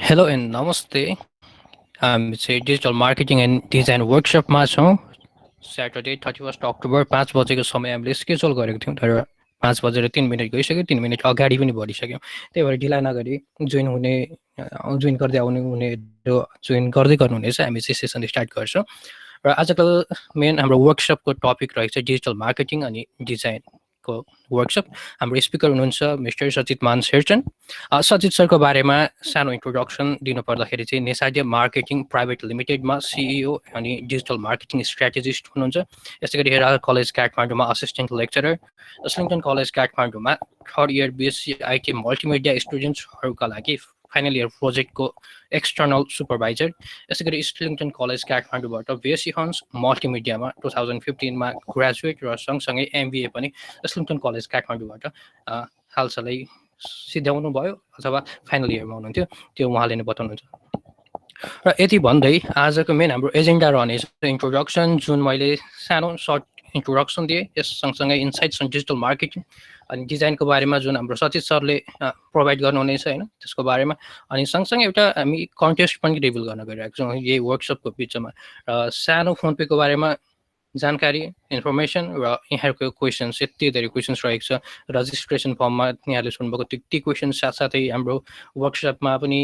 Hello and namaste. चाहिँ digital marketing and design वर्कसपमा छौँ। Saturday 31 October 5 बजेको समय हामीले स्केड्युल गरेको थियौँ, तर 5 बजेर 3 मिनट गइसक्यो, 3 मिनट अगाडि पनि बढिसक्यो। त्यही भएर ढिला नगरी जोइन गर्दै आउनु हुनेहरू जोइन गर्दै गर्नुहुनेछ। हामी चाहिँ सेसन स्टार्ट गर्छौँ र आजको मेन हाम्रो वर्कसपको टपिक रहेको छ डिजिटल मार्केटिङ अनि डिजाइनको वर्कसप। हाम्रो स्पिकर हुनुहुन्छ मिस्टर सचित मान शेरचन। सचित सरको बारेमा सानो इन्ट्रोडक्सन दिनुपर्दाखेरि चाहिँ नेसाडिया मार्केटिङ प्राइभेट लिमिटेडमा सिइओ अनि डिजिटल मार्केटिङ स्ट्राटेजिस्ट हुनुहुन्छ। यसै गरी हेराल कलेज काठमाडौँमा असिस्टेन्ट लेक्चरर, इस्लिङटन कलेज काठमाडौँमा third year BSc IT multimedia स्टुडेन्ट्सहरूका लागि फाइनल इयर प्रोजेक्टको एक्सटर्नल सुपरभाइजर। यसै गरी इस्लिङटन कलेज काठमाडौँबाट बिएससी हन्स मल्टिमिडियामा 2015मा ग्रेजुएट र सँगसँगै एमबिए पनि इस्लिङटन कलेज काठमाडौँबाट हालसालै सिद्ध्याउनु भयो अथवा फाइनल इयरमा हुनुहुन्थ्यो, त्यो उहाँले नै बताउनुहुन्छ। र यति भन्दै आजको मेन हाम्रो एजेन्डा रहनेछ इन्ट्रोडक्सन, जुन मैले सानो सर्ट इन्ट्रोडक्सन दिएँ। यस सँगसँगै इन्साइट्स अन डिजिटल मार्केटिङ अनि डिजाइनको बारेमा जुन हाम्रो सचित सरले प्रोभाइड गर्नुहुनेछ होइन, त्यसको बारेमा। अनि सँगसँगै एउटा हामी कन्टेस्ट पनि रिभिल गर्न गइरहेको छौँ यही वर्कसपको बिचमा। र सानो फोन पेको बारेमा जानकारी, इन्फर्मेसन र यहाँहरूको क्वेसन्स, यति धेरै क्वेसन्स रहेको छ रजिस्ट्रेसन फर्ममा। यहाँले सुन्नुभएको ती क्वेसन्स साथसाथै हाम्रो वर्कसपमा पनि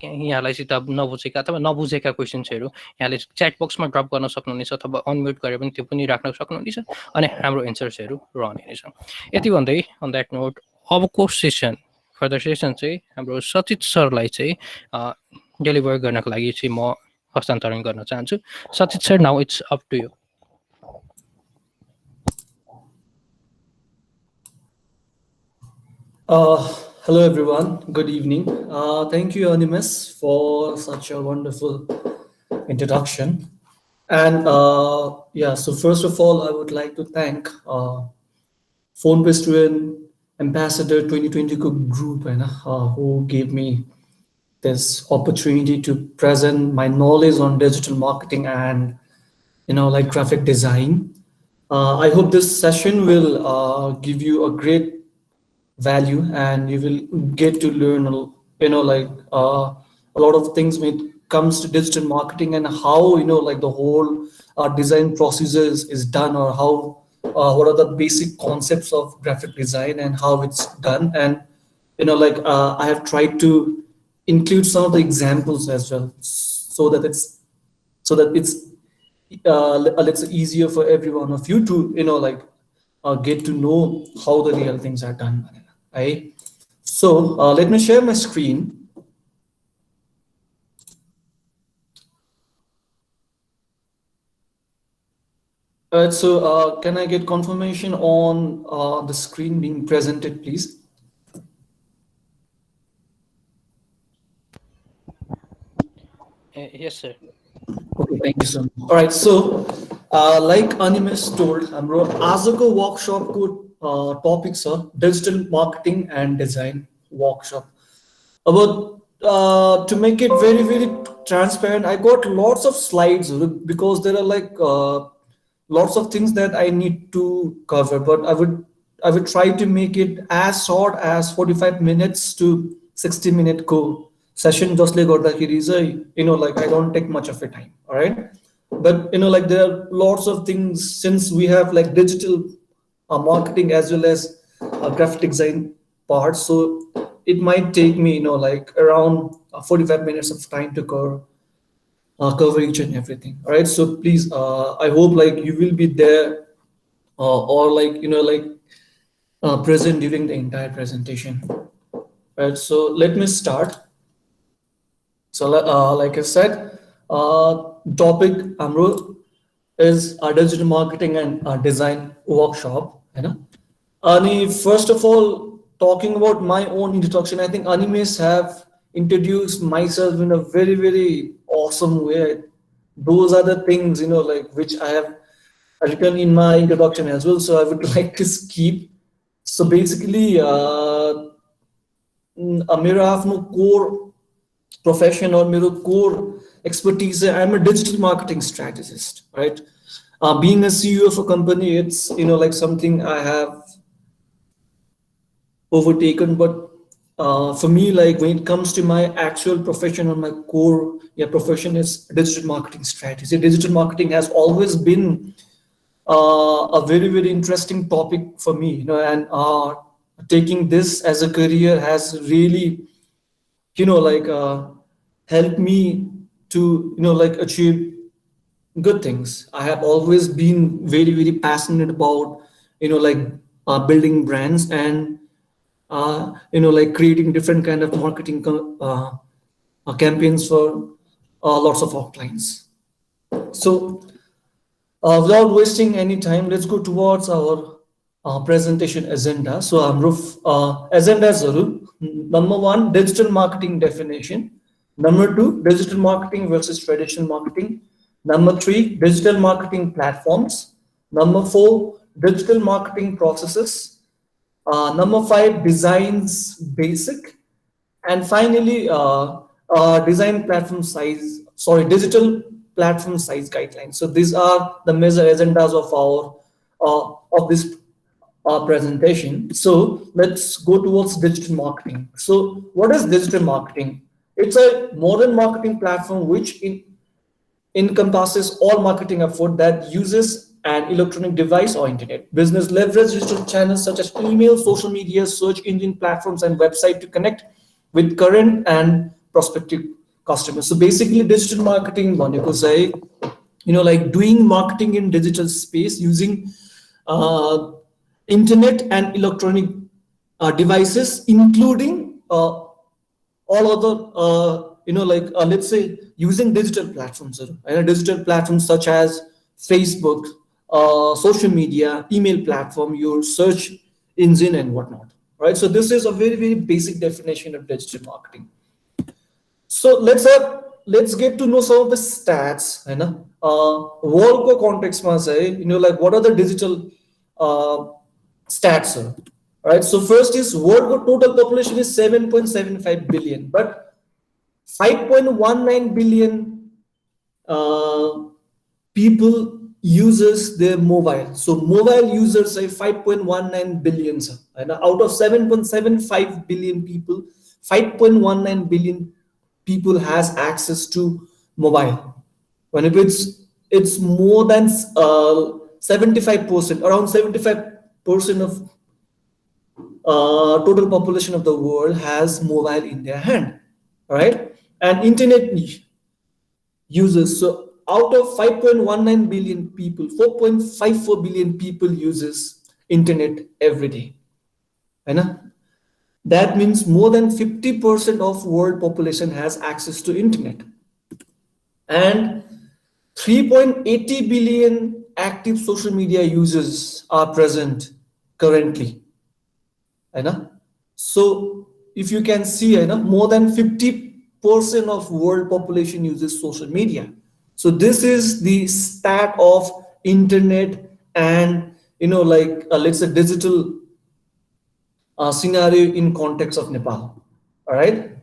यहाँलाई सित नबुझेका अथवा नबुझेका क्वेसन्सहरू यहाँले च्याट बक्समा ड्रप गर्न सक्नुहुनेछ अथवा अनम्युट गरेर पनि त्यो पनि राख्न सक्नुहुनेछ अनि हाम्रो एन्सर्सहरू रहनेछ। यति भन्दै अन द्याट नोट अबको सेसन फर्दर सेसन चाहिँ हाम्रो सचित सरलाई चाहिँ डेलिभर गर्नको लागि चाहिँ म हस्तान्तरण गर्न चाहन्छु। Sachit sir, now it's up to you. Hello everyone, good evening. Thank you Animus for such a wonderful introduction. And so first of all, I would like to thank PhonePe Student Ambassador 2020 group who gave me this opportunity to present my knowledge on digital marketing and like graphic design. I hope this session will give you a great value and you will get to learn a lot of things when it comes to digital marketing and how like the whole design processes is done, or how what are the basic concepts of graphic design and how it's done. And I have tried to include some of the examples as well, so that it's let's say easier for every one of you to get to know how the real things are done, right? So let me share my screen. All right, so can I get confirmation on the screen being presented, please? Yes, sir. Okay, thank you so much. All right, so like Animus told, हाम्रो आजको वर्कसपको topic छ digital marketing and design workshop. About to make it very very transparent, I got lots of slides because there are like lots of things that I need to cover, but I would try to make it as short as 45 minutes to 60-minute session, जसले गर्दाखेरि चाहिँ like I don't take much of your time. All right, but like there are lots of things, since we have like digital marketing as well as graphic design part, so it might take me like around 45 minutes of time to cover each and everything. All right, so please I hope like you will be there or like present during the entire presentation. All right, so let me start. So like I said, topic हाम्रो is our digital marketing and design workshop, and first of all, talking about my own introduction, I think Animes have introduced myself in a very very awesome way. Those are the things like which I have written in my introduction as well, so I would like to skip. So basically मेरो आफ्नो core profession or मेरो core expertise, I'm a digital marketing strategist, right? Being a CEO of a company, it's like something I have overtaken, but for me, like when it comes to my actual profession or my core, yeah, profession is digital marketing strategy. Digital marketing has always been a very very interesting topic for me, and taking this as a career has really, helped me to, like achieve good things. I have always been very very passionate about, like building brands and like creating different kind of marketing campaigns for lots of our clients. So without wasting any time, let's go towards our presentation agenda. So Amruf, agenda is number one, digital marketing definition. Number two, digital marketing versus traditional marketing. Number three, digital marketing platforms. Number four, digital marketing processes. Number five, designs basic. And finally, design platform size, sorry, digital platform size guidelines. So these are the major agendas of our of this presentation. So let's go towards digital marketing. So what is digital marketing? It's a modern marketing platform which encompasses all marketing effort that uses an electronic device or internet. Business leverage digital channels such as email, social media, search engine platforms, and website to connect with current and prospective customers. So basically, digital marketing, one you could say, like doing marketing in digital space using uh, internet and electronic devices, including all other let's say using digital platforms, digital platforms such as Facebook, social media, email platform, your search engine and whatnot, right? So this is a very very basic definition of digital marketing. So let's get to know some of the stats, world को context में say, like what are the digital uh, stats, right? So first is world total population is 7.75 billion, but 5.19 billion uh, people uses their mobile. So mobile users are 5.19 billion, and out of 7.75 billion people, 5.19 billion people has access to mobile. When it's more than 75%, around 75% of total population of the world has mobile in their hand, right? And internet users. So out of 5.19 billion people, 4.54 billion people uses internet every day. Right? That means more than 50% of world population has access to internet. And 3.80 billion active social media users are present currently. Right? So if you can see, more than 50% of world population uses social media. So this is the stat of internet and let's say digital scenario in context of Nepal. All right.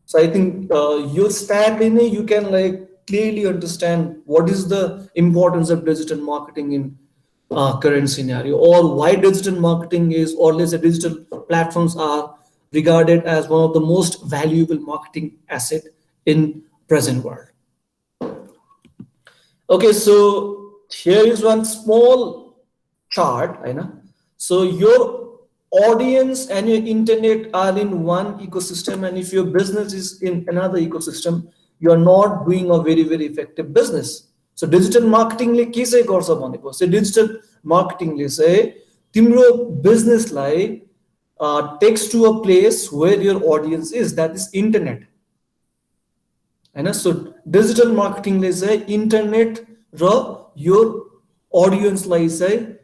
So I think your stat in it, you can like clearly understand what is the importance of digital marketing in current scenario, or why digital marketing is, or let's say digital platforms are regarded as one of the most valuable marketing asset in present world. Okay, so here is one small chart, I know. So your audience and your internet are in one ecosystem, and if your business is in another ecosystem, you are not doing a very very effective business. So digital marketing le के चाहिँ गर्छ भनेको, so digital marketing ले चाहिँ तिम्रो business लाई takes to a place where your audience is, that is internet. So digital marketing ले चाहिँ internet र your audience लाई चाहिँ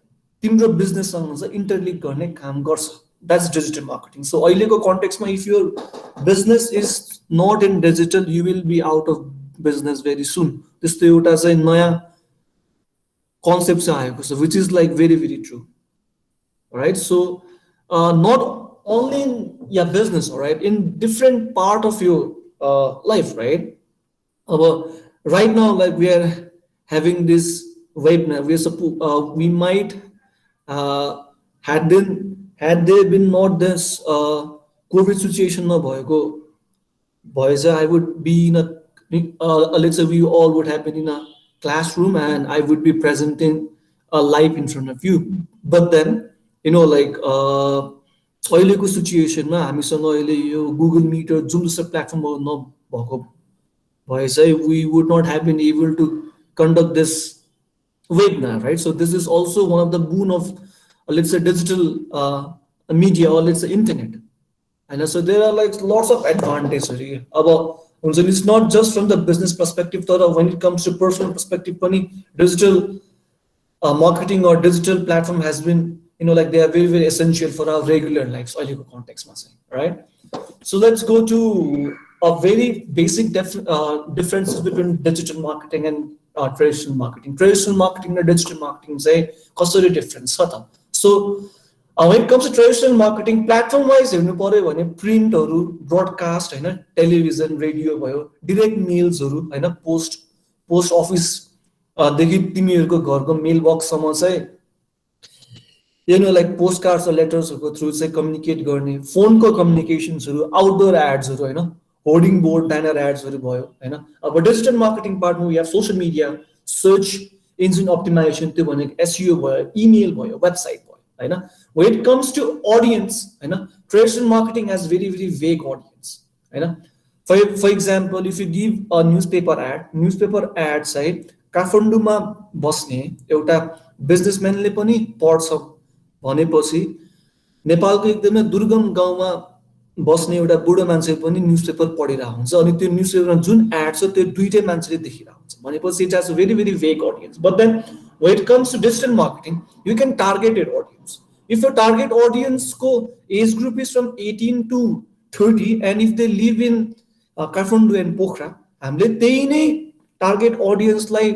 तिम्रो business सँग चाहिँ interlink गर्ने काम गर्छ. That's digital marketing. So अहिलेको context मा if your business is not in digital, you will be out of business very soon. त्यस्तो एउटा चाहिँ नयाँ concept चाहिँ आएको छ, which is like very very true. All right, so not only in your business, all right, in different part of your life, right? Right now, like we are having this webinar, we might had there been not this COVID सिचुएसनमा भएको भए चाहिँ I would be in a let's say we all would have been in a classroom and I would be presenting a live in front of you. But then, like अहिलेको सिचुएसनमा हामीसँग अहिले यो Google meet र जुन जस्तो प्लेटफर्महरू नभएको भए चाहिँ we would not have been able to conduct this webinar, right? So this is also one of the boon of let's say digital media or let's say internet. And so there are like lots of advantages here. It's not just from the business perspective, but when it comes to personal perspective, digital marketing or digital platform has been, like they are very, very essential for our regular lives, context, right? So let's go to a very basic differences between digital marketing and traditional marketing. Traditional marketing and digital marketing say कसरी difference छ त. So when it comes to traditional marketing, platform wise हेर्नु पर्यो भने प्रिन्टहरु, broadcast हैन, television, radio भयो, direct मेल्सहरु हैन, post office देखि तिमीहरुको घरको मेल बक्ससम्म चाहिँ लाइक पोस्ट कार्ड्स र लेटर्सहरुको थ्रु चाहिँ कम्युनिकेट गर्ने, फोनको कम्युनिकेशन्सहरु, आउटडोर एड्सहरु हैन, होर्डिङ बोर्ड, ब्यानर एड्सहरु भयो हैन. अब डिजिटल मार्केटिङ पार्टमा we have social media, search engine optimisation, त्यो भनेको एसईओ भयो, इमेल भयो, वेबसाइट भयो हैन. When it comes to audience, traditional marketing has very, very vague audience. For example, if you give a newspaper ad side, काठमाडौँमा बस्ने एउटा बिजनेसम्यानले पनि पढ्छ भनेपछि नेपालको एकदमै दुर्गम गाउँमा बस्ने एउटा बुढो मान्छे पनि न्यूजपेपर पढिरहेको हुन्छ अनि त्यो न्यूजपेपरमा जुन एड छ त्यो दुईटै मान्छेले देखिरहेको हुन्छ भनेपछि it has a very very vague audience. But then when it comes to digital marketing, you can target your audience. If your target audience ko age group is from 18 to 30 and if they live in Kathmandu and Pokhara, हामीले त्यही नै target अडियन्सलाई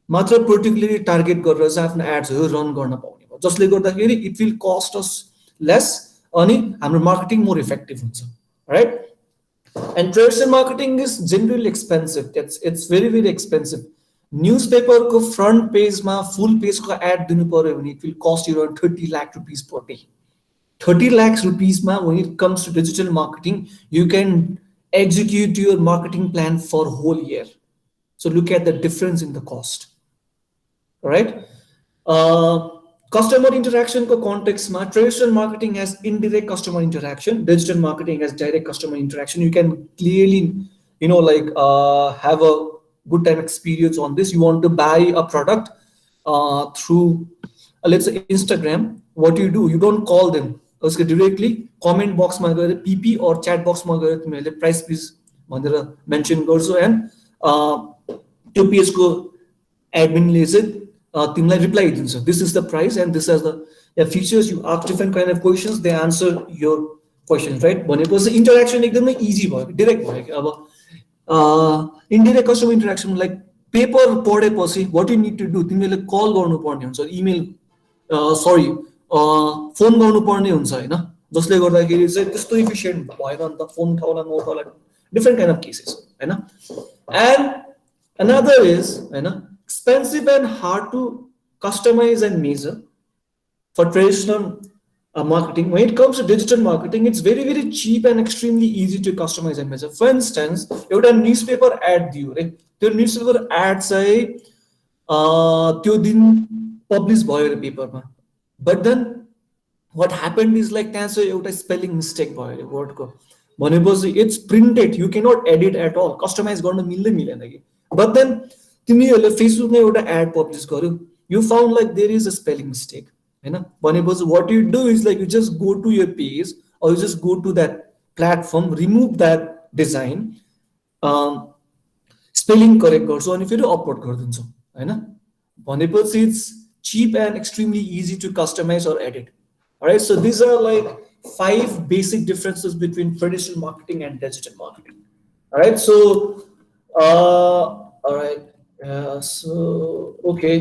मात्र particularly target गरेर चाहिँ आफ्नो एड्सहरु run गर्न पाउने भयो, जसले गर्दाखेरि it will cost us lace अनि हाम्रो मार्केटिङ मोर इफेक्टिभ हुन्छ, right? And traditional marketing is generally expensive. It's very very expensive. Newspaper को फ्रंट पेज में फुल पेज को एड दिनु पर्यो भने it will cost you around 30 lakh rupees per day. 30 lakh rupees में when it comes to digital marketing you can execute your marketing plan for whole year. So look at the difference in the cost, right? Customer interaction को context में traditional marketing has indirect customer interaction, digital marketing has direct customer interaction. You can clearly have a good time experience on this. You want to buy a product through let's say Instagram. What you do, you don't call them directly. Comment box मा गएर PP or chat box मा गएर तिमीले price please भनेर mention गर्छौ and त्यो page को admin ले चाहिँ तिमीलाई reply दिन्छ. This is the price and this is the features. You ask different kind of questions, they answer your questions, right? भनेपछि interaction एकदमै easy भयो, direct भयो. अब indirect customer interaction like paper पढेपछि what you need to do, तिमीले call गर्नुपर्ने हुन्छ, email phone गर्नुपर्ने हुन्छ हैन, जसले गर्दाखेरि चाहिँ त्यस्तो इफिसिएन्ट भएन नि त, फोन उठाउला नउठाउला डिफरेन्ट काइन्ड अफ केसेस हैन. And another is expensive and hard to customize and measure for traditional marketing. When it comes to digital marketing, it's very very cheap and extremely easy to customize and measure. For instance, एउटा newspaper add दियो रे, त्यो newspaper add चाहिँ त्यो दिन publish भयो रे पेपरमा, but then what happened is like त्यहाँ चाहिँ एउटा स्पेलिङ मिस्टेक भयो रे वर्डको, भनेपछि it's printed, you cannot edit at all, customize गर्न मिल्दैन कि. बट देन तिमीहरूले फेसबुकमा एउटा एड पब्लिश गर्यो, you found like there is a spelling mistake हैन, भनेपछि what you do is like you just go to your page or you just go to that platform, remove that design, spelling correct गर्छौ अनि फेरि upload गरिदिन्छौ हैन, भनेपछि it's cheap and extremely easy to customize or edit. All right, so these are like 5 basic differences between traditional marketing and digital marketing. All right, so all right, so okay,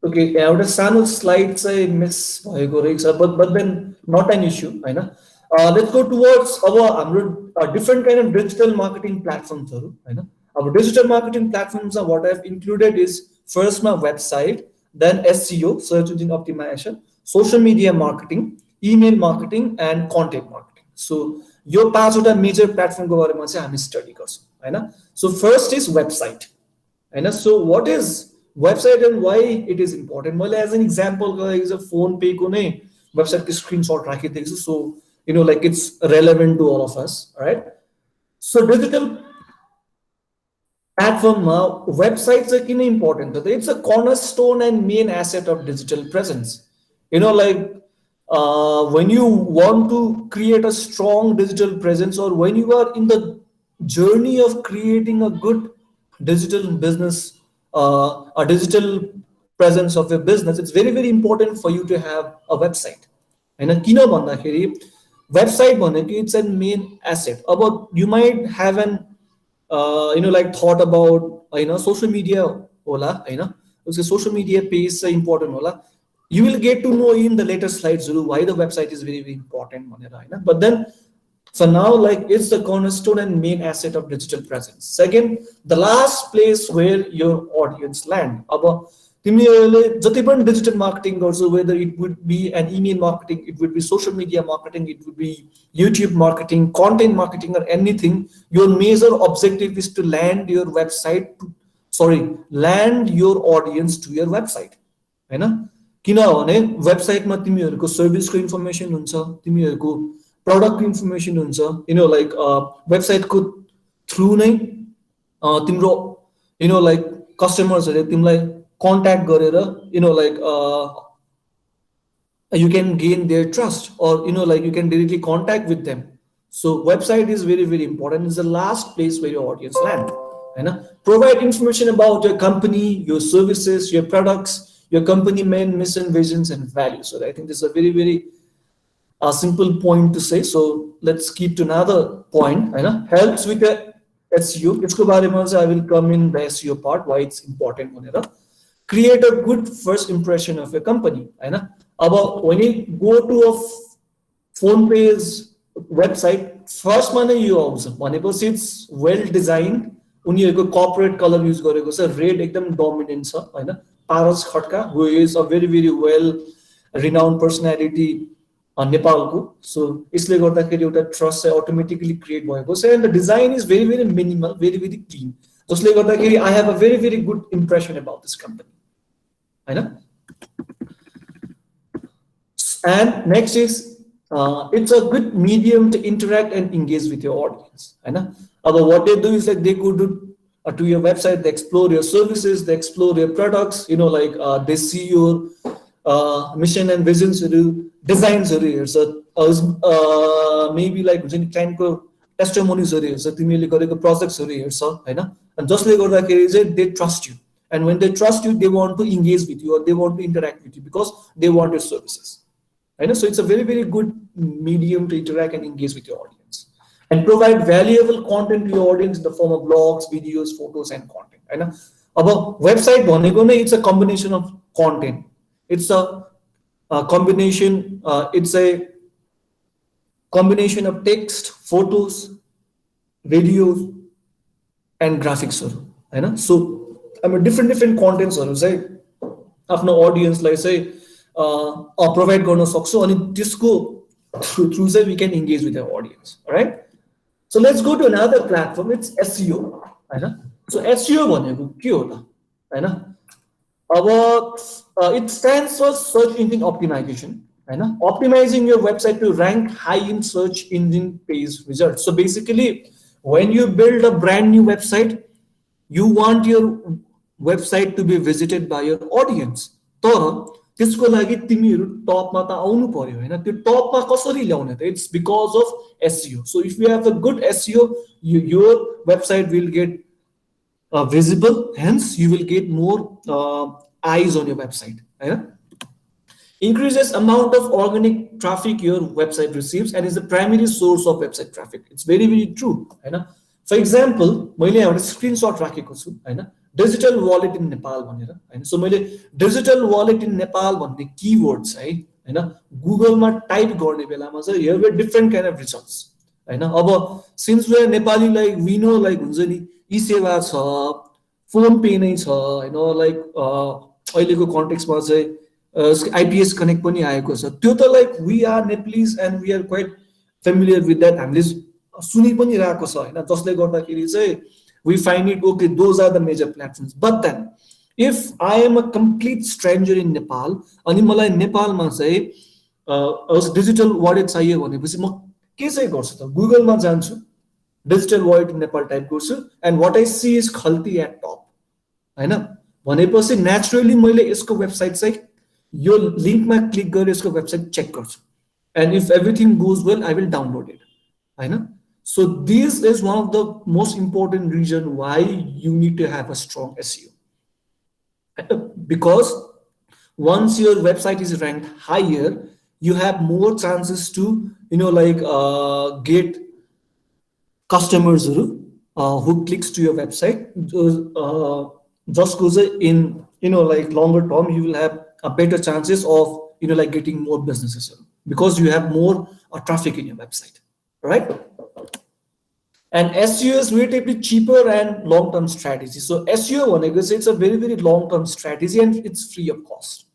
एउटा सानो slide चाहिँ miss भएको रहेछ, but then not an issue हैन. Let's go towards अब हाम्रो different kind of digital marketing platforms हरु हैन. अब digital marketing platforms are what I've included is first my website, then SEO, search engine optimization, social media marketing, email marketing and content marketing. So your पाँचवटा major platform को बारेमा चाहिँ हामी study गर्छौँ हैन. So first is website हैन. So what is website and why it is important? मैले as an example गरेको छ phone पे को नै website को screenshot राखिदिएको छु. So you know like it's relevant to all of us, right? So digital platform websites are key important. It's a cornerstone and main asset of digital presence. You know, like when you want to create a strong digital presence, or when you are in the journey of creating a good digital business, a digital presence of your business, it's very, very important for you to have a website. And a kino website it's a main asset. About you might have an you know like thought about social media hola social media page is important hola. You will get to know in the later slides why the website is very, very important but then for now like it's the cornerstone and main asset of digital presence. Second, the last place where your audience land. Digital marketing also, whether it would be an email marketing, it would be social media marketing, it would be YouTube marketing, content marketing, or anything, your major objective is to land your website land your audience to your website हैन. किनभने वेबसाइटमा तिमीहरुको सर्भिसको information हुन्छ, तिमीहरुको product information हुन्छ, like वेबसाइटको through नै तिम्रो like कस्टमर्सहरुले तिमीलाई contact garera, like you can gain their trust, or like you can directly contact with them. So website is very, very important. It's the last place where your audience land. Provide information about your company, your services, your products, your company main mission, visions, and values. So I think this is a very, very simple point to say. So let's keep to another point. Helps with the SEO. I will come in the SEO part, why it's important. Create a good first impression of your company. About when you go to a PhonePe's website, first money you also it's well designed. Corporate color use red ekdam dominant Paras Khatka, who is a very, very well renowned personality on Nepal. So isle garda trust automatically create and the design is very, very minimal, very, very clean. I have a very, very good impression about this company. And next is it's a good medium to interact and engage with your audience. What they do is like they could do to your website, they explore your services, they explore your products, like they see your mission and visions, designs, so maybe like testimonies, so projects, and just like they trust you. And when they trust you, they want to engage with you, or they want to interact with you because they want your services. So it's a very, very good medium to interact and engage with your audience. And provide valuable content to your audience in the form of blogs, videos, photos, and content. About website, it's a combination of content. It's a combination. It's a combination of text, photos, videos, and graphics. So different contents say आफ्नो audience say provide गर्न सक्छौं अनि त्यसको through say we can engage with our audience. All right, so let's go to another platform. It's SEO. So SEO भनेको के हो त it stands for search engine optimization. Optimizing your website to rank high in search engine page results. So basically when you build a brand new website, you want your website to be visited by your audience. तर त्यसको लागि तिमीहरु टपमा त आउनु पर्यो हैन. त्यो टपमा कसरी ल्याउने त? It's because of SEO. So if you have a good SEO, your website will get visible, hence you will get more eyes on your website. Increases amount of organic traffic your website receives and is the primary source of website traffic. It's very, very true. For example, मैले एउटा screenshot राखेको छु digital wallet in Nepal भनेर so मैले digital wallet in Nepal भन्ने keywords Google मा type गर्ने बेलामा चाहिँ here were different kind of results अब since we are Nepali, like we know like हुन्छ नि e-सेवा छ, phone pay नै छ like अहिलेको context मा चाहिँ आइपिएस कनेक्ट पनि आएको छ त्यो त like we are Nepalis and we are quite familiar with that हामीले सुनि पनि रहेको छ होइन जसले गर्दाखेरि चाहिँ we find it okay those are the major platforms but then if I am a complete stranger in Nepal अनि मलाई नेपालमा चाहिँ डिजिटल वालेट चाहियो भनेपछि म के चाहिँ गर्छु त गुगलमा जान्छु digital wallet in Nepal type गर्छु and what I see is Khalti at top होइन भनेपछि नेचुरली मैले यसको वेबसाइट चाहिँ यो लिङ्कमा क्लिक गरेर यसको वेबसाइट चेक गर्छु and if everything goes well I will download it होइन so this is one of the most important reason why you need to have a strong SEO because once your website is ranked higher you have more chances to get customers who clicks to your website just because in longer term you will have a better chances of getting more businesses because you have more traffic in your website, right? And SEO is relatively cheaper and long-term strategy. So SEO it's a very very long-term strategy and it's free of cost.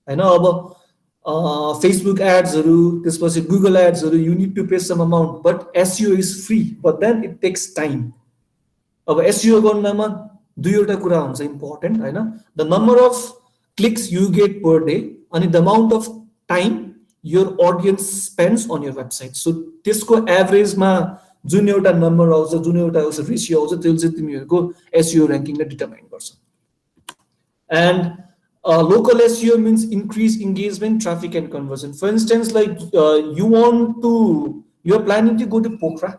I know about Facebook ads or this was Google ads or you need to pay some amount, but SEO is free, but then it takes time. About SEO गर्नमा दुईवटा कुरा हुन्छ important हैन the number of clicks you get per day and the amount of time your audience spends on your website. So त्यसको एभरेजमा जुन एउटा number आउँछ जुन एउटा रेसियो आउँछ त्यसले चाहिँ तिमीहरुको SEO र्याङ्किङलाई डिटरमाइन गर्छ. And local SEO means increase engagement, traffic, and conversion. For instance, like you're planning to go to Pokhara,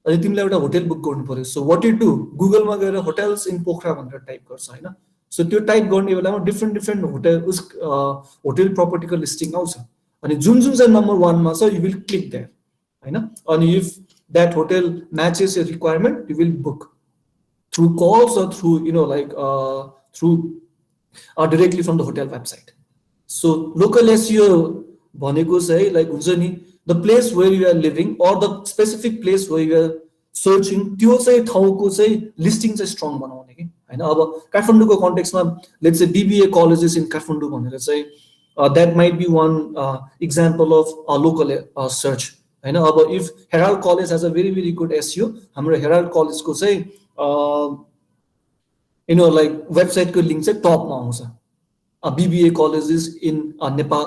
and तिमीलाई एउटा होटल बुक गर्नु पर्यो. So what you do? Google मा गएर hotels in Pokhara भनेर type गर्छ हैन. So त्यो टाइप गर्ने बेलामा different होटल प्रपर्टीको लिस्टिङ आउँछ. अनि जुन चाहिँ नम्बर 1 मा छ you will click there हैन. अनि if that hotel matches your requirement, you will book through calls or through through directly from the hotel website. So local SEO भनेको चाहिँ like हुन्छ नि the place where you are living or the specific place where you are searching त्यो चाहिँ ठाउँको चाहिँ listing चाहिँ strong बनाउने के हैन. अब काठमाडौँको कन्टेक्स्टमा let's say BBA colleges in Kathmandu भनेर चाहिँ that might be one example of a local search हैन. अब if Herald College has a very very good SEO हाम्रो Herald College को चाहिँ वेबसाइट को लिंक चाहिँ टपमा आउँछ. BBA colleges in Nepal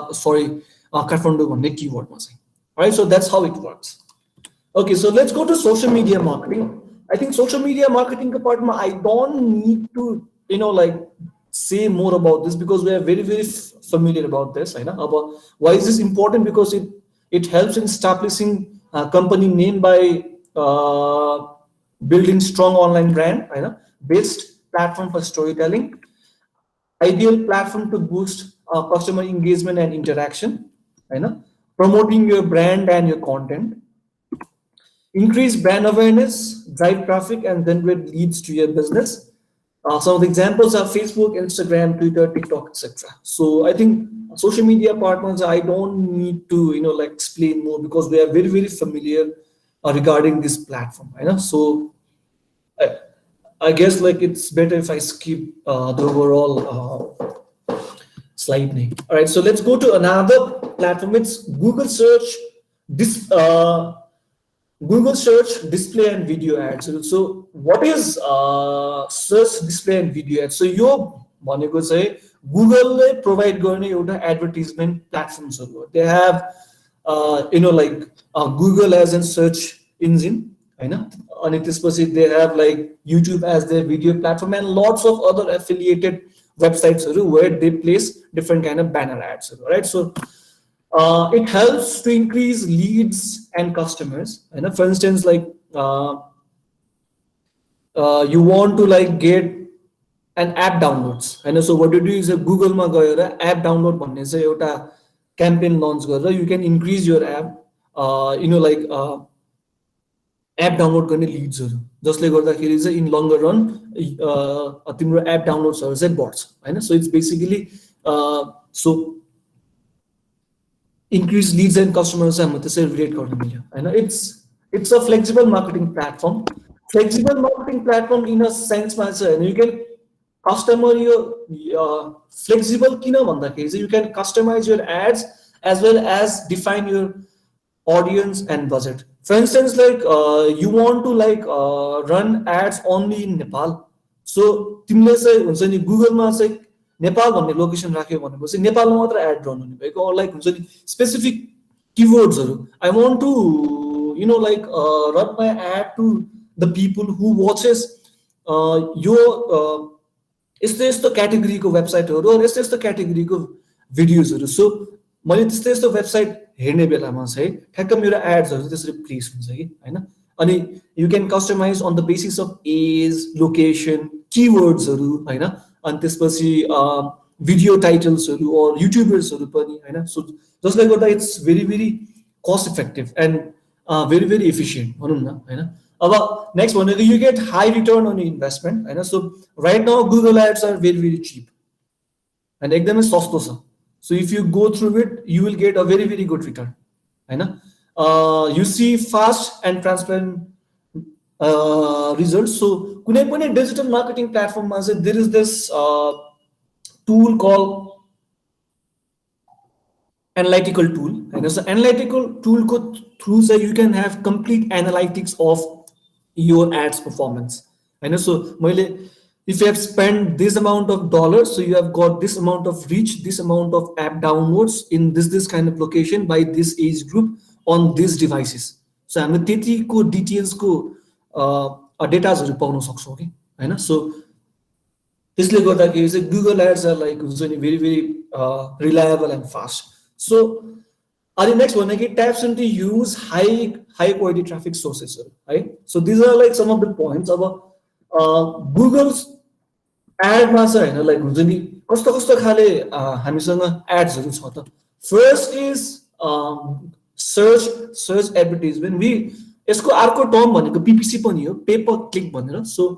Kathmandu भन्ने किवर्डमा चाहिँ, right? So that's how it works. Okay, so let's go to social media marketing. I think social media marketing को part I don't need to say more about this because we are very very familiar about this हैन. अब why is this important? Because it helps in establishing a company name by building strong online brand हैन. Best platform for storytelling, ideal platform to boost customer engagement and interaction, promoting your brand and your content, increase brand awareness, drive traffic, and generate leads to your business. Some of the examples are Facebook, Instagram, Twitter, TikTok, etc. So I think social media partners, I don't need to explain more because we are very very familiar regarding this platform. So I guess it's better if I skip the overall slide name. All right, so let's go to another platform. It's Google search, Google search display and video ads. So what is search display and video ads? So यो भनेको चाहिँ Google ले provide गर्ने एउटा advertisement platforms हो. They have Google as a search engine हैन. अनि त्यसपछि they have YouTube as their video platform and lots of other affiliated websites where they place different kind of banner ads, right? So it helps to increase leads and customers. For instance, you want to get an app downloads. So what you do is Google ma gaera app download भन्ने चाहिँ एउटा campaign launch गरेर you can increase your app app download गर्ने लिड्सहरु जसले गर्दाखेरि चाहिँ in लङ्गर run तिम्रो app डाउनलोड्सहरु चाहिँ बढ्छ हैन. So it's basically so increase leads and customers चाहिँ म त्यसै रिलेट गर्न मिल्यो हैन. it's a flexible marketing platform. Flexible marketing platform in a sense मा चाहिँ हैन, you can कस्टमर यो फ्लेक्सिबल किन भन्दाखेरि चाहिँ you can customize your ads as well as define your audience and budget. For instance, like you want to like run ads only in Nepal. So तिमीले चाहिँ हुन्छ नि गुगलमा चाहिँ नेपाल भन्ने लोकेसन राख्यो भनेपछि नेपालमा मात्र एड रन हुने भएको, or like हुन्छ नि specific कीवर्ड्सहरु. I want to like run my ad to the people who watches your यस्तो क्याटेगोरीको वेबसाइटहरु र यस्तो क्याटेगोरीको भिडियोजहरु. सो मैले त्यस्तो वेबसाइट हेर्ने बेलामा चाहिँ ठ्याक्क मेरो एड्सहरु त्यसरी प्लेस हुन्छ कि हैन. अनि you can customise on the basis of age, location, कीवर्ड्सहरु हैन. अनि त्यसपछि भिडियो टाइटल्सहरु अर युट्युबर्सहरु पनि हैन. सो जसले गर्दा it's very cost effective and very efficient भनौं न हैन. अब नेक्स्ट भनेको you get high return on investment हैन. So right now Google ads are very cheap and एकदमै सस्तो छ. So if you go through it, you will get a very good return. You see fast and transparent results. So कुनै पनि digital marketing platform मा चाहिँ there is this tool called analytical tool. So analytical tool को through say you can have complete analytics of your ads performance. So मैले if you have spent this amount of dollars, so you have got this amount of reach, this amount of app downloads in this kind of location by this age group on these devices. So हामी त्यतिको details को डेटाजहरु पाउन सक्छौं के हैन. सो त्यसले गर्दाखेरि चाहिँ गुगल एड्स आर लाइक हुन्छ नि very reliable and fast. So अनि नेक्स्ट भनेको taps into huge high quality traffic सोर्सेसहरु है. So this are like some of the points. अब गुगल्स एडमा चाहिँ हैन लाइक हुन्छ नि कस्तो खाले हामीसँग एड्सहरु छ त. First is search advertisement. यसको अर्को टर्म भनेको पीपीसी पनि हो, पे पर क्लिक भनेर. So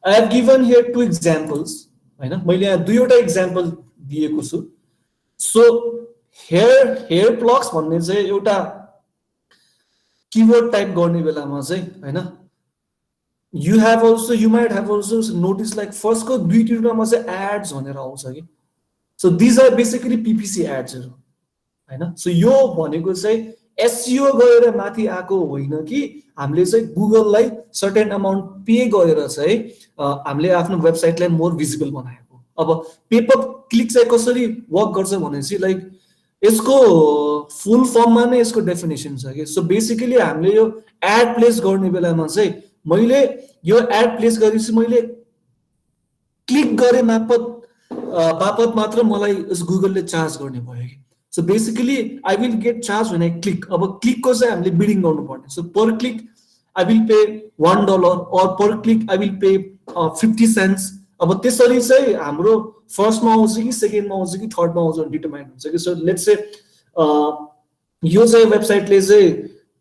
I have given here two examples हैन. मैले यहाँ दुईवटा एक्जाम्पल दिएको छु. सो हेयर प्लग्स भन्ने चाहिँ एउटा कीवर्ड टाइप गर्ने बेलामा चाहिँ हैन you might have also noticed like first को दुई तिनवटामा चाहिँ ads भनेर आउँछ कि. So these are basically PPC ads हैन. So यो भनेको चाहिँ SEO गरेर माथि आको होइन कि हामीले चाहिँ गुगललाई सर्टेन अमाउन्ट पे गरेर चाहिँ हामीले आफ्नो वेबसाइटलाई मोर भिजिबल बनाएको. अब पे पर क्लिक चाहिँ कसरी वर्क गर्छ भनेपछि लाइक यसको फुल फर्ममा नै यसको डेफिनेसन छ कि. सो बेसिकली हामीले यो एड प्लेस गर्ने बेलामा चाहिँ मैले यो एड प्लेस गरेपछि मैले क्लिक गरे बापत मात्र मलाई यस गुगलले चार्ज गर्ने भयो कि. So basically I will get charged when I click. अब क्लिकको चाहिँ हामीले बिडिङ गर्नु पर्ने. So per click I will pay $1 or per click I will pay 50 cents. अब त्यसरी चाहिँ हाम्रो फर्स्टमा आउँछ कि सेकेन्डमा आउँछ कि थर्डमा आउँछ डिटरमाइन हुन्छ कि. सो लेट्स से यो चाहिँ वेबसाइटले चाहिँ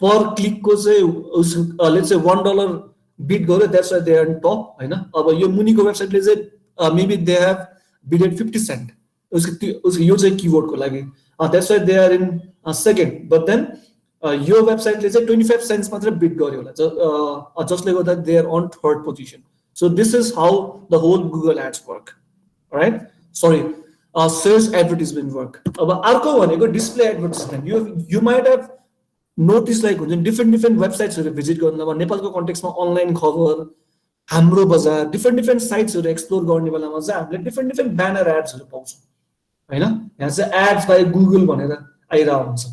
पर क्लिकको चाहिँ लेट्स से $1 बिट गर्यो, that's why they are in top हैन. अब यो मुनिको वेबसाइटले चाहिँ maybe they have bidded 50 cent उसको यो चाहिँ कीवर्डको लागि, that's why they are in second. But then यो वेबसाइटले चाहिँ 25 cents मात्र बिट गर्यो होला, जसले गर्दा they are on third position. So this is how the whole Google ads work right. Sorry search advertisement work. अब अर्को भनेको display advertisement. You might have notice like हुन्छ डिफ्रेन्ट वेबसाइट्सहरु भिजिट गर्नु. अब नेपालको कन्टेक्स्टमा अनलाइन खबर, हाम्रो बजार, डिफ्रेन्ट साइट्सहरु एक्सप्लोर गर्ने बेलामा चाहिँ हामीले डिफ्रेन्ट ब्यानर एड्सहरु पाउँछौँ हैन. यहाँ चाहिँ एड्स बाइ गुगल भनेर आइरहेको हुन्छ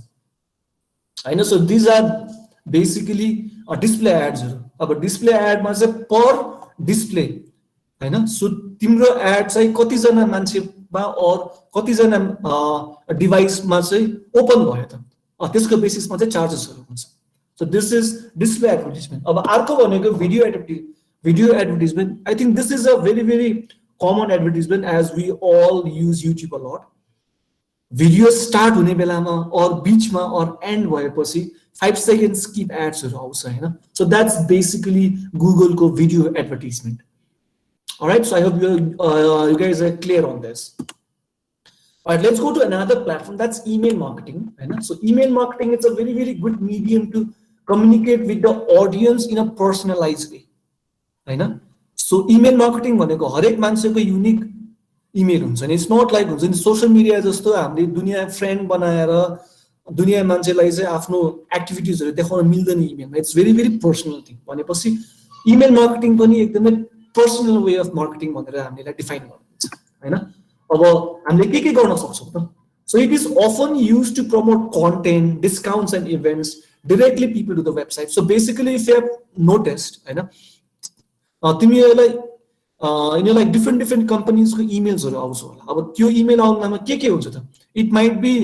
हैन. So these are basically display एड्सहरु. अब डिस्प्ले एडमा चाहिँ पर डिस्प्ले हैन. सो तिम्रो एड चाहिँ कतिजना मान्छेमा और कतिजना डिभाइसमा चाहिँ ओपन भयो त त्यसको बेसिसमा चाहिँ चार्जेसहरु हुन्छ. So this is display advertisement. अब अर्को भनेको video advertisement. I think this is a very common advertisement as we all use YouTube a lot. Video start हुने बेलामा और बीचमा और एन्ड भएपछि 5 seconds स्किप एड्सहरु आउँछ हैन. सो द्याट्स बेसिकली गुगलको video advertisement. Alright, so I hope you guys are clear on this. Alright, let's go to another platform, that's email marketing. So email marketing, it's a very good medium to communicate with the audience in a personalized way. So email marketing भनेको हरेक मान्छेको unique email हुन्छ नि, it's not like हुन्छ नि social media जस्तो हामीले दुनियाँ फ्रेन्ड बनाएर दुनियाँ मान्छेलाई चाहिँ आफ्नो एक्टिभिटिजहरू देखाउन मिल्दैन इमेलमा, it's very very personal thing. भनेपछि इमेल मार्केटिङ पनि एकदमै पर्सनल वे अफ मार्केटिङ भनेर हामीलाई डिफाइन गर्नुहुन्छ होइन। अब हामीले के गर्न सक्छौँ त? So it is often use to promote content, discounts and events directly people to the website. So basically, if you have noticed, तिमीहरूलाई यिनीहरूलाई different companies को emailsहरू आउँछ होला। अब त्यो email आउनमा के हुन्छ त? It might be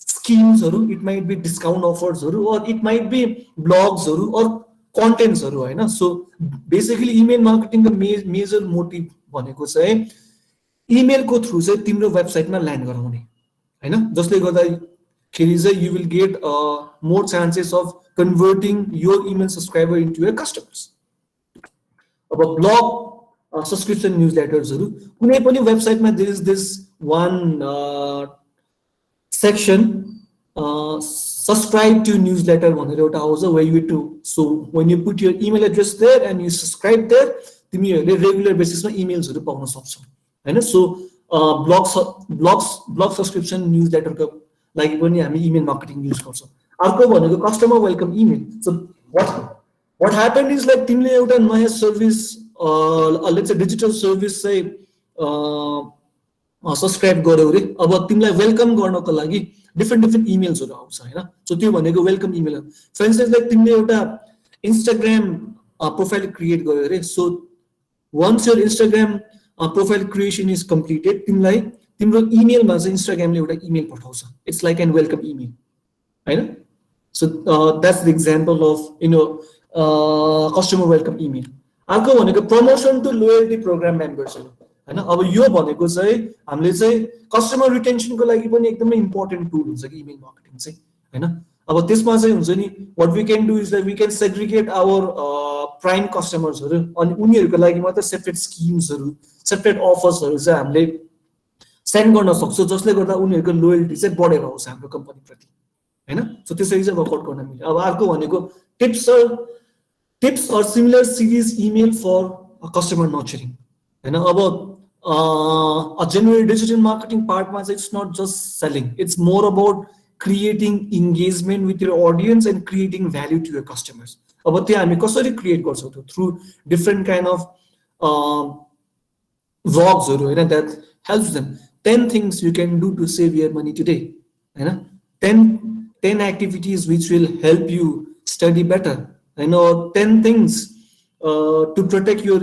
schemes-हरु, it might be discount offers-हरु, or it might be blogs-हरु or contents-हरु हैन। So basically email marketing को major motive भनेको चाहिँ email को through चाहिँ तिम्रो वेबसाइटमा ल्यान्ड गराउने हैन, जसले गर्दा you will get more chances of converting your email subscriber into your customers. About blog subscription newsletters, कुनै पनि वेबसाइटमा there is this one section subscribe to newsletter भनेर एउटा आउँछ, where you to, so when you put your email address there and you subscribe there, तिमीहरूले regular बेसिसमा इमेल्सहरू पाउन सक्छौ हैन। सो ब्लग सब्सक्रिप्सन न्यूजलेटरको लागि पनि हामी इमेल मार्केटिङ युज गर्छौँ। अर्को भनेको customer welcome email. So what happen is like तिमीले एउटा नयाँ service let's say digital service चाहिँ सब्सक्राइब गर्यौ रे, अब तिमीलाई वेलकम गर्नको लागि डिफरेन्ट इमेल्सहरू आउँछ हैन। सो त्यो भनेको welcome email. For instance like तिमीले एउटा इन्स्टाग्राम प्रोफाइल क्रिएट गर्यौ रे, so once your Instagram profile creation is completed, तिमीलाई तिम्रो इमेलमा चाहिँ इन्स्टाग्रामले एउटा इमेल पठाउँछ, it's like an welcome email हैन। So that's the example of customer welcome email. अर्को भनेको प्रमोसन टु लोयल्टी प्रोग्राम मेम्बर्सहरू हैन। अब यो भनेको चाहिँ हामीले चाहिँ कस्टमर रिटेन्सनको लागि पनि एकदमै इम्पोर्टेन्ट टुल हुन्छ कि इमेल मार्केटिङ चाहिँ हैन। अब त्यसमा चाहिँ हुन्छ नि what we can do is that we can segregate our prime कस्टमर्सहरू, अनि उनीहरूको लागि मात्र सेपरेट स्किम्सहरू, सेपरेट अफर्सहरू चाहिँ हामीले सेन्ड गर्न सक्छौँ, जसले गर्दा उनीहरूको लोयल्टी चाहिँ बढेर आउँछ हाम्रो कम्पनी प्रति हैन। सो त्यसरी चाहिँ वर्कआउट गर्न मिल्छ। अब अर्को भनेको tips or similar series email for customer nurturing हैन। अब जेन्युइन डिजिटल मार्केटिङ पार्टमा चाहिँ it's not just selling, it's more about creating engagement with your audience and creating value to your customers. अब त्यो हामी कसरी क्रिएट गर्छौँ त? थ्रु डिफरेन्ट काइन्ड अफ vlogsहरू हैन, that helps them 10 things you can do to save your money today हैन, 10 activities which will help you study better हैन, or 10 things to protect your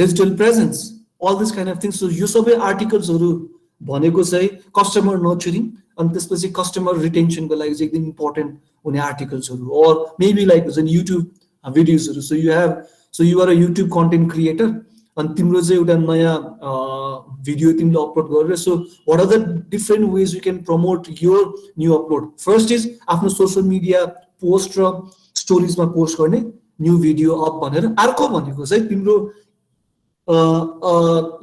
digital presence, all this kind of things. So यो सबै आर्टिकल्सहरू भनेको चाहिँ customer nurturing अनि त्यसपछि customer रिटेन्सनको लागि चाहिँ एकदम इम्पोर्टेन्ट हुने आर्टिकल्सहरू, और मेबी लाइक हुन्छ नि युट्युब भिडियोजहरू। So you are a YouTube content creator अनि तिम्रो चाहिँ एउटा नयाँ भिडियो तिमीले अपलोड गरेर, so what are the different ways you can promote your new upload? First is आफ्नो सोसियल मिडिया पोस्ट र स्टोरिजमा पोस्ट गर्ने न्यू भिडियो अप भनेर। अर्को भनेको चाहिँ तिम्रो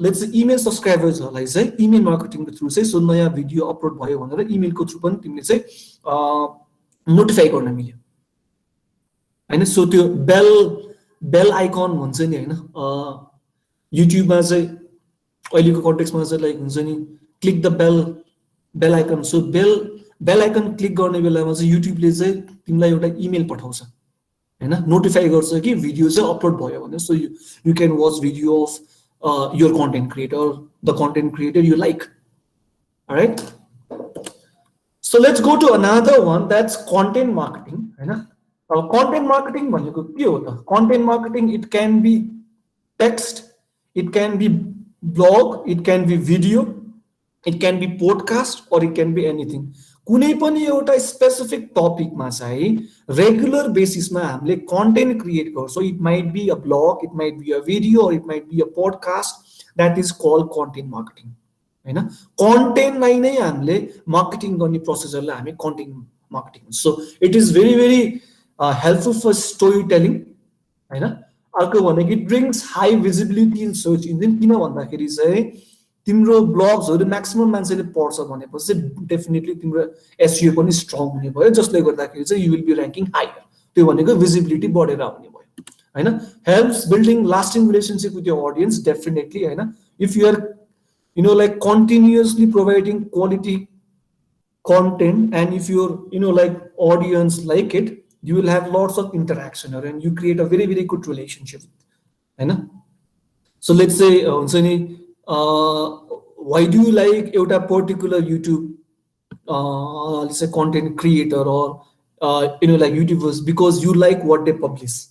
लेट्स से इमेल सब्सक्राइबर्सहरूलाई चाहिँ इमेल मार्केटिङको थ्रु चाहिँ सो नयाँ भिडियो अपलोड भयो भनेर इमेलको थ्रु पनि तिमीले चाहिँ नोटिफाई गर्न मिल्यो हैन। सो त्यो बेल आइकन भन्छ नि हैन, युट्युबमा चाहिँ अहिलेको कन्टेक्स्टमा चाहिँ लाइक हुन्छ नि click the bell icon. So bell icon click गर्ने बेलामा चाहिँ युट्युबले चाहिँ तिमीलाई एउटा इमेल पठाउँछ हैन, नोटिफाई गर्छ कि भिडियो चाहिँ अपलोड भयो भने। So you can watch video of your content creator, the content creator you like, right. So let's go to another one, that's content marketing हैन। अब कन्टेन्ट मार्केटिङ भनेको के हो त? Content marketing it can be text, it can be blog, it can be video, it can be podcast, or it can be anything. कुनै पनि एउटा specific टपिकमा चाहिँ रेगुलर बेसिसमा हामीले कन्टेन्ट क्रिएट गर्छौँ। It might be a blog, it might be a video, or it might be a podcast, that is called content marketing हैन। कन्टेन्टलाई नै हामीले मार्केटिङ गर्ने प्रोसेसरलाई हामी content marketing. So it is very very helpful for story telling हैन। अर्को भनेको it brings high visibility in search engine. किन भन्दाखेरि चाहिँ तिम्रो ब्लग्सहरू म्याक्सिमम मान्छेले पढ्छ भनेपछि डेफिनेटली तिम्रो एसइओ पनि स्ट्रङ हुने भयो, जसले गर्दाखेरि चाहिँ you will be ranking higher. त्यो भनेको भिजिबिलिटी बढेर आउने भयो होइन, helps building lasting relationship with your audience definitely, होइन. If you are like continuously providing quality content, and if your like audience like it, you will have lots of interaction, and you create a very very good relationship, होइन. So let's say हुन्छ नि, why do you like एउटा particular YouTube let's say content creator, or like YouTubers, because you like what they publish,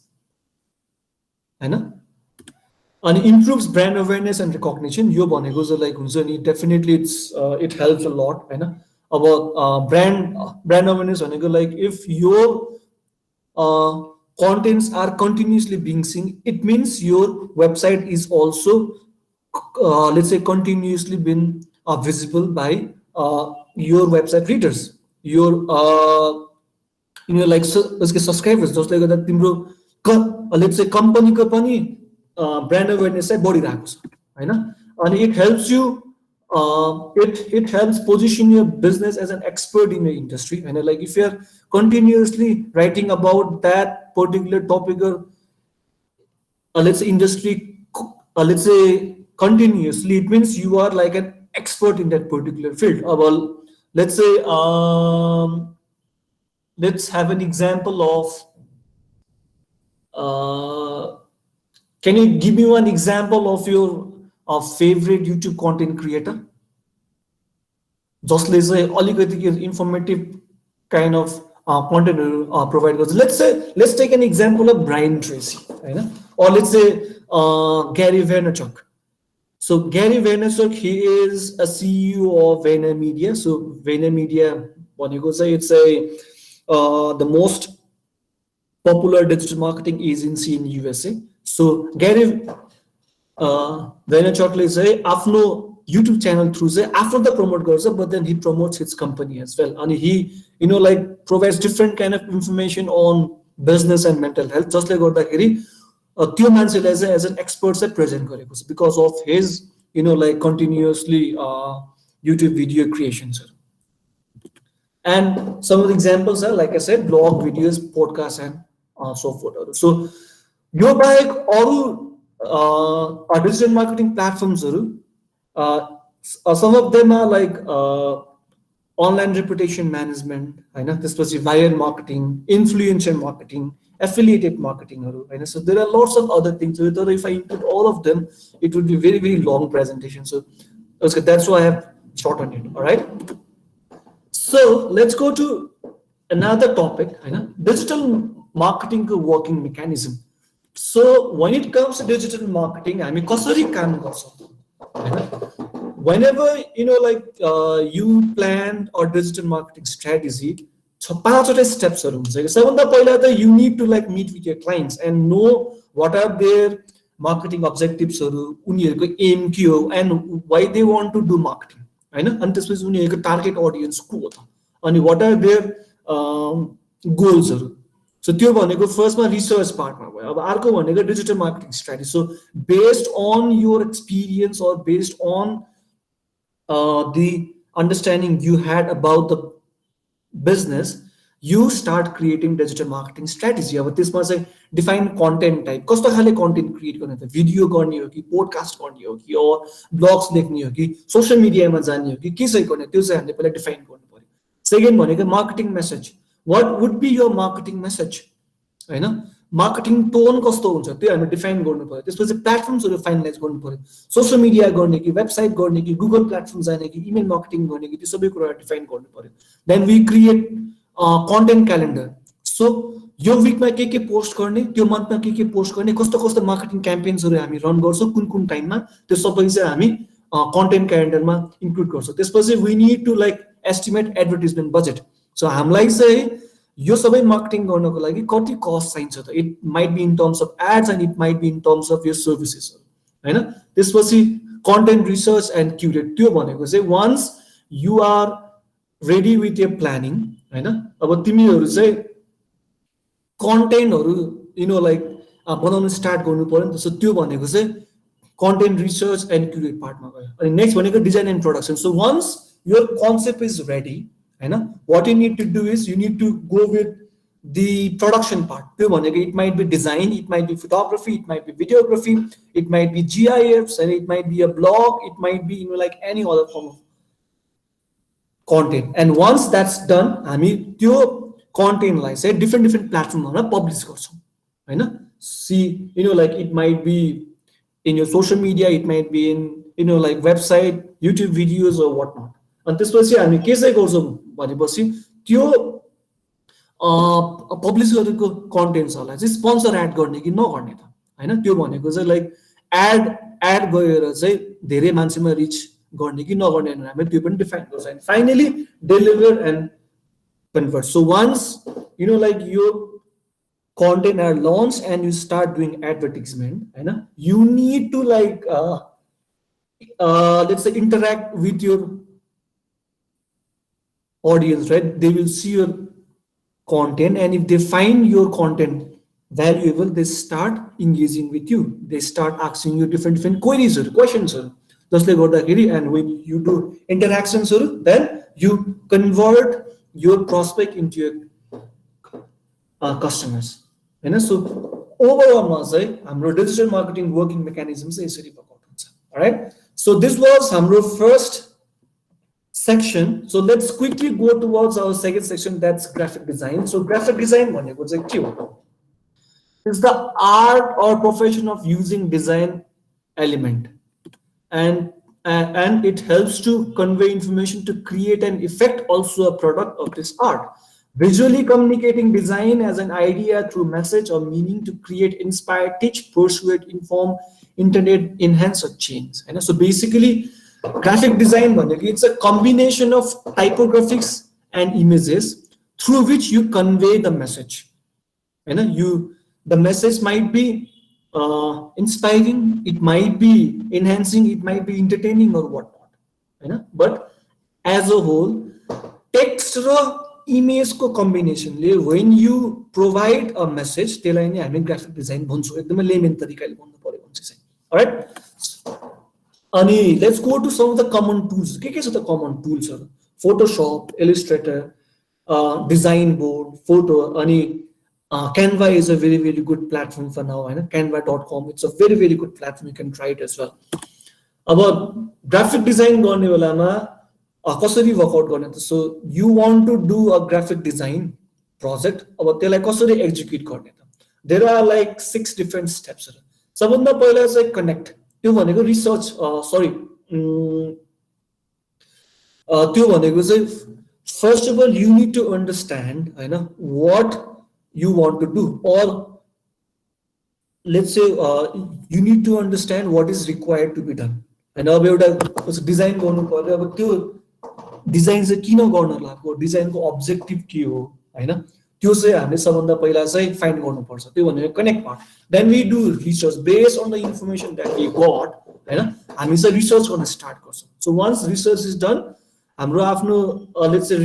होइन. And improves brand awareness and recognition, यो भनेको चाहिँ like हुन्छ नि, definitely it helps a lot, होइन. अब brand awareness भनेको like if your contents are continuously being seen, it means your website is also let's say continuously been visible by your website readers, your like उसको subscribers, जसले गर्दा तिम्रो let's say कम्पनीको पनि brand awareness चाहिँ बढिरहेको छ, होइन. अनि it helps you it helps position your business as an expert in your industry, and like if you are continuously writing about that particular topic, or let's say industry, let's say continuously, it means you are like an expert in that particular field. Well, let's say let's have an example of can you give me one example of your favorite YouTube content creator, जसले चाहिँ अलिकति informative kind of content provide गर्छ. Let's take an example of Brian Tracy, होइन, or let's say Gary Vaynerchuk. So Gary Vaynerchuk, he is a CEO of VaynerMedia. So VaynerMedia भनेको चाहिँ it's the most popular digital marketing agency in USA. So Gary Vaynerchukले चाहिँ आफ्नो YouTube channel through चाहिँ after the promote गर्छ, but then he promotes his company as well, and he like provides different kind of information on business and mental health, जसले गर्दाखेरि त्यो मान्छेलाई चाहिँ as an expert चाहिँ present गरेको छ because of his like continuously YouTube video creations. And some of the examples are, like I said, blog, videos, podcasts, and so forth. So यो बाहेक अरू digital marketing platforms, some of them are like online reputation management, होइन, त्यसपछि viral marketing, influencer marketing, affiliated marketing, होइन. So there are lots of other things. So if I input all of them, it would be very very long presentation. So okay, that's why I have shortened it. All right. So let's go to another topic, होइन, digital marketing को working mechanism. So when it comes to digital marketing, हामी कसरी काम गर्छौँ, होइन. Whenever like you plan or digital marketing strategy, पाँचवटा स्टेप्सहरु हुन्छ. सबभन्दा पहिला त you need to like meet with your clients and know what are their marketing objectives हरु, उनीहरुको aim के हो, and why they want to do marketing, हैन. अनि त्यसपछि उनीहरुको target audience को हो त, अनि what are their goals हरु. So त्यो भनेको फर्स्टमा रिसर्च पार्टमा भयो. अब अर्को भनेको digital marketing strategy. So based on your experience or based on the understanding you had about the business, you start creating digital marketing strategy. अब त्यसमा चाहिँ डिफाइन कन्टेन्ट टाइप, कस्तो खाले कन्टेन्ट क्रिएट गर्ने त, भिडियो गर्ने हो कि, पोडकास्ट गर्ने हो कि, और ब्लग्स लेख्ने हो कि, सोशल मिडियामा जाने हो कि, के चाहिँ गर्ने, त्यो चाहिँ हामीले पहिला डिफाइन गर्नु पर्यो. सेकेन्ड भनेको marketing message. What would be your marketing message, होइन. मार्केटिङ टोन कस्तो हुन्छ त्यो हामीले डिफाइन गर्नु पर्यो. त्यसपछि प्लेटफर्म्सहरु फाइनलाइज गर्नु पर्यो. सोशल मिडिया गर्ने कि, वेबसाइट गर्ने कि, गुगल प्लेटफर्म जाने कि, इमेल मार्केटिङ गर्ने कि, त्यो सबै कुरा डिफाइन गर्नु पर्यो. Then we create content calendar. So यो विकमा के पोस्ट गर्ने, त्यो मन्थमा के पोस्ट गर्ने, कस्तो कस्तो मार्केटिङ क्याम्पेन्सहरु हामी रन गर्छौं, कुन कुन टाइममा, त्यो सबै चाहिँ हामी कन्टेन्ट क्यालेन्डरमा इन्क्लुड गर्छौं. त्यसपछि we need to like estimate advertisement budget. So हामीलाई चाहिँ यो सबै मार्केटिङ गर्नको लागि कति कस्ट चाहिन्छ त. It might be in terms of ads and it might be in terms of your services, हैन. त्यसपछि कन्टेन्ट रिसर्च एन्ड क्युरेट. त्यो भनेको चाहिँ once you are ready with your planning, हैन. अब तिमीहरु चाहिँ कन्टेन्टहरु लाइक बनाउन स्टार्ट गर्नु पर्यो नि त. सो त्यो भनेको चाहिँ कन्टेन्ट रिसर्च एन्ड क्युरेट पार्टमा गयो. अनि नेक्स्ट भनेको design and production. So once your concept is ready, हैन, what you need to do is you need to go with the production part. It might be design, it might be photography, it might be videography, it might be GIFs, and it might be a blog, it might be like any other form of content. And once that's done, हामी त्यो कन्टेन्टलाई चाहिँ different प्लेटफर्ममा publish गर्छौँ हैन. See, like it might be in your social media, it might be in like website, YouTube videos or whatnot. अनि त्यसपछि हामी के चाहिँ गर्छौँ भनेपछि त्यो पब्लिस गरेको कन्टेन्ट्सहरूलाई चाहिँ स्पोन्सर एड गर्ने कि नगर्ने त हैन. त्यो भनेको चाहिँ लाइक एड गएर चाहिँ धेरै मान्छेमा रिच गर्ने कि नगर्ने भनेर हामी त्यो पनि डिफाइन गर्छ. And finally deliver and convert. So once like your content are launched and you start doing advertisement, you need to like let's say interact with your audience, right? They will see your content, and if they find your content valuable, they start engaging with you. They start asking you different queries or questions. Just like and when you do interactions, then you convert your prospect into your customers. So overall, our digital marketing working mechanisms is very important. All right. So this was our first section. So let's quickly go towards our second section, that's graphic design. So graphic design is the art or profession of using design element, and it helps to convey information to create an effect, also a product of this art. Visually communicating design as an idea through message or meaning to create, inspire, teach, persuade, inform, internet, enhance, or change. And so basically, graphic design, it's a combination of typographics and images through which you convey the message. The message might be inspiring, it might be enhancing, it might be entertaining or whatnot. But as a whole, text image ko combination, when you provide a message, graphic design. All right. Let's go to some of the common tools. What are the common tools? Photoshop, Illustrator, design board, photo. Canva is a very good platform for now. Canva.com. It's a very good platform. You can try it as well. About graphic design, so you want to do a graphic design project. Execute. There are like 6 different steps. Sabanda पहिला is connect. त्यो भनेको research. First of all, you need to understand what you want to do, or let's say you need to understand what is required to be done. And now design design चाहिँ किन गर्न लाग्यो, design को objective के हो हैन, त्यो चाहिँ हामीले सबभन्दा पहिला चाहिँ फाइन्ड गर्नुपर्छ. त्यो भनेको connect part. Then we do research based on the information that we got हैन, हामी चाहिँ रिसर्च गर्न स्टार्ट गर्छौं. So once research is done, हाम्रो आफ्नो लेट्स से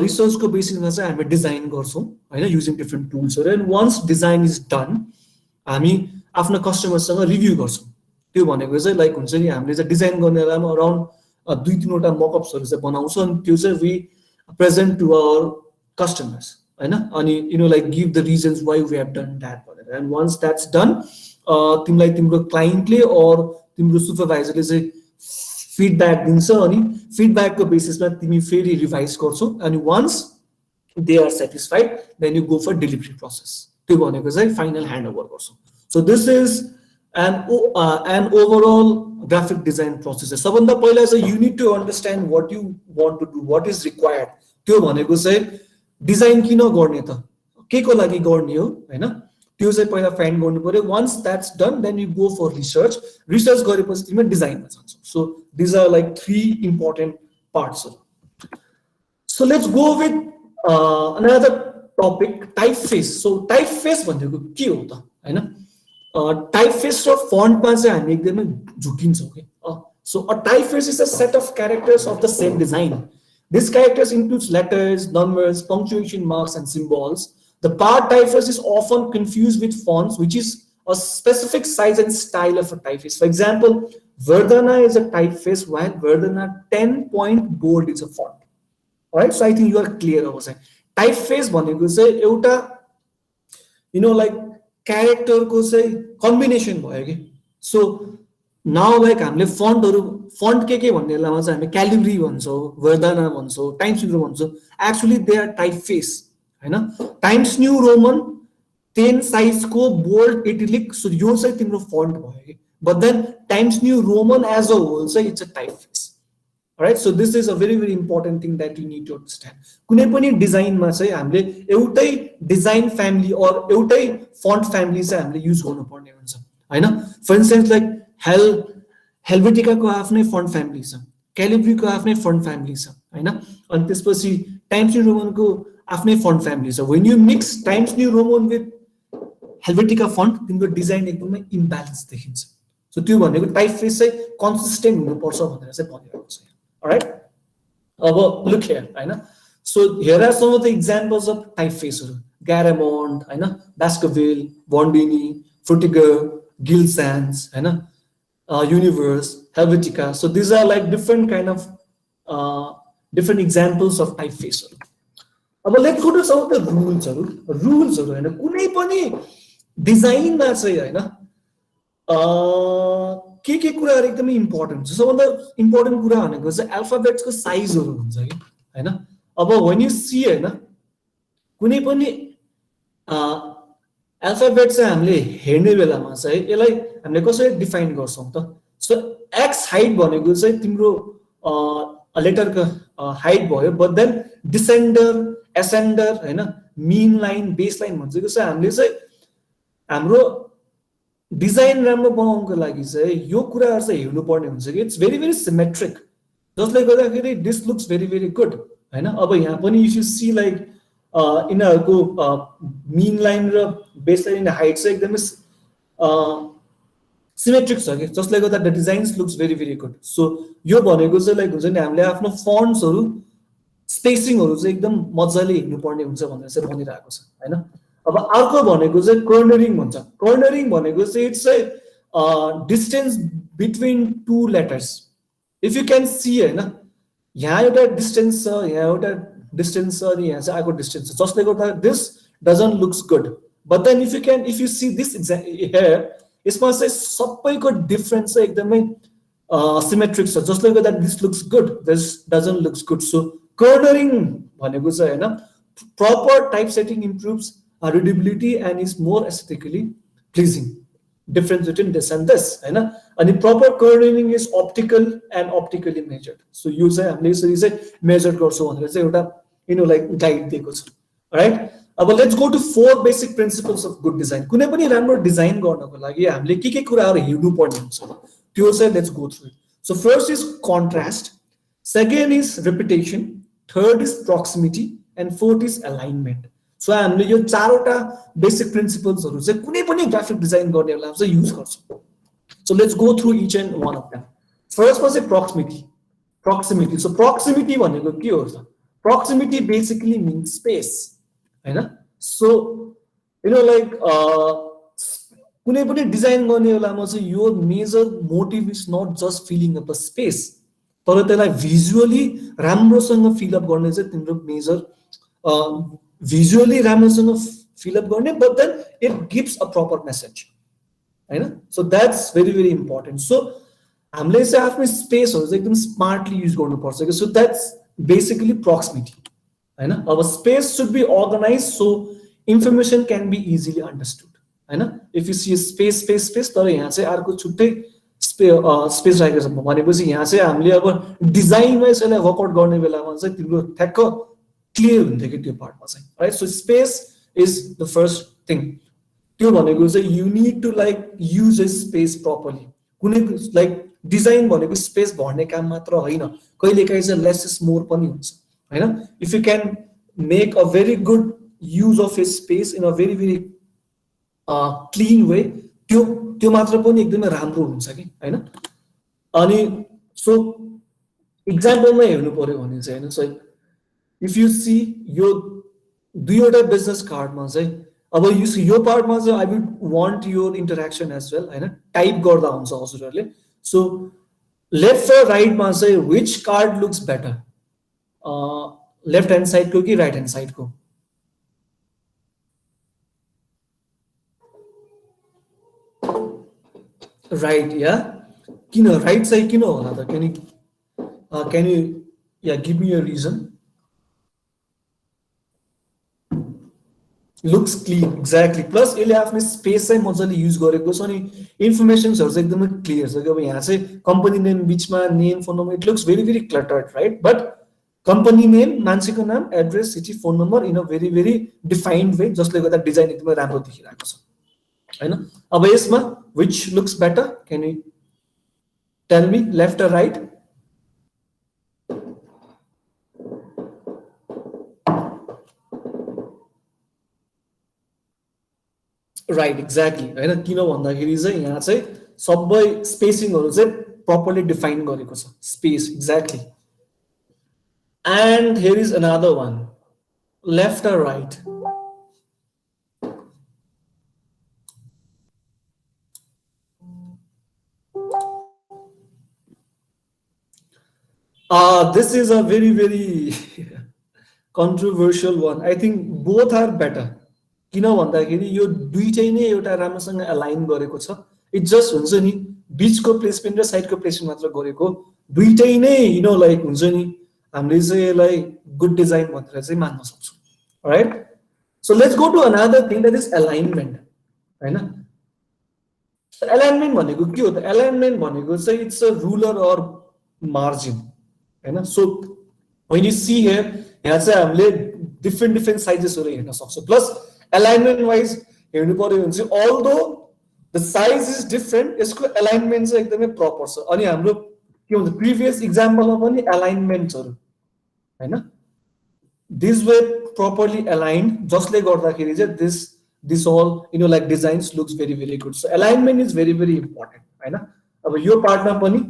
रिसर्च को बेसिसमा चाहिँ हामी डिजाइन गर्छौं हैन, using different tools. And once design is done, हामी आफ्नो कस्टमरसँग रिभ्यू गर्छौं. त्यो भनेको चाहिँ लाइक हुन्छ नि, हामीले चाहिँ डिजाइन गर्ने बेलामा अराउन्ड 2-3 वटा मकअप्सहरु चाहिँ बनाउँछौं, अनि त्यो चाहिँ we present to our customers हैन, अनि like give the reasons why we have done that भनेर. एन्ड वन्स दैट्स डन, तिमीलाई तिम्रो क्लाइन्टले और तिम्रो सुपरभाइजरले चाहिँ फिडब्याक दिन्छ, अनि फिडब्याकको बेसिसमा तिमी फेरि रिभाइज गर्छौ, अनि once they are satisfied then you go for delivery process. त्यो भनेको चाहिँ फाइनल ह्यान्डओभर गर्छौ. So this is an overall graphic design process. सबभन्दा पहिला चाहिँ you need to understand what you want to do, what is required. त्यो भनेको चाहिँ डिजाइन किन गर्ने त, के को लागि गर्ने हो हैन, त्यो चाहिँ पहिला फाइन्ड गर्नु पर्यो. once that's done, then you go for research. Research गरेपछि तिमी डिजाइनमा जान्छौ. So these are like 3 important parts. So let's go with another topic, typeface. So typeface भनेको के हो त हैन. Typeface or font मा चाहिँ हामी एकदमै झुकिन्छौँ के. So a typeface is a set of characters of the same design. These characters includes letters, numbers, punctuation marks, and symbols. The part typeface is often confused with fonts, which is a specific size and style of a typeface. For example, Verdana is a typeface, while Verdana 10-point bold is a font. All right, so I think you are clear over there. Type face भनेको चाहिँ एउटा like क्यारेक्टरको चाहिँ combination भयो कि so now like हामीले font के भन्ने बेलामा चाहिँ हामी क्यालिब्री भन्छौँ, वर्दाना भन्छौँ, टाइम्स न्यू भन्छौँ, actually they are type face होइन। टाइम्स न्यू रोमन 10 साइजको बोल्ड इटलिक, सो यो चाहिँ तिम्रो फन्ट भयो कि, but then Times New Roman as a whole चाहिँ it's a typeface. Right, so this is a very very important thing that you need to understand. कुनै पनि डिजाइनमा चाहिँ हामीले एउटै डिजाइन फ्यामिली अर एउटै फन्ट फ्यामिली चाहिँ हामीले युज गर्नुपर्ने हुन्छ होइन। फर इन्स्टेन्स लाइक हेल्भेटिकाको आफ्नै फन्ट फ्यामिली छ, क्यालिब्रीको आफ्नै फन्ट फ्यामिली छ होइन, अनि त्यसपछि टाइम्स न्यू रोमनको आफ्नै फन्ट फ्यामिली छ। When you mix Times New Roman with Helvetica font, तिम्रो डिजाइन एकदमै इम्ब्यालेन्स देखिन्छ। सो त्यो भनेको टाइप फेस चाहिँ कन्सिस्टेन्ट हुनुपर्छ भनेर चाहिँ भनिरहेको छ। राइट, अब लुक हियर होइन, so here are some of the examples of type फेसहरू, ग्यारामोन्ड होइन, Baskerville, Bodoni, Frutiger, Gill Sans होइन, Univers, Helvetica. So these are like different kind of different examples of type फेसहरू। अब let's go to some of the रुल्सहरू होइन। कुनै पनि डिजाइनमा चाहिँ होइन के कुराहरू एकदमै इम्पोर्टेन्ट हुन्छ। सबभन्दा इम्पोर्टेन्ट कुरा भनेको चाहिँ अल्फाबेट्सको साइजहरू हुन्छ कि होइन। अब वेन यु सी होइन, कुनै पनि अल्फाबेट चाहिँ हामीले हेर्ने बेलामा चाहिँ यसलाई हामीले कसरी डिफाइन गर्छौँ त। सो एक्स हाइट भनेको चाहिँ तिम्रो लेटरको हाइट भयो, बट देन डिसेन्डर, एसेन्डर होइन, मिन लाइन, बेस लाइन भन्छ चाहिँ हामीले चाहिँ हाम्रो डिजाइन राम्रो बनाउनको लागि चाहिँ यो कुराहरू चाहिँ हेर्नु पर्ने हुन्छ कि इट्स भेरी भेरी सिमेट्रिक, जसले गर्दाखेरि this looks very very good होइन। अब यहाँ पनि यु सी लाइक यिनीहरूको मिन लाइन र बेस लाइन हाइट चाहिँ एकदमै सिमेट्रिक छ कि, जसले गर्दा the designs looks very very good. So यो भनेको चाहिँ लाइक हुन्छ नि, हामीले आफ्नो फन्ट्सहरू स्पेसिङहरू चाहिँ एकदम मजाले हेर्नुपर्ने हुन्छ भनेर चाहिँ भनिरहेको छ होइन। अब अर्को भनेको चाहिँ कर्नरिङ भन्छ। कर्नरिङ भनेको चाहिँ it's distance between two letters. If you can see होइन, यहाँ एउटा डिस्टेन्स छ, यहाँ एउटा डिस्टेन्स छ, अनि यहाँ चाहिँ अर्को डिस्टेन्स छ, जसले गर्दा this doesn't looks good. But then if you see this here, यसमा चाहिँ सबैको डिफरेन्स चाहिँ एकदमै सिमेट्रिक छ, जसले गर्दा this looks good, this doesn't looks good. So cornering भनेको चाहिँ होइन, proper typesetting improves readability and is more aesthetically pleasing. Difference between this and this, होइन। अनि proper kerning is optical and optically measured. So यो चाहिँ हामीले यसरी चाहिँ मेजर गर्छौँ भनेर चाहिँ एउटा लाइक गाइड दिएको छ। राइट, अब let's go to 4 basic principles of good design. कुनै पनि राम्रो डिजाइन गर्नको लागि हामीले के कुराहरू हेर्नु पर्ने हुन्छ त्यो चाहिँ let's go through. So first is contrast, second is repetition, third is proximity and forth is alignment. So हामीले यो 4वटा बेसिक प्रिन्सिपल्सहरू चाहिँ कुनै पनि ग्राफिक डिजाइन गर्ने बेलामा चाहिँ युज गर्छौँ। So let's go through each and one of them. फर्स्टमा चाहिँ प्रोक्सिमिटी। सो प्रोक्सिमिटी भनेको के हो त? प्रोक्सिमिटी बेसिकली मिन्स स्पेस होइन। सो लाइक कुनै पनि डिजाइन गर्ने बेलामा चाहिँ यो major motive is not just filling up the space, तर त्यसलाई भिजुअली राम्रोसँग फिलअप गर्ने चाहिँ तिम्रो मेजर भिजुअली राम्रोसँग फिलअप गर्ने, but then it gives a proper message होइन। So that's very very important. So हामीले चाहिँ आफ्नो स्पेसहरू चाहिँ एकदम स्मार्टली युज गर्नुपर्छ कि, सो द्याट्स बेसिकली प्रोक्सिमिटी होइन। अब space should be organize so information can be easily understood होइन। इफ यु सी स्पेस तर यहाँ चाहिँ अर्को छुट्टै स्पेस राखेको छ भनेपछि यहाँ चाहिँ हामीले अब डिजाइनमा यसैलाई वर्कआउट गर्ने बेलामा चाहिँ तिम्रो ठ्याक्क क्लियर हुन्थ्यो कि त्यो पार्टमा चाहिँ। Right, so space is the first thing. त्यो भनेको चाहिँ you need to like use a space properly. कुनै लाइक डिजाइन भनेको स्पेस भर्ने काम मात्र होइन, कहिलेकाहीँ चाहिँ लेस इज मोर पनि हुन्छ होइन। If you can make a very good use of A space in a very very clean way, त्यो मात्र पनि एकदमै राम्रो हुन्छ कि होइन। अनि सो इक्जाम्पलमा हेर्नु पर्यो भने चाहिँ होइन, सो इफ यु सी यो 2वटा बिजनेस कार्डमा चाहिँ अब यो पार्टमा चाहिँ I would want your interaction as well होइन। टाइप गर्दा हुन्छ हजुरहरूले। सो लेफ्ट र राइटमा चाहिँ which card looks better, left hand साइडको कि राइट ह्यान्ड साइडको? Right, yeah. Right side होला त? Can you yeah give me a reason? Looks clean, exactly. Plus यसले आफ्नो स्पेस चाहिँ मजाले युज गरेको छ अनि इन्फर्मेसन्सहरु चाहिँ एकदमै क्लियर छ कि अब यहाँ चाहिँ कम्पनी नेम बिचमा name phone number it looks very cluttered right but company name मान्छेको नाम address city phone number in a very defined way जसले गर्दा डिजाइन एकदमै राम्रो देखिरहेको छ हैन अब यसमा which looks better can you tell me left or right right exactly हैन किन भन्दाखेरि चाहिँ यहाँ चाहिँ सबै स्पेसिङहरु चाहिँ प्रपरली डिफाइन गरेको छ space exactly and here is another one left or right this is a very controversial one I think both are better किन भन्दाखेरि यो दुईटै नै एउटा राम्रोसँग अलाइन गरेको छ इट जस्ट हुन्छ नि बीचको प्लेसमेन्ट र साइडको प्लेसमेन्ट मात्र गरेको दुईटै नै लाइक हुन्छ नि हामीले चाहिँ यसलाई गुड डिजाइन भनेर चाहिँ मान्न सक्छौं right so let's go to another thing that is alignment हैन अलाइनमेन्ट भनेको के हो त अलाइनमेन्ट भनेको चाहिँ it's a ruler or margin हैन so when you see here यहाँ चाहिँ हामीले डिफरेन्ट साइजेसहरु हेर्न सक्छौं प्लस alignment wise हेर्नु पर्यो भने चाहिँ although the size is different यसको alignment चाहिँ एकदमै proper छ अनि हाम्रो के भन्छ previous example मा पनि alignments हरु हैन these were properly aligned जसले गर्दाखेरि चाहिँ this all like designs looks very good so alignment is very important हैन अब यो पार्टमा पनि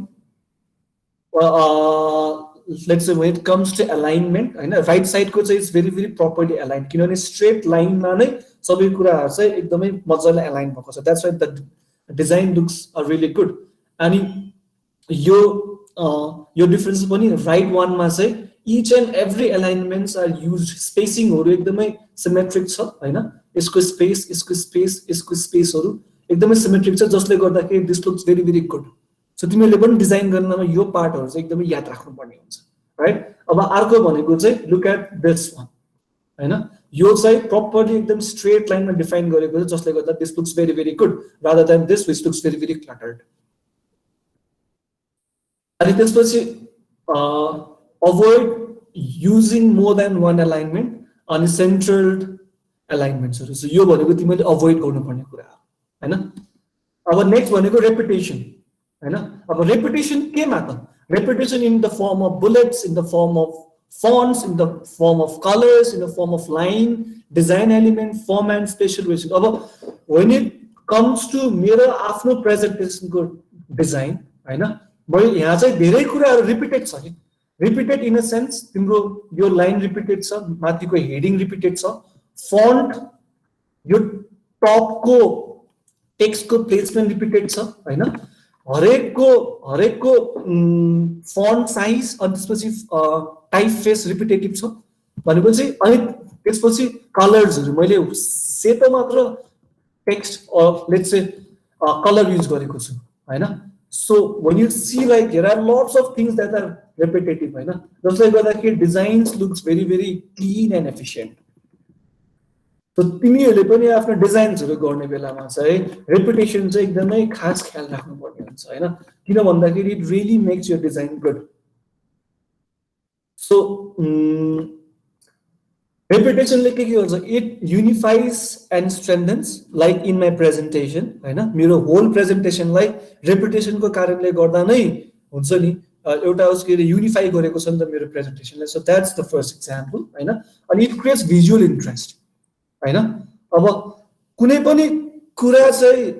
let's say when it comes to alignment हैन राइट साइडको चाहिँ इज very properly aligned किनभने स्ट्रेट लाइनमा नै सबै कुराहरु चाहिँ एकदमै मजाले अलाइन भएको छ that's why the design looks really good अनि यो डिफरेन्स पनि राइट वानमा चाहिँ each and every alignments are used स्पेसिङहरु एकदमै सिमेट्रिक छ हैन यसको स्पेसहरु एकदमै सिमेट्रिक छ जसले गर्दाखेरि this looks very good so तिमीले पनि डिजाइन गर्नमा यो पार्टहरु चाहिँ एकदमै याद राख्नुपर्ने हुन्छ राइट अब अर्को भनेको चाहिँ लुक एट दिस वन हैन यो चाहिँ प्रपरली एकदम स्ट्रेट लाइनमा डिफाइन गरेको छ जसले गर्दा this looks very good rather than this which looks very cluttered अनि त्यसपछि अभोइड युजिङ मोर देन वन अलाइनमेन्ट अनि सेन्ट्रल्ड अलाइनमेन्ट्सहरु सो यो भनेको तिमीले अभोइड गर्नुपर्ने कुरा हो हैन अब नेक्स्ट भनेको रेपिटेसन हैन अब रेपिटेसन केमा त repetition in the form of bullets in the form of fonts in the form of colors in the form of line design element form and special variation अब when it comes to मेरो आफ्नो presentation को design हैन मैले यहाँ चाहिँ धेरै कुराहरु रिपिटेड छ नि रिपिटेड इन अ सेन्स तिम्रो यो लाइन रिपिटेड छ माथिको हेडिङ रिपिटेड छ फन्ट यो टपको टेक्स्टको प्लेसमेन्ट रिपिटेड छ हैन हरेकको फन्ट साइज अनि त्यसपछि टाइप फेस रिपिटेटिभ छ भनेपछि अनि त्यसपछि कलर्सहरु मैले सेतो मात्र text let's say colour use गरेको छु हैन so when you see like there are lots of things that are repetitive हैन जसले गर्दाखेरि designs looks very clean and efficient तो तिमीहरुले पनि आफ्नो डिजाइन्सहरु गर्ने बेलामा चाहिँ रेपुटेसन चाहिँ एकदमै खास ख्याल राख्नु पर्ने हुन्छ हैन किन भन्दाखेरि it really makes your design good so रेपुटेसनले के गर्छ it unifies and strengthens like in my presentation हैन मेरो होल प्रेजेन्टेसनलाई रेपुटेसनको कारणले गर्दा नै हुन्छ नि एउटा उसले युनिफाई गरेको छ नि त मेरो प्रेजेन्टेसनलाई so that's the first example हैन अनि इट क्रिएट्स भिजुअल इन्ट्रेस्ट हैन अब कुनै पनि कुरा चाहिँ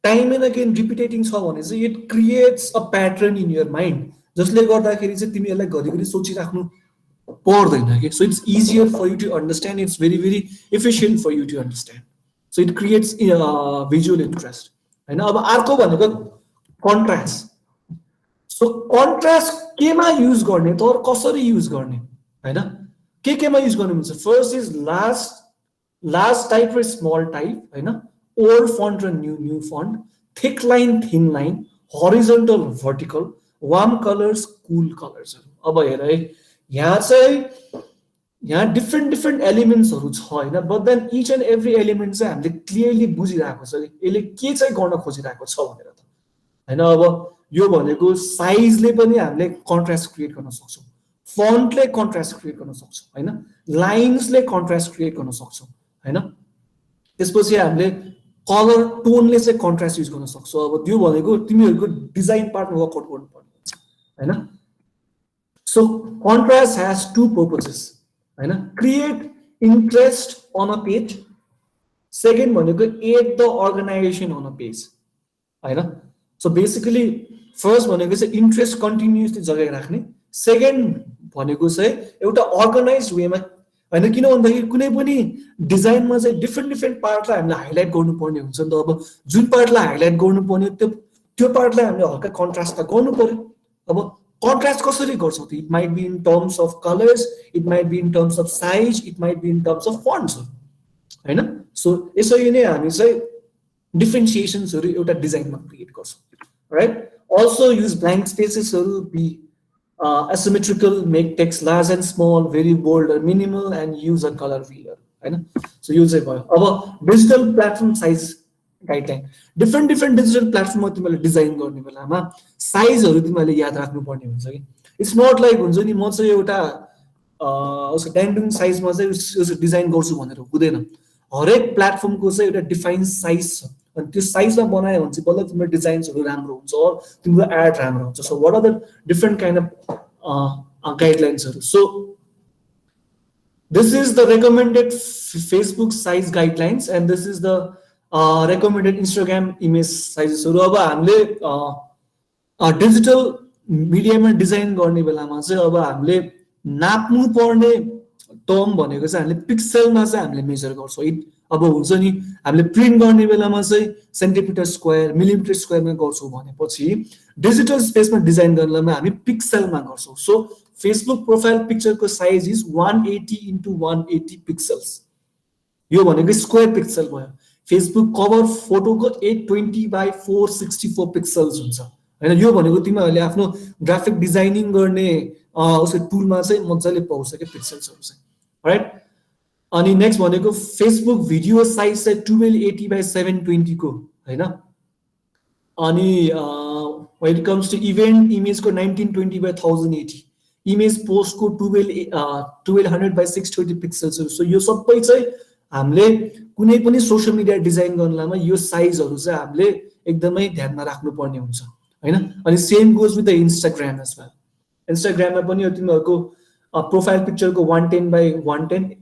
टाइम एन्ड अगेन रिपिटेटिङ छ भने चाहिँ it creates a pattern in your mind जसले गर्दाखेरि चाहिँ तिमीहरुलाई घरिघरि सोचिराख्नु पर्दैन के so it's easier for you to understand it's very efficient for you to understand so it creates visual interest हैन अब अर्को भनेको कन्ट्रास्ट सो कन्ट्रास्ट केमा युज गर्ने त कसरी युज गर्ने हैन केमा युज गर्ने भन्छ फर्स्ट इज लार्ज टाइप र स्मल टाइप हैन ओल्ड फन्ट र new font thick line thin line, horizontal vertical, warm colours cool कलर्सहरू। अब हेर है यहाँ चाहिँ यहाँ डिफ्रेन्ट डिफ्रेन्ट एलिमेन्ट्सहरू छ होइन, but then each and every element चाहिँ हामीले क्लियरली बुझिरहेको छ कि यसले के चाहिँ गर्न खोजिरहेको छ भनेर त होइन। अब यो भनेको साइजले पनि हामीले कन्ट्रास्ट क्रिएट गर्न सक्छौँ, फन्टले कन्ट्रास्ट क्रिएट गर्न सक्छौँ होइन, लाइन्सले कन्ट्रास्ट क्रिएट गर्न सक्छौँ होइन। त्यसपछि हामीले कलर टोनले चाहिँ कन्ट्रास्ट युज गर्न सक्छौँ। अब त्यो भनेको तिमीहरूको डिजाइन पार्टमा वर्कआउट गर्नुपर्ने हुन्छ होइन। So contrast has two purposes होइन, create interest on a page, second भनेको add the organisation on a page होइन। सो बेसिकली फर्स्ट भनेको चाहिँ इन्ट्रेस्ट कन्टिन्युसली जगाइराख्ने, सेकेन्ड भनेको चाहिँ एउटा अर्गनाइज वेमा होइन, किन भन्दाखेरि कुनै पनि डिजाइनमा चाहिँ डिफ्रेन्ट डिफ्रेन्ट पार्टलाई हामीले हाइलाइट गर्नुपर्ने हुन्छ नि त। अब जुन पार्टलाई हाइलाइट गर्नुपर्ने त्यो पार्टलाई हामीले हल्का कन्ट्रास्ट त गर्नु पर्यो। अब कन्ट्रास्ट कसरी गर्छौँ त, it might be in terms of colours, it might be in terms of size, it might be in terms of fonts होइन। सो यसरी नै हामी चाहिँ डिफ्रेन्सिएसन्सहरू एउटा डिजाइनमा क्रिएट गर्छौँ राइट। अल्सो युज ब्ल्याङ्क स्पेसेसहरू, be asymmetrical, make text large and small, very bold or minimal, and use a color wheeler होइन। सो यो चाहिँ भयो। अब digital platform size guideline, different different digital प्लेटफर्ममा तिमीले डिजाइन गर्ने बेलामा साइजहरू तिमीले याद राख्नुपर्ने हुन्छ कि इट्स नट लाइक हुन्छ नि म चाहिँ एउटा उसको ड्यान्डुङ साइजमा चाहिँ डिजाइन गर्छु भनेर हुँदैन। हरेक प्लेटफर्मको चाहिँ एउटा डिफाइन साइज छ, अनि त्यो साइजमा बनायो भने चाहिँ बल्ल तिम्रो डिजाइन्सहरू राम्रो हुन्छ, तिम्रो एड राम्रो हुन्छ। So what are the different kind of गाइडलाइन्सहरू। So this is the recommended Facebook size guidelines and this is the recommended Instagram image साइजेसहरू। अब हामीले डिजिटल मिडियामा डिजाइन गर्ने बेलामा चाहिँ अब हामीले नाप्नु पर्ने टर्म भनेको चाहिँ हामीले पिक्सलमा चाहिँ हामीले मेजर गर्छौँ। अब हुन्छ नि हामीले प्रिन्ट गर्ने बेलामा चाहिँ सेन्टिमिटर स्क्वायर मिलिमिटर स्क्वायरमा गर्छौँ भनेपछि डिजिटल स्पेसमा डिजाइन गर्नमा हामी पिक्सलमा गर्छौँ। सो फेसबुक प्रोफाइल पिक्चरको साइज इज 180 into 180 पिक्सल्स, यो भनेको स्क्वायर पिक्सल भयो। फेसबुक कभर फोटोको 820 by 464 पिक्सल्स हुन्छ होइन। यो भनेको तिमीहरूले आफ्नो ग्राफिक डिजाइनिङ गर्ने उसको टुलमा चाहिँ मजाले पाउँछ क्या पिक्सल्सहरू चाहिँ राइट। अनि नेक्स्ट भनेको फेसबुक भिडियो साइज चाहिँ 1280 by 720 को होइन। अनि when it comes to event इमेजको 1920 by 1080, इमेज पोस्टको 1200 by 620 पिक्सल्सहरू। सो यो सबै चाहिँ हामीले कुनै पनि सोसियल मिडिया डिजाइन गर्नुमा यो साइजहरू चाहिँ हामीले एकदमै ध्यानमा राख्नुपर्ने हुन्छ होइन। अनि same goes with the Instagram as well. इन्स्टाग्राममा पनि तिमीहरूको प्रोफाइल पिक्चरको 110 by 110,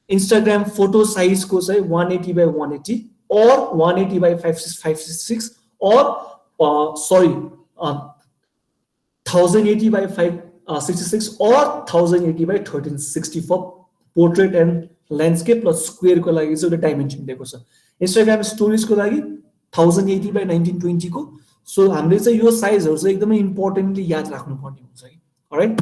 इन्स्टाग्राम फोटो साइजको चाहिँ 180 by 180 or 180 by 566 or 1080 by 566 or 1080 by 1360 for portrait and landscape plus स्क्वेयरको लागि चाहिँ एउटा डाइमेन्सन दिएको छ। इन्स्टाग्राम स्टोरिजको लागि 1080 by 1920 को। सो हामीले चाहिँ यो साइजहरू चाहिँ एकदमै इम्पोर्टेन्टली याद राख्नुपर्ने हुन्छ कि राइट।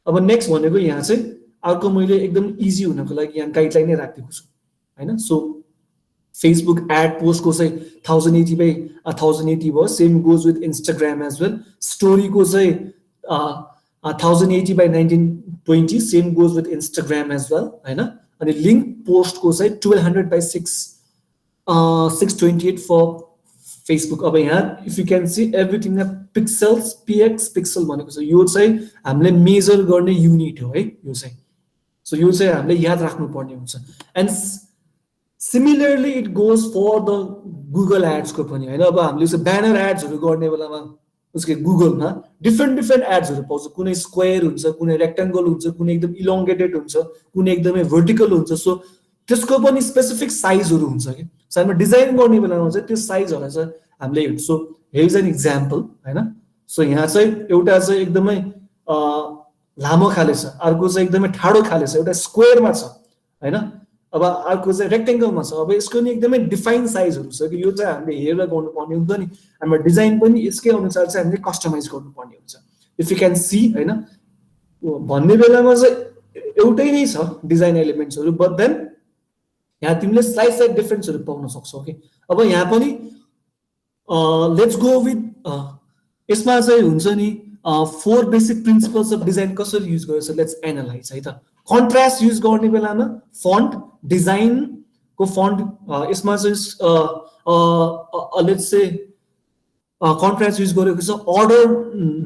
अब नेक्स्ट भनेको यहाँ चाहिँ अर्को मैले एकदम इजी हुनको लागि यहाँ गाइडलाइन नै राखिदिएको छु होइन। सो फेसबुक एड पोस्टको चाहिँ 1080 by 1080 भयो, same goes with Instagram as well. स्टोरीको चाहिँ 1080 by 1920, same goes with Instagram as well होइन। अनि लिङ्क पोस्टको चाहिँ 1200 by 628 फर फेसबुक। अब यहाँ if you can see everything pixels, PX pixel भनेको छ, यो चाहिँ हामीले मेजर गर्ने युनिट हो है यो चाहिँ। सो यो चाहिँ हामीले याद राख्नुपर्ने हुन्छ। And similarly it goes for the Google एड्सको पनि होइन। अब हामीले चाहिँ ब्यानर एड्सहरू गर्ने बेलामा उसको गुगलमा डिफ्रेन्ट डिफ्रेन्ट एड्सहरू पाउँछ, कुनै स्क्वायर हुन्छ, कुनै रेक्टेङ्गल हुन्छ, कुनै एकदम इलोङ्गेटेड हुन्छ, कुनै एकदमै भर्टिकल हुन्छ। सो त्यसको पनि स्पेसिफिक साइजहरू हुन्छ कि सो हामी डिजाइन गर्ने बेलामा चाहिँ त्यो साइजहरूलाई चाहिँ हामीले हेर्छौँ। So here is an example होइन। सो यहाँ चाहिँ एउटा चाहिँ एकदमै लामो खाले छ, अर्को चाहिँ एकदमै ठाडो खाले छ, एउटा स्क्वायरमा छ होइन, अब अर्को चाहिँ रेक्टेङ्गलमा छ। अब यसको नि एकदमै डिफाइन साइजहरू छ कि यो चाहिँ हामीले हेरेर गर्नुपर्ने हुन्छ नि। हाम्रो डिजाइन पनि यसकै अनुसार चाहिँ हामीले कस्टमाइज गर्नुपर्ने हुन्छ। इफ यु क्यान सी होइन भन्ने बेलामा चाहिँ एउटै नै छ डिजाइन एलिमेन्ट्सहरू, बट देन यहाँ तिमीले स्लाइड डिफरेन्सहरू पाउन सक्छौ कि। अब यहाँ पनि लेट्स गो विथ यसमा चाहिँ हुन्छ नि 4 बेसिक प्रिन्सिपल्स अफ डिजाइन कसरी युज गरेछ लेट्स एनालाइज है त कन्ट्रास्ट युज गर्ने बेलामा फन्ट डिजाइनको फन्ट यसमा चाहिँ लेट्स से कन्ट्रास्ट युज गरेको छ अर्डर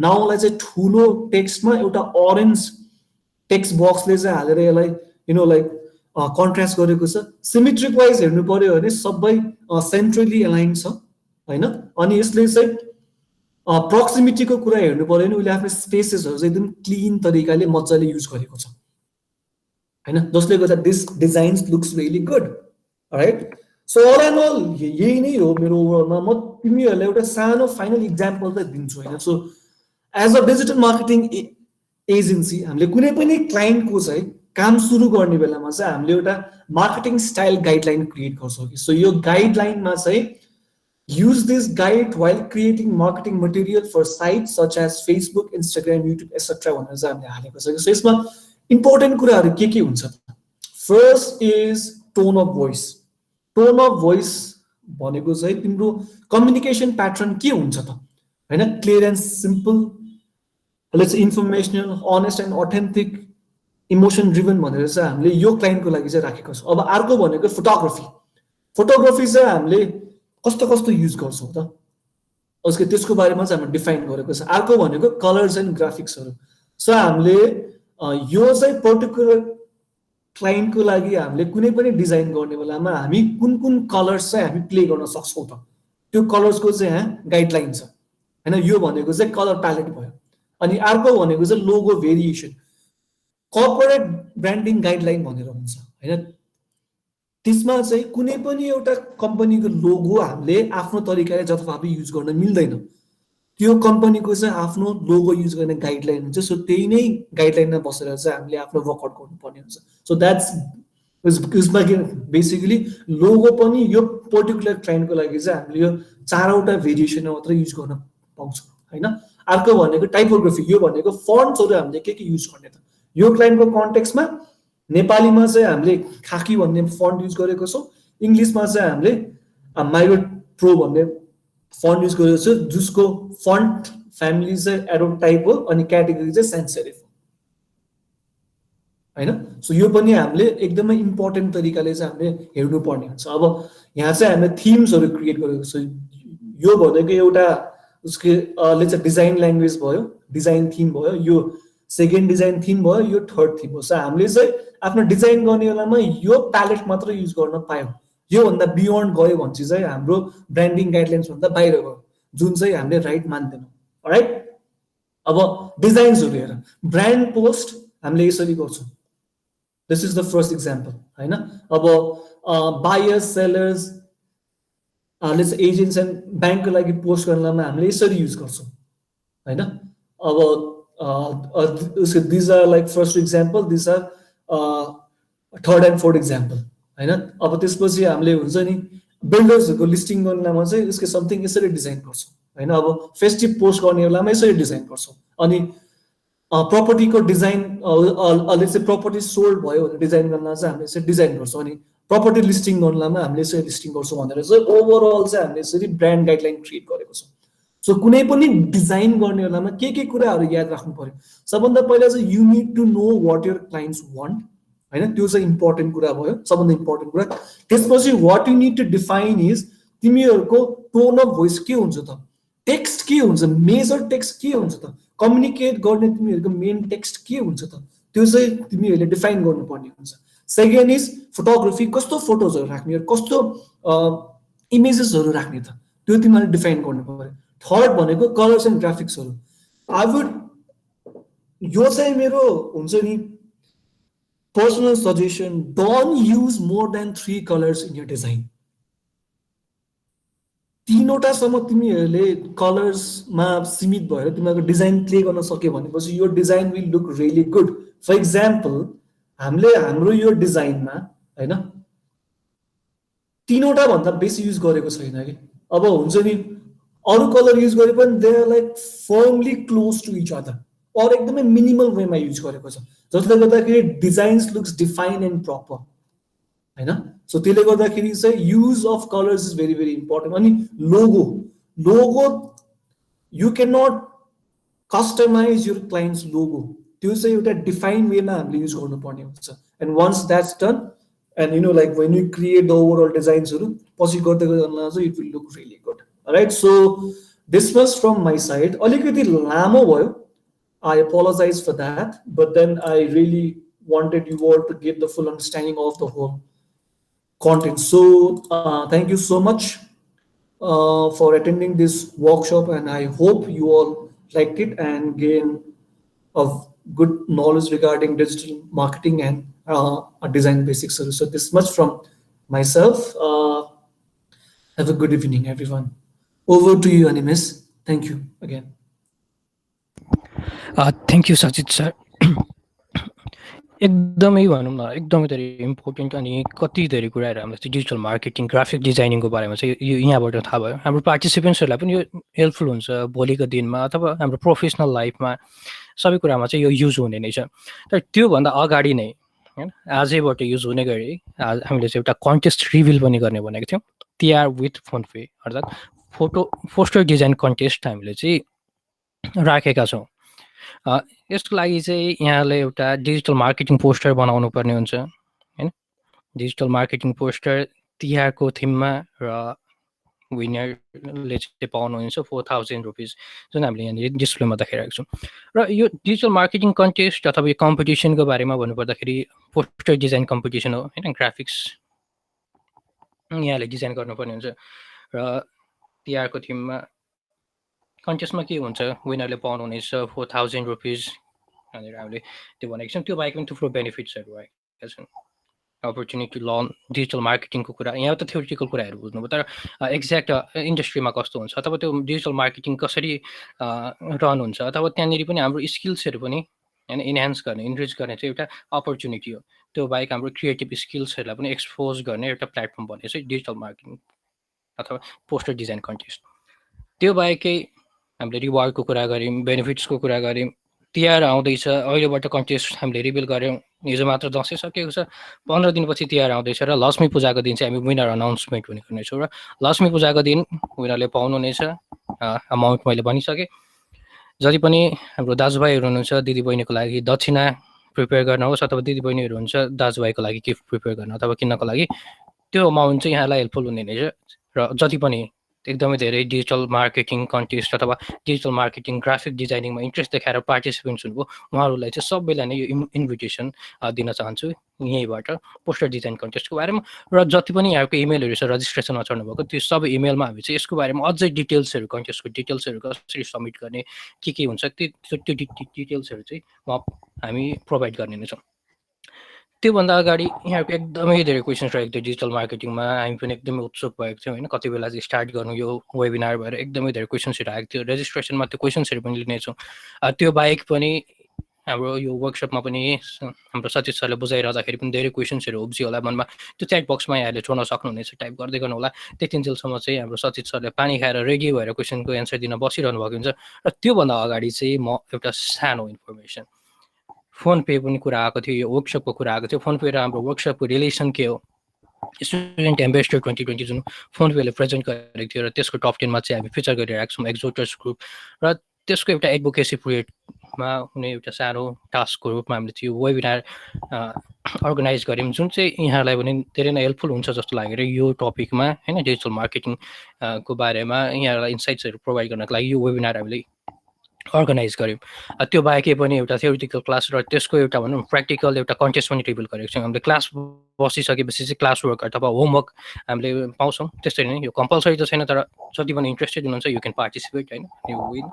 नाउलाई चाहिँ ठुलो टेक्स्टमा एउटा अरेन्ज टेक्स्ट बक्सले चाहिँ हालेर यसलाई लाइक कन्ट्रास्ट गरेको छ सिमेट्रिक वाइज हेर्नु पर्यो भने सबै सेन्ट्रली एलाइन छ हैन अनि यसले चाहिँ प्रोक्सिमिटीको कुरा हेर्नु पर्यो भने उसले आफ्नो स्पेसेसहरू चाहिँ एकदम क्लिन तरिकाले मजाले युज गरेको छ हैन जसले गर्दा this designs looks really good right so all and all यही नै हो मेरो ओभरअलमा म तिमीहरूलाई एउटा सानो फाइनल इक्जाम्पल चाहिँ दिन्छु हैन so as a digital marketing agency हामीले कुनै पनि क्लाइन्टको चाहिँ काम सुरु गर्ने बेलामा चाहिँ हामीले एउटा मार्केटिङ स्टाइल गाइडलाइन क्रिएट गर्छौँ कि सो यो गाइडलाइनमा चाहिँ use this guide while creating marketing material for sites such as Facebook, Instagram, YouTube, etc. भनेर चाहिँ हामीले हालेको छ सो यसमा इम्पोर्टेन्ट कुराहरू के हुन्छ त first is tone of voice tone of voice भनेको चाहिँ तिम्रो कम्युनिकेसन प्याटर्न के हुन्छ त हैन clear and simple let's informational honest and authentic emotion driven भनेर चाहिँ हामीले यो क्लाइन्टको लागि चाहिँ राखेको छ अब अर्को भनेको फोटोग्राफी फोटोग्राफी चाहिँ हामीले कस्तो कस्तो युज गर्छौँ त उसको त्यसको बारेमा चाहिँ हामीले डिफाइन गरेको छ अर्को भनेको कलर्स एन्ड ग्राफिक्सहरू सो हामीले यो चाहिँ पर्टिकुलर क्लाइन्टको लागि हामीले कुनै पनि डिजाइन गर्ने बेलामा हामी कुन कुन कलर्स चाहिँ हामी प्ले गर्न सक्छौँ त त्यो कलर्सको चाहिँ यहाँ गाइडलाइन छ हैन यो भनेको चाहिँ कलर प्यालेट भयो अनि अर्को भनेको चाहिँ logo variation corporate branding guideline भनेर हुन्छ हैन त्यसमा चाहिँ कुनै पनि एउटा कम्पनीको लोगो हामीले आफ्नो तरिकाले जथाभावी युज गर्न मिल्दैन त्यो कम्पनीको चाहिँ आफ्नो लोगो युज गर्ने गाइडलाइन हुन्छ सो त्यही नै गाइडलाइनमा बसेर चाहिँ हामीले आफ्नो वर्कआउट गर्नुपर्ने हुन्छ सो द्याट्स उसमा के बेसिकली लोगो पनि यो पर्टिकुलर क्लाइन्टको लागि चाहिँ हामीले यो 4वटा भेरिएसन मात्र युज गर्न पाउँछौँ हैन अर्को भनेको टाइपोग्राफी यो भनेको फन्ट्सहरू हामीले के युज गर्ने त यो क्लाइन्टको कन्टेक्स्टमा नेपालीमा चाहिँ हामीले खाकी भन्ने फन्ट युज गरेको छौँ इङ्ग्लिसमा चाहिँ हामीले माइरो प्रो भन्ने फन्ट युज गरेको छ जसको फन्ट फ्यामिली चाहिँ एरो टाइप हो अनि क्याटेगोरी चाहिँ sans serif हैन सो यो पनि हामीले एकदमै इम्पोर्टेन्ट तरिकाले चाहिँ हामीले हेर्नु पर्ने हुन्छ अब यहाँ चाहिँ हामीले थिम्सहरू क्रिएट गरेको छ यो भनेको एउटा उसको लेट्स डिजाइन ल्याङ्ग्वेज भयो डिजाइन थिम भयो यो सेकेन्ड डिजाइन थिम भयो यो थर्ड थिम हो सो हामीले चाहिँ आफ्नो डिजाइन गर्ने बेलामा यो प्यालेट मात्र युज गर्न पायौँ योभन्दा बियोन्ड गयो भने चाहिँ हाम्रो ब्रान्डिङ गाइडलाइन्स भन्दा बाहिर गयो जुन चाहिँ हामीले राइट मान्दैनौँ राइट अब डिजाइन्सहरू हेर ब्रान्ड पोस्ट हामीले यसरी गर्छौँ this is the first example हैन अब buyers sellers let's agents and ब्याङ्कको लागि पोस्ट गर्नमा हामीले यसरी युज गर्छौँ हैन अब these are like first example these are third and fourth example हैन अब त्यसपछि हामीले हुन्छ नि बिल्डर्सहरुको लिस्टिङ गर्नमा चाहिँ यसको समथिङ यसरी डिजाइन गर्छौँ हैन अब फेस्टिभ पोस्ट गर्ने बेलामा यसरी डिजाइन गर्छौँ अनि प्रपर्टीको design let's say property sold भयो भने डिजाइन गर्न चाहिँ हामीले यसरी डिजाइन गर्छौँ अनि प्रपर्टी लिस्टिङ गर्नमा हामीले यसरी लिस्टिङ गर्छौँ भनेर चाहिँ ओभरअल चाहिँ हामीले यसरी ब्रान्ड गाइडलाइन क्रिएट गरेको छौँ सो कुनै पनि डिजाइन गर्ने बेलामा के कुराहरू याद राख्नु पर्यो सबभन्दा पहिला चाहिँ you need to know what your clients want हैन त्यो चाहिँ इम्पोर्टेन्ट कुरा भयो सबभन्दा इम्पोर्टेन्ट कुरा त्यसपछि what you need to define is तिमीहरूको टोन अफ भोइस के हुन्छ त टेक्स्ट के हुन्छ मेजर टेक्स्ट के हुन्छ त कम्युनिकेट गर्ने तिमीहरूको मेन टेक्स्ट के हुन्छ त त्यो चाहिँ तिमीहरूले डिफाइन गर्नुपर्ने हुन्छ सेकेन्ड इज फोटोग्राफी कस्तो फोटोजहरू राख्ने कस्तो इमेजेसहरू राख्ने त त्यो तिमीहरूले डिफाइन गर्नु पर्यो थर्ड भनेको कलर्स एन्ड ग्राफिक्सहरू आई वुड यो चाहिँ मेरो हुन्छ नि personal suggestion don't use more than 3 colours in your design तीनवटासम्म तिमीहरूले कलर्समा सीमित भएर तिमीहरूको डिजाइन प्ले गर्न सक्यो भनेपछि यो design will look really good for example हामीले हाम्रो यो डिजाइनमा हैन तीनवटा भन्दा बेसी युज गरेको छैन कि अब हुन्छ नि अरु कलर युज गरे पनि they are like firmly close to each other और एकदमै मिनिमल वेमा युज गरेको छ जसले गर्दाखेरि designs looks define and proper हैन सो त्यसले गर्दाखेरि चाहिँ use of colours is very very important अनि logo logo, you cannot customize your client's logo. त्यो चाहिँ एउटा डिफाइन वेमा हामीले युज गर्नुपर्ने हुन्छ. And once that's done, and like when you create the overall डिजाइन्सहरू पछि गर्दै गर्दा चाहिँ it will look really good. Right, so this was from my side. अलिकति लामो भयो, I apologize for that, but then I really wanted you all to get the full understanding of the whole content. So thank you so much for attending this workshop, and I hope you all liked it and gain of good knowledge regarding digital marketing and design basics. So this much from myself. Have a good evening, everyone. Over to you, Animes. Thank you again. Thank you Sachit sir. एकदमै भनौँ न एकदमै धेरै important अनि कति धेरै कुराहरू हामीलाई चाहिँ डिजिटल मार्केटिङ ग्राफिक डिजाइनिङको बारेमा चाहिँ यो यहाँबाट थाहा भयो. हाम्रो पार्टिसिपेन्ट्सहरूलाई पनि यो हेल्पफुल हुन्छ भोलिको दिनमा अथवा हाम्रो प्रोफेसनल लाइफमा सबै कुरामा चाहिँ यो युज हुने नै छ. तर त्योभन्दा अगाडि नै होइन आजैबाट युज हुने गरी हामीले चाहिँ एउटा कन्टेस्ट रिभिल पनि गर्ने भनेको थियौँ. तिहार विथ फोन पे अर्थात् पोस्टर डिजाइन कन्टेस्ट हामीले चाहिँ राखेका छौँ. यसको लागि चाहिँ यहाँले एउटा डिजिटल मार्केटिङ पोस्टर बनाउनु पर्ने हुन्छ होइन. डिजिटल मार्केटिङ पोस्टर तिहारको थिममा र विनरले चाहिँ पाउनुहुन्छ 4000 रुपिज जुन हामीले यहाँनिर डिस्प्लेमा देखाइरहेको छौँ. र यो डिजिटल मार्केटिङ कन्टेस्ट अथवा यो कम्पिटिसनको बारेमा भन्नुपर्दाखेरि पोस्टर डिजाइन कम्पिटिसन हो होइन. ग्राफिक्स यहाँले डिजाइन गर्नुपर्ने हुन्छ र तिहारको थिममा कन्टेस्टमा के हुन्छ विनरले पाउनुहुनेछ 4000 रुपिज भनेर हामीले त्यो भनेको छौँ. त्यो बाहेक पनि थुप्रो बेनिफिट्सहरू आएका छन्. अपर्च्युनिटी लर्न डिजिटल मार्केटिङको कुरा यहाँ त थ्योरिटिकल कुराहरू बुझ्नुभयो, तर एक्ज्याक्ट इन्डस्ट्रीमा कस्तो हुन्छ अथवा त्यो डिजिटल मार्केटिङ कसरी रन हुन्छ अथवा त्यहाँनिर पनि हाम्रो स्किल्सहरू पनि होइन इन्हान्स गर्ने इनरिच गर्ने चाहिँ एउटा अपर्च्युनिटी हो. त्यो बाहेक हाम्रो क्रिएटिभ स्किल्सहरूलाई पनि एक्सपोज गर्ने एउटा प्लेटफर्म बनेको छ डिजिटल मार्केटिङ अथवा पोस्टर डिजाइन कन्टेस्ट. त्यो बाहेकै हामीले रिवार्डको कुरा गऱ्यौँ, बेनिफिट्सको कुरा गऱ्यौँ. तिहार आउँदैछ, अहिलेबाट कन्टेस्ट हामीले रिभिल गऱ्यौँ. हिजो मात्र दसैँ सकेको छ, 15 दिनपछि तिहार आउँदैछ र लक्ष्मी पूजाको दिन चाहिँ हामी विनर अनाउन्समेन्ट पनि गर्नेछौँ. र लक्ष्मी पूजाको दिन विनरले पाउनुहुनेछ अमाउन्ट मैले भनिसकेँ. जति पनि हाम्रो दाजुभाइहरू हुनुहुन्छ दिदीबहिनीको लागि दक्षिणा प्रिपेयर गर्नुहोस् अथवा दिदीबहिनीहरू हुन्छ दाजुभाइको लागि गिफ्ट प्रिपेयर गर्नु अथवा किन्नको लागि त्यो अमाउन्ट चाहिँ यहाँलाई हेल्पफुल हुने नै छ. र जति पनि एकदमै धेरै डिजिटल मार्केटिङ कन्टेस्ट अथवा डिजिटल मार्केटिङ ग्राफिक डिजाइनिङमा इन्ट्रेस्ट देखाएर पार्टिसिपेन्ट्स हुनुभयो उहाँहरूलाई चाहिँ सबैलाई नै यो इन्भिटेसन दिन चाहन्छु यहीँबाट पोस्टर डिजाइन कन्टेस्टको बारेमा. र जति पनि यहाँको इमेलहरू छ रजिस्ट्रेसनमा चढ्नुभएको त्यो सबै इमेलमा हामी चाहिँ यसको बारेमा अझै डिटेल्सहरू कन्टेस्टको डिटेल्सहरू कसरी सब्मिट गर्ने के हुन्छ त्यो डिटेल्सहरू चाहिँ हामी प्रोभाइड गर्ने नै छौँ. त्योभन्दा अगाडि यहाँको एकदमै धेरै क्वेसन्स रहेको थियो डिजिटल मार्केटिङमा. हामी पनि एकदमै उत्सुक भएको थियौँ होइन कति बेला चाहिँ स्टार्ट गर्नु यो वेबिनार भएर एकदमै धेरै क्वेसन्सहरू आएको थियो. रेजिस्ट्रेसनमा त्यो क्वेसन्सहरू पनि लिनेछौँ. त्यो बाहेक पनि हाम्रो यो वर्कसपमा पनि हाम्रो सचित सरले बुझाइरहँदाखेरि पनि धेरै क्वेसन्सहरू उब्जियो होला मनमा. त्यो च्याट बक्समा यहाँले छोड्न सक्नुहुनेछ, टाइप गर्दै गर्नु होला. त्यतिन्जेलसम्म चाहिँ हाम्रो सचित सरले पानी खाएर रेडी भएर क्वेसनको एन्सर दिन बसिरहनु भएको हुन्छ. र त्योभन्दा अगाडि चाहिँ म एउटा सानो इन्फर्मेसन फोन पे पनि कुरा आएको थियो, यो वर्कसपको कुरा आएको थियो. फोन पे र हाम्रो वर्कसपको रिलेसन के हो? स्टुडेन्ट एम्बेसडर 2020 जुन फोन पेले प्रेजेन्ट गरेको थियो र त्यसको टप 10मा चाहिँ हामी फिचर गरिरहेको छौँ एक्जोटर्स ग्रुप. र त्यसको एउटा एडभोकेसी पिरियडमा हुने एउटा सानो टास्कको रूपमा हामीले त्यो वेबिनार अर्गनाइज गऱ्यौँ जुन चाहिँ यहाँलाई पनि धेरै नै हेल्पफुल हुन्छ जस्तो लागेर यो टपिकमा होइन डिजिटल मार्केटिङको बारेमा यहाँलाई इन्साइट्सहरू प्रोभाइड गर्नको लागि यो वेबिनार हामीले अर्गनाइज गऱ्यौँ. त्यो बाहेकै पनि एउटा थ्योरिटिकल क्लास र त्यसको एउटा भनौँ प्र्याक्टिकल एउटा कन्टेस्ट पनि रिभिल गरेको छौँ. हामीले क्लास बसिसकेपछि चाहिँ क्लास वर्क अथवा होमवर्क हामीले पाउँछौँ. त्यसरी नै यो कम्पलसरी त छैन, तर जति पनि इन्ट्रेस्टेड हुनुहुन्छ यु क्यान पार्टिसिपेट होइन. You win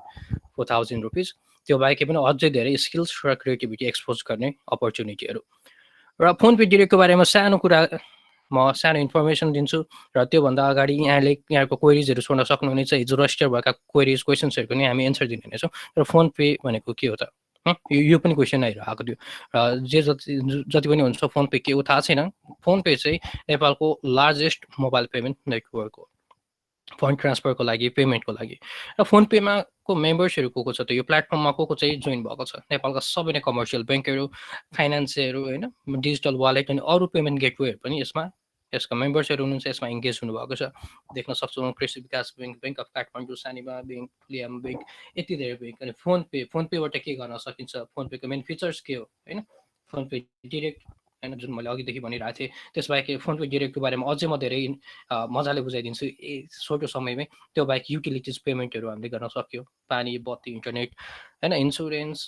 4000 rupees. त्यो बाहेकै पनि अझै धेरै स्किल्स र क्रिएटिभिटी एक्सपोज गर्ने अपर्च्युनिटीहरू. र फोन पे डिरेक्टको बारेमा सानो कुरा म सानो इन्फर्मेसन दिन्छु र त्योभन्दा अगाडि यहाँको क्वेरिजहरू छोड्न सक्नुहुनेछ. हिजो रजिस्टर भएका क्वेसन्सहरूको नि हामी एन्सर दिने हुनेछौँ. र फोन पे भनेको के हो त? यो पनि क्वेसन आइरहेको थियो. जति पनि हुन्छ फोन पे के हो थाहा छैन. फोन पे चाहिँ नेपालको लार्जेस्ट मोबाइल पेमेन्ट नेटवर्क हो फन्ड ट्रान्सफरको लागि, पेमेन्टको लागि. र फोन पेमा को मेम्बर्सहरू को छ त यो प्लेटफर्ममा को चाहिँ जोइन भएको छ? नेपालका सबै नै कमर्सियल ब्याङ्कहरू, फाइनेन्सहरू होइन, डिजिटल वालेट अनि अरू पेमेन्ट गेटवेहरू पनि यसमा यसका मेम्बर्सहरू हुनुहुन्छ, यसमा इङ्गेज हुनुभएको छ, देख्न सक्छौँ। Krishi Bikas bank, bank of Kathmandu, Sanima bank, फुलियाम ब्याङ्क, यति धेरै ब्याङ्क। अनि फोन पेबाट के गर्न सकिन्छ, फोन पेको मेन फिचर्स के हो होइन, फोन पे डिरेक्ट होइन, जुन मैले अघिदेखि भनिरहेको थिएँ। त्यसबाहेक फोन पे डिरेक्टको बारेमा अझै म धेरै मजाले बुझाइदिन्छु छोटो समयमै। त्यो बाहेक युटिलिटिज पेमेन्टहरू हामीले गर्न सक्यो, पानी, बत्ती, इन्टरनेट होइन, इन्सुरेन्स,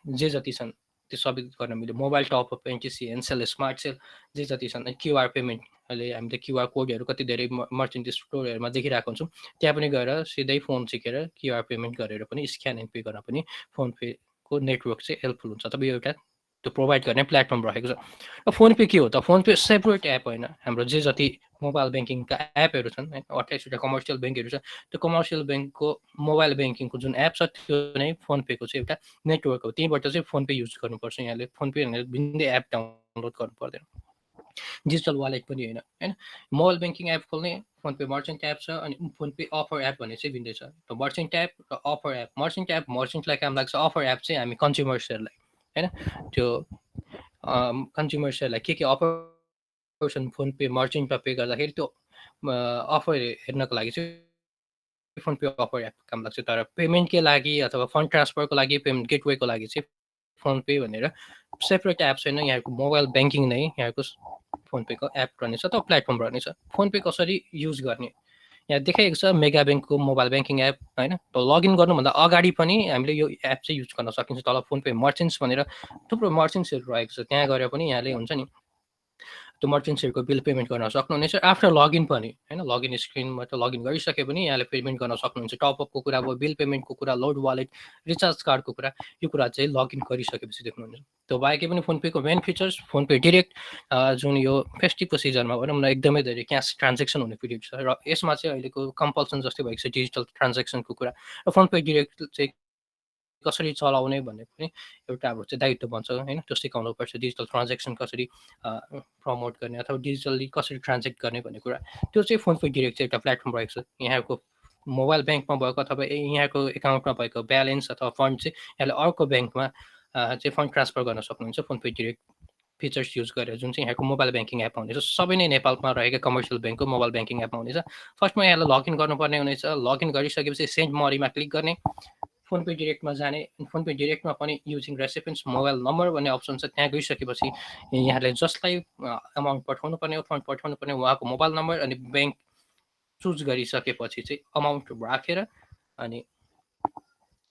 जे जति छन् त्यो सबै गर्न मिल्यो। Mobile top up, NTC, Ncell, smart cell, जे जति छन्। क्युआर पेमेन्ट, अहिले हामीले क्युआर कोडहरू कति धेरै मर्चेन्ट स्टोरहरूमा देखिरहेको हुन्छौँ, त्यहाँ पनि गएर सिधै फोन सिकेर क्युआर पेमेन्ट गरेर पनि स्क्यान एन्ड पे गर्न पनि फोन पेको नेटवर्क चाहिँ हेल्पफुल हुन्छ। तब यो एउटा त्यो प्रोभाइड गर्ने प्लेटफर्म रहेको छ। र फोन पे के हो त, फोन पे सेपरेट एप होइन, हाम्रो जे जति मोबाइल ब्याङ्किङका एपहरू छन् होइन, 28वटा कमर्सियल ब्याङ्कहरू छ, त्यो कमर्सियल ब्याङ्कको मोबाइल ब्याङ्किङको जुन एप छ त्यो नै फोन पेको चाहिँ एउटा नेटवर्क हो। त्यहीँबाट चाहिँ फोन पे युज गर्नुपर्छ यहाँले। फोन पे भनेर भिन्दै एप डाउनलोड गर्नु पर्दैन, डिजिटल वालेट पनि होइन होइन। मोबाइल ब्याङ्किङ एप खोल्ने, फोन पे मर्चेन्ट एप छ, अनि फोन पे अफर एप भन्ने चाहिँ भिन्दै छ। मर्चेन्ट एप र अफर एप, मर्चेन्ट एप मर्चेन्टलाई काम लाग्छ, अफर एप चाहिँ हामी कन्ज्युमर्सहरूलाई होइन, त्यो कन्ज्युमर्सहरूलाई के अफर छन् फोन पे मर्चेन्टमा पे गर्दाखेरि त्यो अफर हेर्नको लागि चाहिँ फोन पे अफर एप काम लाग्छ। तर पेमेन्टकै लागि अथवा फन्ड ट्रान्सफरको लागि, पेमेन्ट गेटवेको लागि चाहिँ फोन पे भनेर सेपरेट एप छैन। यहाँको मोबाइल ब्याङ्किङ नै यहाँको फोन पेको एप रहनेछ, त प्लेटफर्म रहनेछ। फोन पे कसरी युज गर्ने यहाँ देखाइएको छ, मेगा ब्याङ्कको मोबाइल ब्याङ्किङ एप होइन। लगइन गर्नुभन्दा अगाडि पनि हामीले यो एप चाहिँ युज गर्न सकिन्छ। तल फोन पे मर्चेन्ट्स भनेर थुप्रो मर्चेन्ट्सहरू रहेको छ, त्यहाँ गएर पनि यहाँले हुन्छ नि त्यो मर्चेन्ट्सहरूको बिल पेमेन्ट गर्न सक्नुहुनेछ। आफ्टर लगइन पनि होइन, लगइन स्क्रिनबाट लगइन गरिसके पनि यहाँले पेमेन्ट गर्न सक्नुहुन्छ। टपअपको कुरा भयो, बिल पेमेन्टको कुरा, लोड वालेट, रिचार्ज कार्डको कुरा, यो कुरा चाहिँ लगइन गरिसकेपछि देख्नुहुन्छ। त्यो बाहेकै पनि phone phaco main features, phone pay direct जुन यो फेस्टिभको सिजनमा भनौँ न एकदमै धेरै क्यास ट्रान्जेक्सन हुने पिरियड छ, र यसमा चाहिँ अहिलेको कम्पल्सन जस्तै भएको छ डिजिटल ट्रान्जेक्सनको कुरा। र फोन पे डिरेक्ट चाहिँ कसरी चलाउने भन्ने पनि एउटा हाम्रो चाहिँ दायित्व बन्छ होइन, त्यो सिकाउनु पर्छ। डिजिटल ट्रान्जेक्सन कसरी प्रमोट गर्ने अथवा डिजिटल्ली कसरी ट्रान्जेक्ट गर्ने भन्ने कुरा, त्यो चाहिँ फोन पे डिरेक्ट चाहिँ एउटा प्लेटफर्म रहेको छ। यहाँको मोबाइल ब्याङ्कमा भएको अथवा यहाँको एकाउन्टमा भएको ब्यालेन्स अथवा फन्ड चाहिँ यहाँले अर्को ब्याङ्कमा चाहिँ फन्ड ट्रान्सफर गर्न सक्नुहुन्छ phone pay direct features use गरेर, जुन चाहिँ यहाँको मोबाइल ब्याङ्किङ एपमा हुनेछ। सबै नै नेपालमा रहेका कमर्सियल ब्याङ्कको मोबाइल ब्याङ्किङ एपमा हुनेछ। फर्स्टमा यहाँलाई लगइन गर्नुपर्ने हुनेछ, लगइन गरिसकेपछि सेन्ड मनीमा क्लिक गर्ने, फोन पे डिरेक्टमा जाने। फोन पे डिरेक्टमा पनि युजिङ रेसिपेन्ट्स मोबाइल नम्बर भन्ने अप्सन छ, त्यहाँ गइसकेपछि यहाँले जसलाई अमाउन्ट पठाउनु पर्ने हो, फन्ड पठाउनु पर्ने, उहाँको मोबाइल नम्बर अनि ब्याङ्क चुज गरिसकेपछि चाहिँ अमाउन्ट राखेर अनि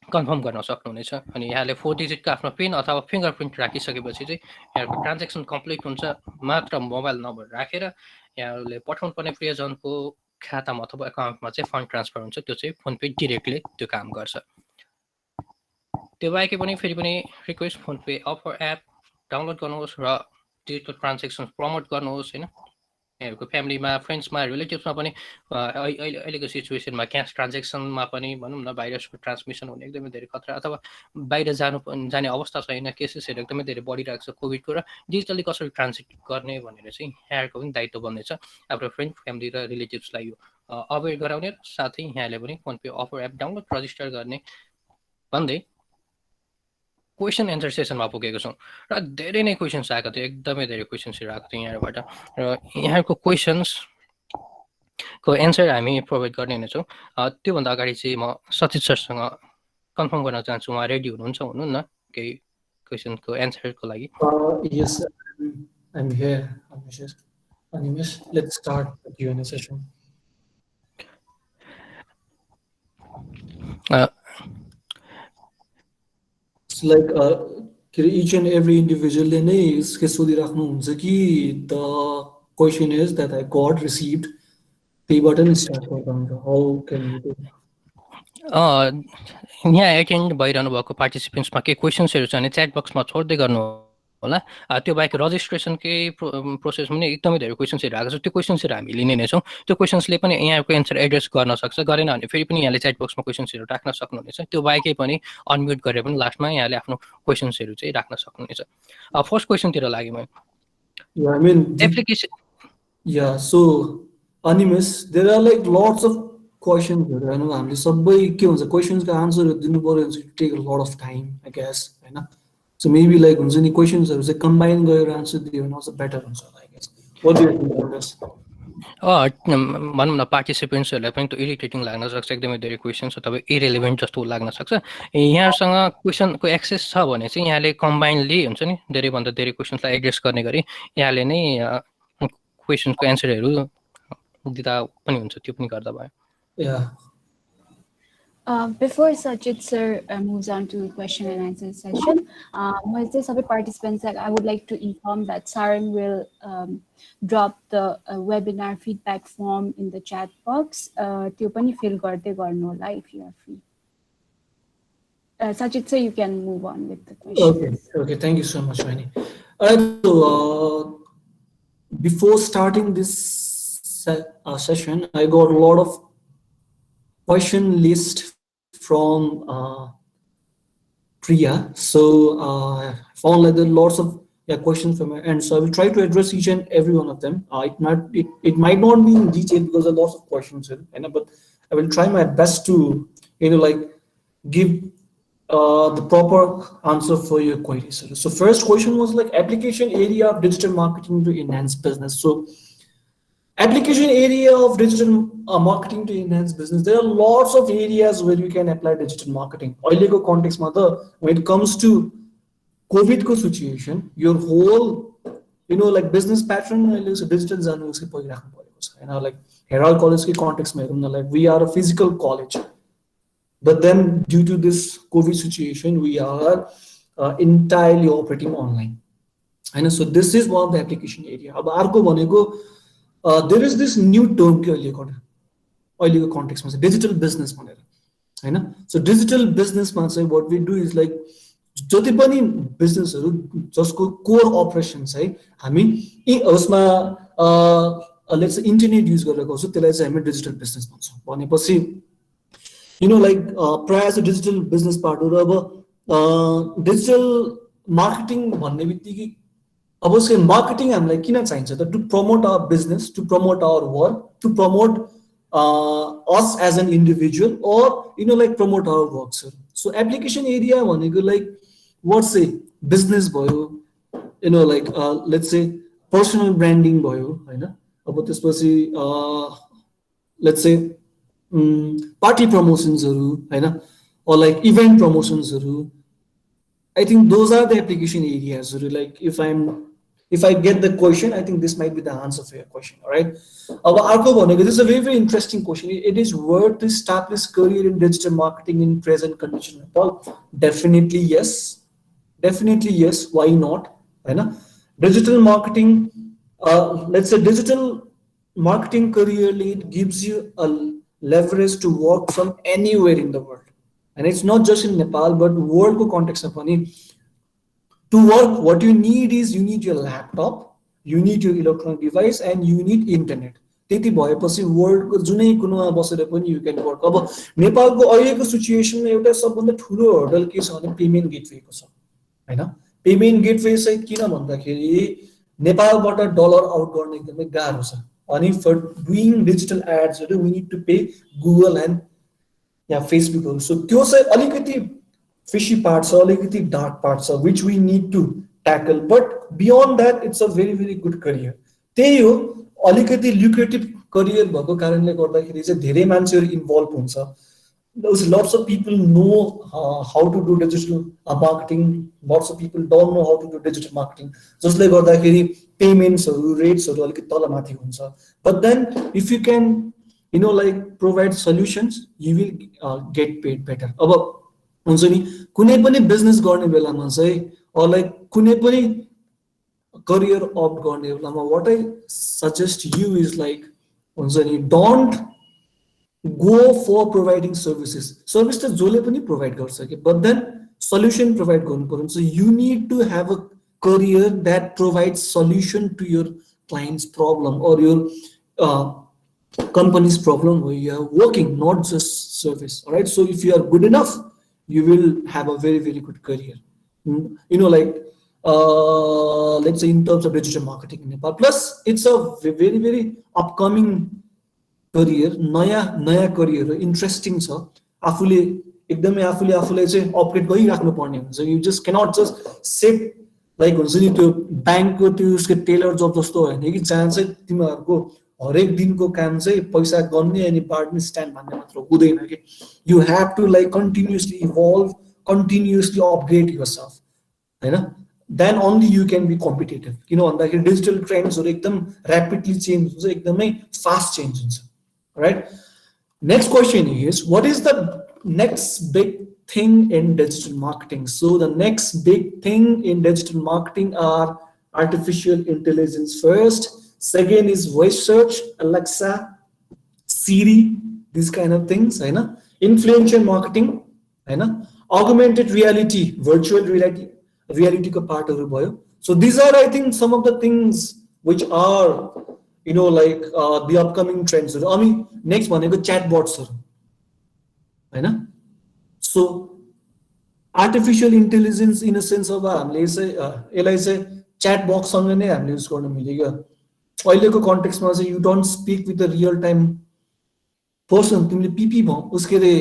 कन्फर्म गर्न सक्नुहुनेछ। अनि यहाँले 4 डिजिटको आफ्नो पिन अथवा फिङ्गरप्रिन्ट राखिसकेपछि चाहिँ यहाँको ट्रान्जेक्सन कम्प्लिट हुन्छ। मात्र मोबाइल नम्बर राखेर यहाँले पठाउनु पर्ने प्रियजनको खातामा अथवा एकाउन्टमा चाहिँ फन्ड ट्रान्सफर हुन्छ। त्यो चाहिँ फोन पे डिरेक्टले त्यो काम गर्छ। त्यो बाहेकै पनि फेरि पनि request, phone pay offer app download गर्नुहोस् र डिजिटल ट्रान्जेक्सन प्रमोट गर्नुहोस् होइन। यहाँहरूको फ्यामिलीमा, फ्रेन्ड्समा, रिलेटिभ्समा पनि अहिलेको सिचुएसनमा क्यास ट्रान्जेक्सनमा पनि भनौँ न भाइरसको ट्रान्समिसन हुने एकदमै धेरै खतरा, अथवा बाहिर जाने अवस्था छैन, केसेसहरू एकदमै धेरै बढिरहेको छ कोभिडको, र डिजिटली कसरी ट्रान्जेक्ट गर्ने भनेर चाहिँ यहाँहरूको पनि दायित्व बन्नेछ आफ्नो फ्रेन्ड, फ्यामिली र रिलेटिभ्सलाई यो अवेर गराउने, साथै यहाँले पनि phone pay offer app download register गर्ने भन्दै क्वेसन एन्सर सेसनमा पुगेको छौँ। र धेरै नै क्वेसन्स आएको थियो, एकदमै धेरै क्वेसन्सहरू आएको थियो यहाँबाट, र यहाँको क्वेसन्सको एन्सर हामी प्रोभाइड गर्ने नै छौँ। त्योभन्दा अगाडि चाहिँ म सतीश सरसँग कन्फर्म गर्न चाहन्छु, उहाँ रेडी हुनुहुन्न केही क्वेसनको एन्सरको लागि? Yes, sir. I'm here. Animesh, let's start the Q&A session. It's like each and every individual नै यसकै सोधिराख्नुहुन्छ कि the questionnaires that I got received त्यहीबाट नै स्टार्ट गर्दा हुन्छ. How can we do? यहाँ एटेन्ड भइरहनु भएको पार्टिसिपेन्ट्समा केही क्वेसन्सहरू छ भने च्याट बक्समा छोड्दै गर्नु होला। त्यो बाहेक रजिस्ट्रेसनकै प्रोसेसमा पनि एकदमै धेरै क्वेसन्सहरू आएको छ, त्यो क्वेसन्सहरू हामी लिने नै छौँ। त्यो क्वेसन्सले पनि यहाँको एन्सर एड्रेस गर्न सक्छ, गरेन भने फेरि पनि यहाँले च्याट बक्समा क्वेसन्सहरू राख्न सक्नुहुनेछ। त्यो बाहेकै पनि अनम्युट गरेर पनि लास्टमा यहाँले आफ्नो क्वेसन्सहरू चाहिँ राख्न सक्नुहुनेछ। फर्स्ट क्वेसनतिर लागेँ म। Yeah, I mean, application yeah, so Animesh, there are like lots of questions हैन, हामीले सबै के हुन्छ क्वेसन्सको आन्सरहरू दिनु पर्यो भने चाहिँ take a lot of time I guess हैन. सो मेबी लाइक हुन्छ नि क्वेसन्सहरू चाहिँ कम्बाइन गरेर आन्सर दियो भने अझ बेटर हुन्छ I guess. What do you think about this? भनौँ न पार्टिसिपेन्ट्सहरूलाई पनि त्यो इरिटेटिङ लाग्न सक्छ, एकदमै धेरै क्वेसन छ, तपाईँ इरेलिभेन्ट जस्तो लाग्न सक्छ। यहाँसँग क्वेसनको एक्सेस छ भने चाहिँ यहाँले कम्बाइन्डली हुन्छ नि धेरैभन्दा धेरै क्वेसन्सलाई एड्रेस गर्ने गरी यहाँले नै क्वेसनको एन्सरहरू दिँदा पनि हुन्छ, त्यो पनि गर्दा भयो। Yeah. Before Sachit sir moves on to question and answer session, participants, I would like to inform that Sarang will drop the webinar feedback form in the chat box. त्यो पनि fill गर्दै गर्नु होला if you are free. Sachit sir, you can move on with the questions. Okay, thank you so much, Vaini. So, before starting this session, I got a lot of question list from Priya. So I found like there are lots of questions from her, and so I will try to address each and every one of them. It might not be in detail because there are lots of questions, but I will try my best to give the proper answer for your queries. So first question was like application area of digital marketing to enhance business. So application area of digital marketing to enhance business. There are lots of areas where you can apply digital marketing. Oiliko context mother, when it comes to COVID ko situation, your whole business pattern digital like Herald College context like we are a physical college, but then due to this COVID situation, we are entirely operating online. And so this is one of the application area. There is this new term context, digital business. So digital business, what we do is like business just core operations. Let's say internet use digital business. Prior to digital business part, digital marketing. Obviously, marketing I'm like to promote our business, to promote our work, to promote us as an individual, or promote our work. So application area like what's say business boy, let's say personal branding boy, about this person, let's say party promotions or like event promotions. I think those are the application areas. Like if I get the question, I think this might be the answer for your question. All right. This is a very, very interesting question. It is worth to establish career in digital marketing in present condition. Definitely yes. Definitely yes. Why not? Digital marketing, let's say digital marketing career lead gives you a leverage to work from anywhere in the world. And it's not just in Nepal, but world context. To work, what you need is you need your laptop, you need your electronic device, and you need internet. त्यति भएपछि वर्ल्डको जुनै कुनामा बसेर पनि you can work. अब नेपालको अहिलेको सिचुएसनमा एउटा सबभन्दा ठुलो हर्डल के छ भने पेमेन्ट गेटवेको छ, हैन? पेमेन्ट गेटवे चाहिँ किन भन्दाखेरि नेपालबाट डलर आउट गर्न एकदमै गाह्रो छ. अनि for doing digital ads, we need to pay Google and Facebook. So त्यो चाहिँ अलिकति fishy parts, अलिकति dark parts, which we need to tackle. But beyond that, it's a very, very good career. त्यही हो अलिकति lucrative career भएको कारणले गर्दाखेरि चाहिँ धेरै मान्छेहरु इन्भल्भ हुन्छ. Lots of people know how to do digital marketing. Lots of people don't know how to do digital marketing. जसले गर्दाखेरि पेमेन्ट्सहरु रेट्सहरु अलिकति तलमाथि हुन्छ. But then if you can like provide solutions, you will get paid better. अब हुन्छ नि कुनै पनि बिजनेस गर्ने बेलामा चाहिँ or like कुनै पनि career opt गर्ने बेलामा what I suggest you is like हुन्छ नि don't go for providing services. Service त जसले पनि provide गर्छ के, but then solution provide गर्नु पर्छ. So you need to have a career that provides solution to your client's problem or your company's problem where you are working, not just service. All right. So if you are good enough, you will have a very, very good career. Like let's say in terms of digital marketing in Nepal. Plus, it's a very, very upcoming career, नयाँ career, interesting छ. आफूले एकदमै आफूले चाहिँ upgrade गरिराख्नु पर्ने हुन्छ. You just cannot just sit like हुन्छ नि त्यो ब्याङ्कको त्यो उसको टेलर जब जस्तो होइन कि जहाँ चाहिँ तिमीहरूको हरेक दिनको काम चाहिँ पैसा गर्ने अनि बाँड्ने स्ट्यान्ड भन्ने मात्र हुँदैन कि you have to like continuously evolve continuously upgrade yourself होइन then only you can be competitive किन भन्दाखेरि डिजिटल ट्रेन्ड्सहरू एकदम ऱ्यापिडली चेन्ज हुन्छ एकदमै फास्ट चेन्ज हुन्छ right next question is what is the next big thing in digital marketing? So the next big thing in digital marketing are artificial intelligence first, second is voice search, Alexa, Siri, these kind of things, right? Influencer marketing, right? Augmented reality, virtual reality ka part haru bhayo. So these are, I think, some of the things which are, you know, like the upcoming trends. I mean, next one, chatbots haru. So artificial intelligence in a sense of हामीले चाहिँ यसलाई चाहिँ chat box सँग नै हामीले use गर्न मिल्यो क्या अहिलेको कन्टेक्स्टमा चाहिँ you don't speak with a real time person तिमीले पिपी उसके रे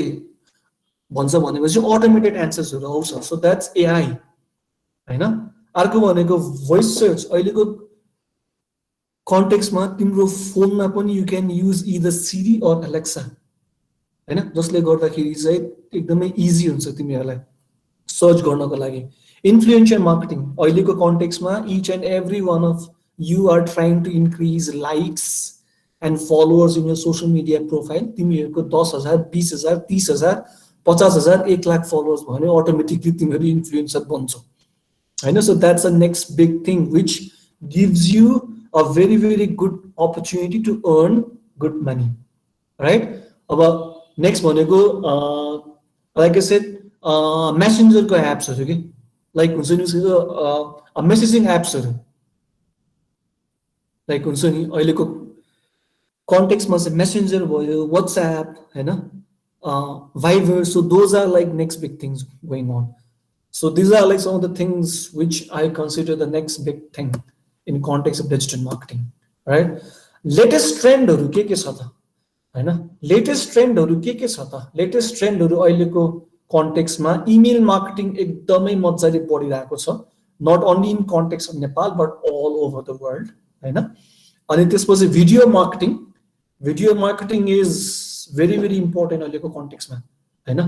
भन्छ भनेपछि automated answersहरू आउँछ so that's AI हैन अर्को भनेको voice search अहिलेको कन्टेक्स्टमा तिम्रो फोनमा पनि you can use either Siri or Alexa हैन जसले गर्दाखेरि चाहिँ एकदमै इजी हुन्छ तिमीहरुलाई सर्च गर्नको लागि इन्फ्लुएन्सर मार्केटिङ अहिलेको कन्टेक्स्टमा each and every one of you are trying to increase likes and followers in your social media profile तिमीहरुको 10,000 20,000 30,000 50,000 1 lakh followers भने अटोमेटिकली तिमीहरु इन्फ्लुएन्सर बन्छौ हैन so that's the next big thing which gives you a very good opportunity to earn good money right अब next भनेको like I said मेसेन्जरको एप्सहरु के like हुन्छ नि उसको messaging एप्सहरु like हुन्छ नि अहिलेको कन्टेक्स्टमा चाहिँ मेसेन्जर भयो व्हाट्सएप हैन Viber so those are like next big things going on so these are like some of the things which I consider the next big thing in context of digital marketing right latest ट्रेन्डहरु के छ त हैन latest ट्रेन्डहरु के छ त latest ट्रेन्डहरु अहिलेको कन्टेक्स्टमा इमेल मार्केटिङ एकदमै मज्जाले बढिरहेको छ not only in context of Nepal but all over the world हैन अनि त्यसपछि video marketing is very important अहिलेको कन्टेक्स्टमा हैन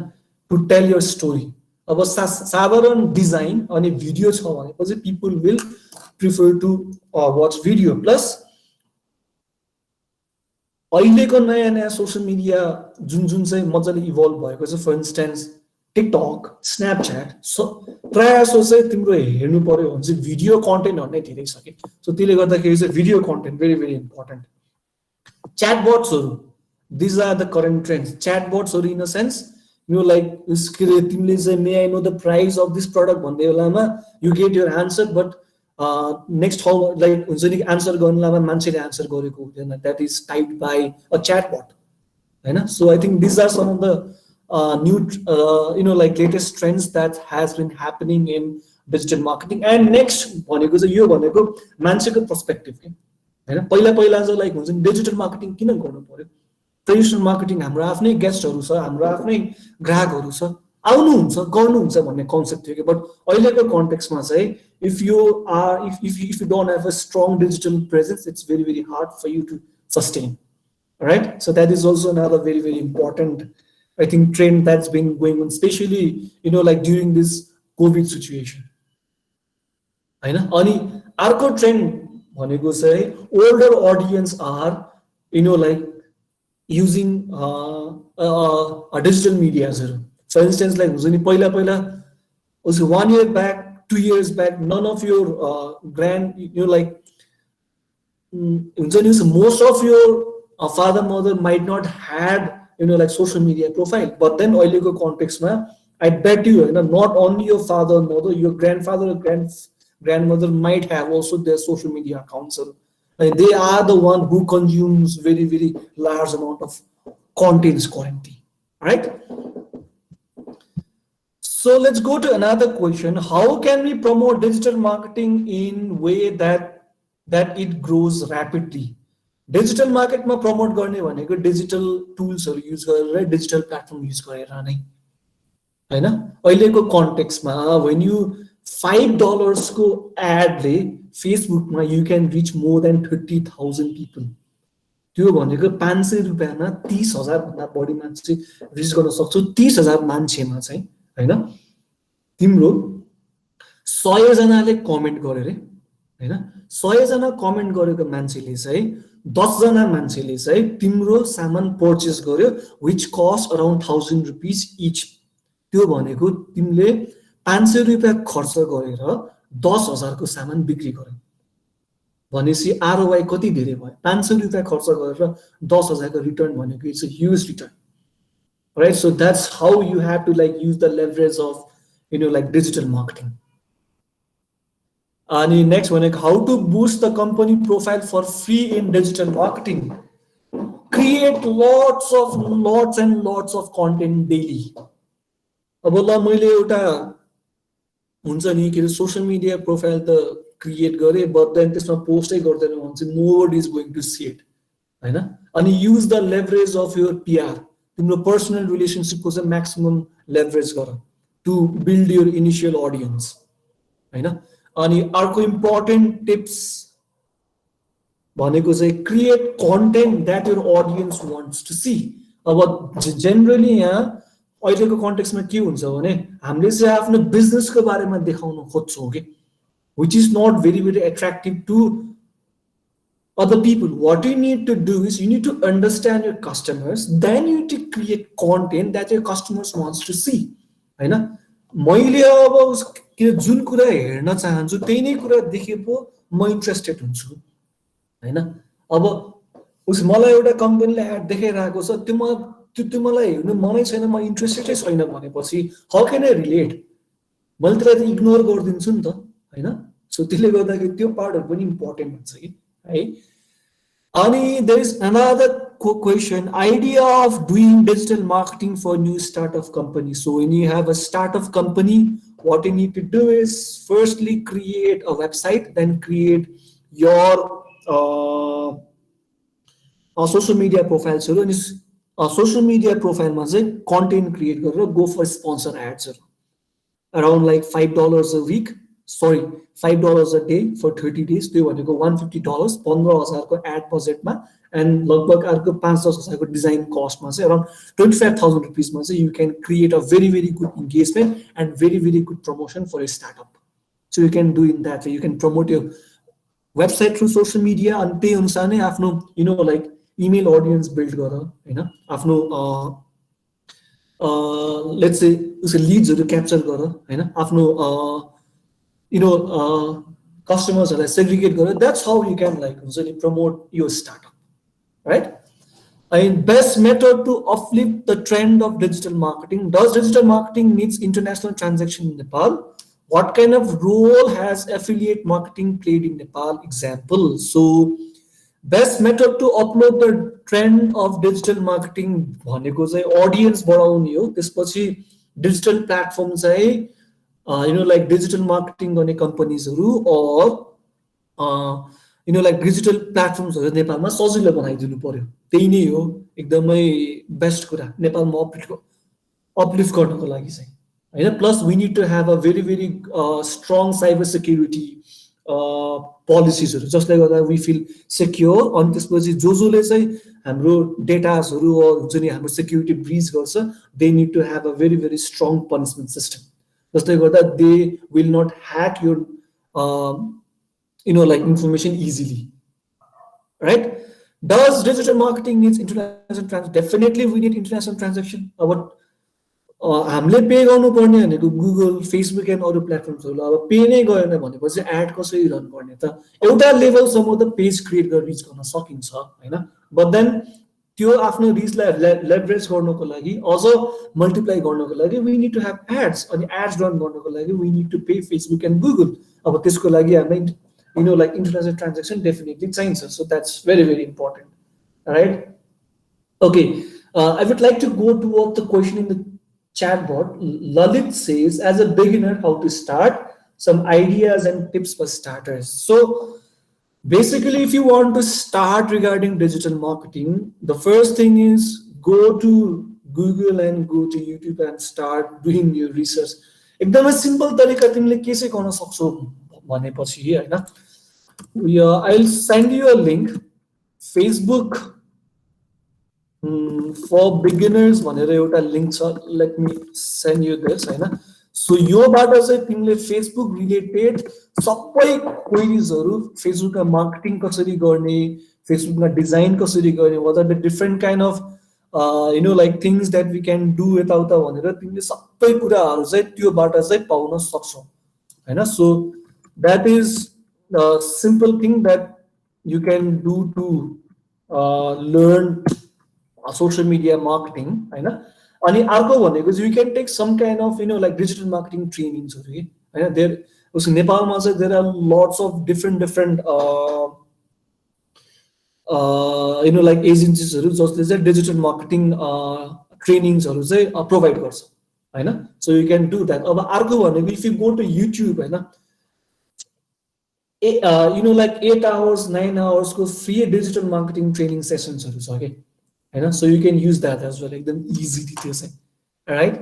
टु टेल योर स्टोरी अब साधारण डिजाइन अनि भिडियो छ भनेपछि people will prefer to watch video plus अहिलेको नयाँ सोशल मिडिया जुन चाहिँ मजाले इभल्भ भएको छ फर इन्स्टेन्स टिकटक स्न्यापच्याट प्रायः सो चाहिँ तिम्रो हेर्नु पर्यो भने चाहिँ भिडियो कन्टेन्टहरु नै धेरै छ कि सो त्यसले गर्दाखेरि चाहिँ भिडियो कन्टेन्ट भेरी इम्पोर्टेन्ट च्याटबट्सहरु these are the current trends च्याटबट्सहरु इन अ सेन्स यो लाइक उसले तिमीले चाहिँ may I know the price of this product भन्ने बेलामा you get your answer but next like हुन्छ नि आन्सर गर्नुलाई मान्छेले आन्सर गरेको हुँदैन that is typed by a chatbot हैन so I think these are some of the new you know like latest trends that has been happening in digital marketing and next भनेको चाहिँ यो भनेको मान्छेको पर्सपेक्टिभ के हैन पहिला चाहिँ लाइक हुन्छ नि डिजिटल मार्केटिङ किन गर्नु पर्यो ट्रेडिसनल मार्केटिङ हाम्रो आफ्नै गेस्टहरु छ हाम्रो आफ्नै ग्राहकहरु छ आउनुहुन्छ गर्नुहुन्छ भन्ने कन्सेप्ट थियो कि बट अहिलेको कन्टेक्स्टमा चाहिँ if you don't have a strong digital presence it's very hard for you to sustain right so that is also another very important I think trend that's been going on especially you know like during this COVID situation हैन अनि अर्को trend भनेको चाहिँ older audience are you know like using a digital medias for instance like हुन्छ नि पहिला was 1 year back 2 years back none of your most of your father mother might not had you know like social media profile but then oiliko context ma I bet you know not only your father mother your grandfather or grandmother might have also their social media accounts like they are the one who consumes very large amount of contents currently right. So let's go to another question. How can we promote digital marketing in way that it grows rapidly? Digital market ma promote गर्ने भनेको digital tools हरु use गरेर digital platform use गरेर नै हैन अहिलेको context मा when you $5 को एडले फेसबुकमा you can reach more than 30,000 people. त्यो भनेको 500 रुपैयाँमा 30,000 भन्दा बढी मान्छे रिच गर्न सक्छौ। 30,000 मान्छेमा चाहिँ हैन, तिम्रो 100 जनाले कमेन्ट गरे रे हैन, 100 जना कमेन्ट गरेको मान्छेले चाहिँ 10 जना मान्छेले चाहिँ तिम्रो सामान पर्चेस गर्यो which cost around 1000 rupees each. त्यो भनेको तिमीले 500 रुपैयाँ खर्च गरेर 10,000 को सामान बिक्री गर्यो भनेपछि आरओआई कति धेरै भयो। 500 रुपैयाँ खर्च गरेर 10,000 को रिटर्न भनेको it's a huge return, right? So that's how you have to like use the leverage of like digital marketing. अनि नेक्स्ट भनेको how to boost the company profile for free in digital marketing. Create lots and lots of content daily. अब ल मैले एउटा हुन्छ नि के अरे सोसियल मिडिया प्रोफाइल त क्रिएट गरे बट देन त्यसमा पोस्टै गर्दैन भने चाहिँ nobody is going to see it हैन। अनि use the leverage of your PR. तिम्रो पर्सनल रिलेसनशिपको चाहिँ म्याक्सिमम लेभरेज गर to build your initial audience हैन। अनि अर्को इम्पोर्टेन्ट टिप्स भनेको चाहिँ create content that your audience wants to see. अब जेनरली यहाँ अहिलेको कन्टेक्स्टमा के हुन्छ भने हामीले चाहिँ आफ्नो बिजनेसको बारेमा देखाउन खोज्छौँ कि which is not very very attractive to other people. What you need to do is you need to understand your customers, then you need to create content that your customers wants to see हैन। मैले अब जुन कुरा हेर्न चाहन्छु त्यही नै कुरा देखे पो म इन्ट्रेस्टेड हुन्छु हैन। अब उस मलाई एउटा कम्पनीले एड देखाइरहेको छ त्यो मलाई हेर्नु मनै छैन, म इन्ट्रेस्टेडै छैन भनेपछि हाउ क्यान आई रिलेट? मैले त्यसलाई इग्नोर गरिदिन्छु नि त हैन। सो त्यसले गर्दाखेरि त्यो पार्टहरु पनि इम्पोर्टेन्ट हुन्छ कि है। अनि there is another question, idea of doing digital marketing for new startup company. So when you have a startup company what you need to do is firstly create a website, then create your social media profiles and social media profile ma chai content create garera go for sponsor ads around like $5 a week, sorry $5 a day for 30 days। त्यो भनेको $150 15,000 को add बजेटमा and लगभग अर्को 5-10,000 को design कस्टमा चाहिँ around 25,000 rupees मा चाहिँ you can create a very very good engagement and very very good promotion for a startup. So you can do in that way, you can promote your website through social media अनि त्यही अनुसार नै आफ्नो like email audience build गर हैन। आफ्नो let's say उसको लिड्सहरु capture गर हैन। आफ्नो कस्टमर्सहरुलाई सेग्रिगेट गर। That's how you can like हुन्छ नि promote your startup, right? And best method to uplift the trend of digital marketing. Does digital marketing needs international transaction in Nepal? What kind of role has affiliate marketing played in Nepal? Example. So best method to upload the trend of digital marketing भनेको चाहिँ audience बढाउने हो। त्यसपछि digital platform चाहिँ like digital marketing गर्ने कम्पनीजहरु or like digital प्लेटफर्म्सहरु नेपालमा सजिलो बनाइदिनु पर्यो। त्यही नै हो एकदमै बेस्ट कुरा नेपालमा अपलिफ्ट गर्नको लागि चाहिँ हैन। Plus we need to have a very very strong cyber security पोलिसीजहरु जसले गर्दा वी फिल सिक्योर। अनि त्यसपछि जसले चाहिँ हाम्रो डेटाजहरु हुन्छ नि हाम्रो सिक्युरिटी ब्रीच गर्छ they need to have a very very strong punishment system जसले गर्दा they will not hack your like information easily, right? Does digital marketing needs international transaction? Definitely we need international transaction. But हामीले pay गर्नु पर्ने भनेको Google Facebook and अरू प्लेटफर्म्सहरु अब pay नै गरेन भनेपछि एड कसरी रन गर्ने त? एउटा लेभलसम्म त पेज क्रिएट गरेर रिच गर्न सकिन्छ हैन। बट देन त्यो आफ्नो रिचलाई लेभरेज गर्नको लागि अझ मल्टिप्लाई गर्नको लागि we need to have ads. अनि एड्स रन गर्नको लागि we need to pay Facebook and Google. अब त्यसको लागि हामी like international transaction definitely changes. So that's very very important, right? Okay, I would like to go toward the question in the chat board. Lalit says, as a beginner, how to start, some ideas and tips for starters. So basically if you want to start regarding digital marketing, the first thing is go to Google and go to YouTube and start doing your research. एकदमै simple तरिका तिमीले के चाहिँ गर्न सक्छौ भनेपछि हैन, I will send you a link Facebook for beginners भनेर एउटा लिंक छ, let me send you this हैन। सो योबाट चाहिँ तिमीले फेसबुक रिलेटेड सबै क्वेरीजहरू, फेसबुकमा मार्केटिङ कसरी गर्ने, फेसबुकमा डिजाइन कसरी गर्ने, what are the different kind of you know like things that we can do यताउता भनेर तिमीले सबै कुराहरू चाहिँ त्योबाट चाहिँ पाउन सक्छौ हैन। So that is the simple thing that you can do to learn social media marketing हैन। अनि अर्को भनेको चाहिँ you can take some kind of you know like digital marketing trainings हैन। देयर उस नेपालमा चाहिँ there are lots of different you know like agencies हरु जसले चाहिँ digital marketing trainings हरु चाहिँ प्रोवाइड गर्छ हैन। so you can do that। अब अर्को भनेको if you go to YouTube हैन, you know like 8 hours 9 hours को free digital marketing training sessions हरु छ के हैन। so you can use that as well, एकदम easy त्यो चाहिँ, right?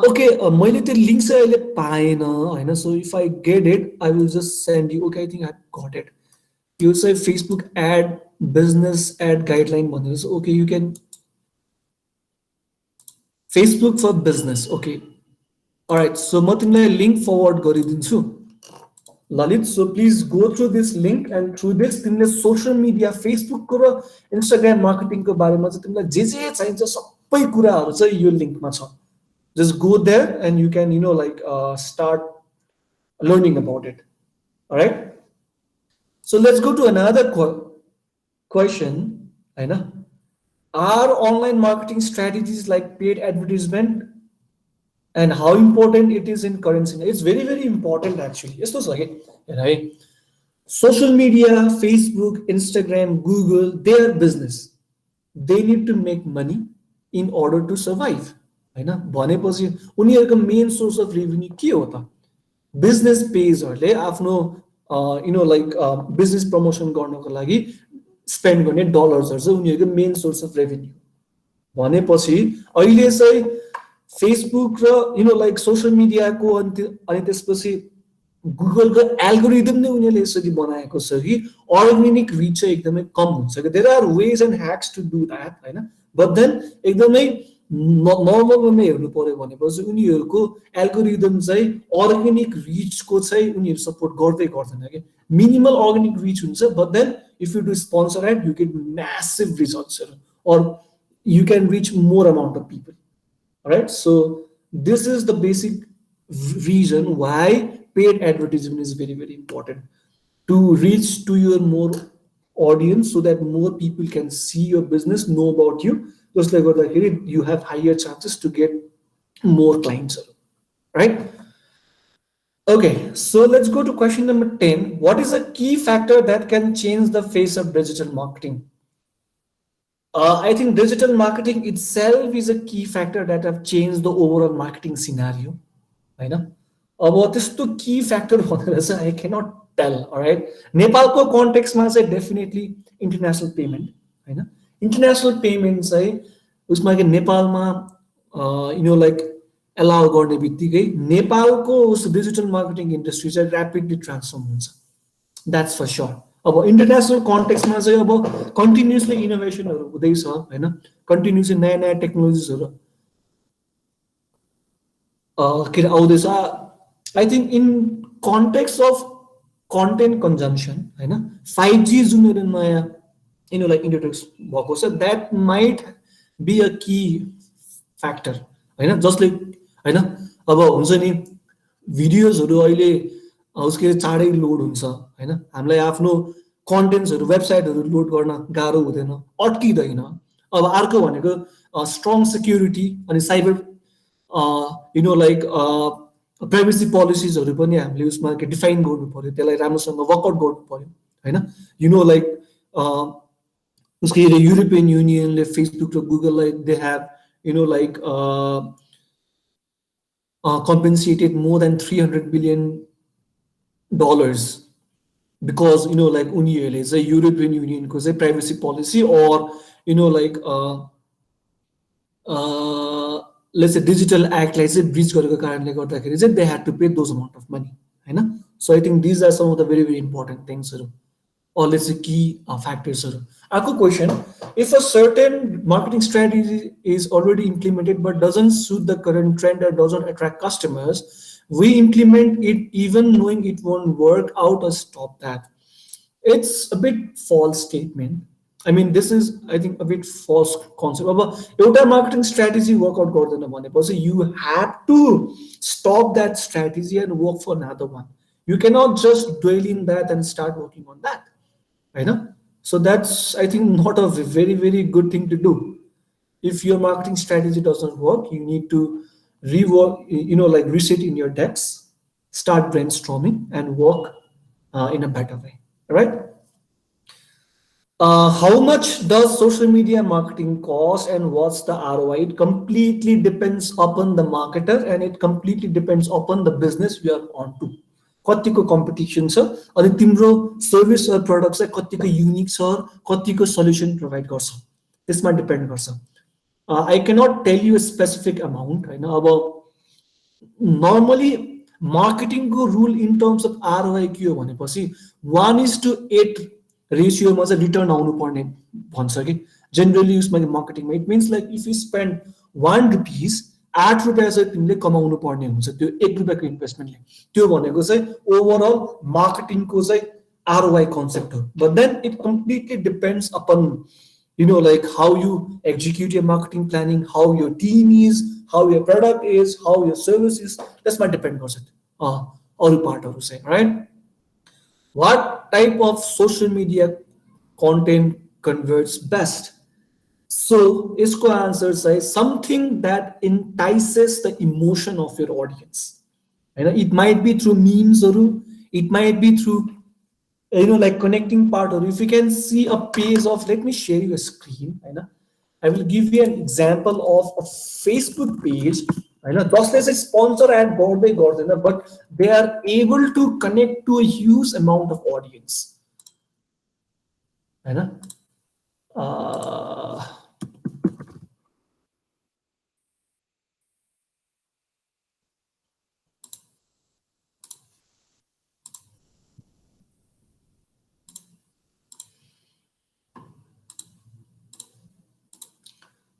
okay मैले त्यो लिंक चाहिँ अहिले पाएन हैन। so if I get it I will just send you। okay I think I got it। यो चाहिँ Facebook ad business ad guideline भनेर छ। okay you can Facebook for business। okay alright, so म तिमीलाई लिंक फरवर्ड गरिदिन्छु ललित। so please go through this link and through this तिमीले social media Facebook को र इन्स्टाग्राम मार्केटिङ को बारेमा चाहिँ तिमीलाई जे जे चाहिन्छ सबै कुराहरू चाहिँ यो लिंकमा छ। just go there and you can you know like start learning about it। all right, so let's go to another question हैन। are online marketing strategies like paid advertisement and how important it is in current scenario? It's very very important actually। यस्तो छ के right, social media Facebook Instagram Google they are business, they need to make money in order to survive हैन। भनेपछि उनीहरुको main source of revenue के हो त? Business पेजहरुले आफ्नो you know like business promotion गर्नको लागि स्पेन्ड गर्ने डलर्सहरु चाहिँ उनीहरुको मेन सोर्स अफ रेभेन्यू भनेपछि अहिले चाहिँ फेसबुक र you know like social media को अनि त्यसपछि गुगल को एल्गोरिदम नै उनीहरुले यसरी बनाएको छ कि अर्गानिक रिच चाहिँ एकदमै कम हुन्छ के। There are ways and hacks to do that हैन, बट देन एकदमै नर्मलमा हेर्नु पर्यो भनेपछि उनीहरुको एल्गोरिदम चाहिँ अर्गानिक रिच को चाहिँ उनीहरु सपोर्ट गर्दै गर्दैन के। मिनिमल अर्गानिक रिच हुन्छ, but then if you do sponsor ad you get massive results or you can reach more amount of people. Right, so this is the basic reason why paid advertisement is very very important to reach to your more audience so that more people can see your business, know about you, just like you have higher chances to get more clients, right? okay, so let's go to question number 10। what is a key factor that can change the face of digital marketing? I think digital marketing itself is a key factor that have changed the overall marketing scenario हैन। अब त्यस्तो की factor भनेर चाहिँ I cannot tell। alright, नेपालको कन्टेक्स्टमा चाहिँ definitely international payment हैन। International payment चाहिँ उसमा के नेपालमा यु नो लाइक एलाउ गर्ने बित्तिकै नेपालको उस डिजिटल मार्केटिङ इन्डस्ट्री चाहिँ र्यापिडली ट्रान्सफर्म हुन्छ, द्याट्स फर श्योर। अब इन्टरनेशनल कन्टेक्स्टमा चाहिँ अब कन्टिन्युअसली इनोभेसनहरु हुँदैछ हैन, कन्टिन्युअसली नयाँ नयाँ टेक्नोलोजिसहरु के आउँदैछ। I think in context of content consumption हैन 5G जुन नयाँ यु नो लाइक इन्ट्रोड्युस भएको छ, that might be a key factor हैन, जसले हैन अब हुन्छ नि भिडियोजहरु अहिले उसके चाँडै लोड हुन्छ हैन। हामीलाई आफ्नो कन्टेन्ट्सहरु वेबसाइटहरु लोड गर्न गाह्रो हुँदैन, अट्किदैन। अब अर्को भनेको स्ट्रङ सिक्युरिटी अनि cyber you know like privacy पोलिसीजहरु पनि हामीले उसमा के डिफाइन गर्नु पर्यो, त्यसलाई राम्रोसँग वर्कआउट गर्नु पर्यो हैन। यु नो लाइक उसके युरोपियन युनियनले फेसबुक र गुगललाई they have you know like compensated more than $300 billion because you know like उनीहरुले चाहिँ युरोपियन युनियनको चाहिँ privacy policy or you know like let's say digital act like say breach गरेको कारणले गर्दाखेरि चाहिँ they had to pay those amount of money हैन. So I think these are some of the very important things or let's say key factors. Arko question, if a certain marketing strategy is already implemented but doesn't suit the current trend or doesn't attract customers, we implement it even knowing it won't work out or stop that. It's a bit false statement. I mean, this is, I think, a bit false concept. अब एउटा marketing strategy workout गर्दैन भनेपछि you have to stop that strategy and work for another one. You cannot just dwell in that and start working on that. Right? So that's, I think, not a very, very good thing to do. If your marketing strategy doesn't work, you need to rework, like reset in your decks, start brainstorming and work in a better way. Right? How much does social media marketing cost and what's the ROI? It completely depends upon the marketer and it completely depends upon the business we are on to. कतिको competition छ अनि तिम्रो service र product चाहिँ कतिको unique छ, कतिको solution provide गर्छ, त्यसमा डिपेन्ड गर्छ. I cannot tell you specific amount हैन. अब नर्मली मार्केटिङको rule in terms of ROI के हो भनेपछि 1:8 रेसियोमा चाहिँ रिटर्न आउनु पर्ने भन्छ कि जेनरली उसमा मार्केटिङमा. It means like if you spend 1 rupees 8 रुपियाँ चाहिँ तिमीले कमाउनु पर्ने हुन्छ त्यो 1 रुपियाँको इन्भेस्टमेन्टले. त्यो भनेको चाहिँ ओभरअल मार्केटिङको चाहिँ आरओआई कन्सेप्ट हो. But then it completely depends upon like how you execute your marketing planning, how your team is, how your product is, how your service is. That's might depend on it. All part of say, right? What type of social media content converts best? So isko answer says something that entices the emotion of your audience. And it might be through memes or it might be through like connecting part, or if you can see a page of, let me share you a screen. I will give you an example of a Facebook page. जसले चाहिँ sponsor ad गर्दै गर्दैन, but they are able to connect to a huge amount of audience.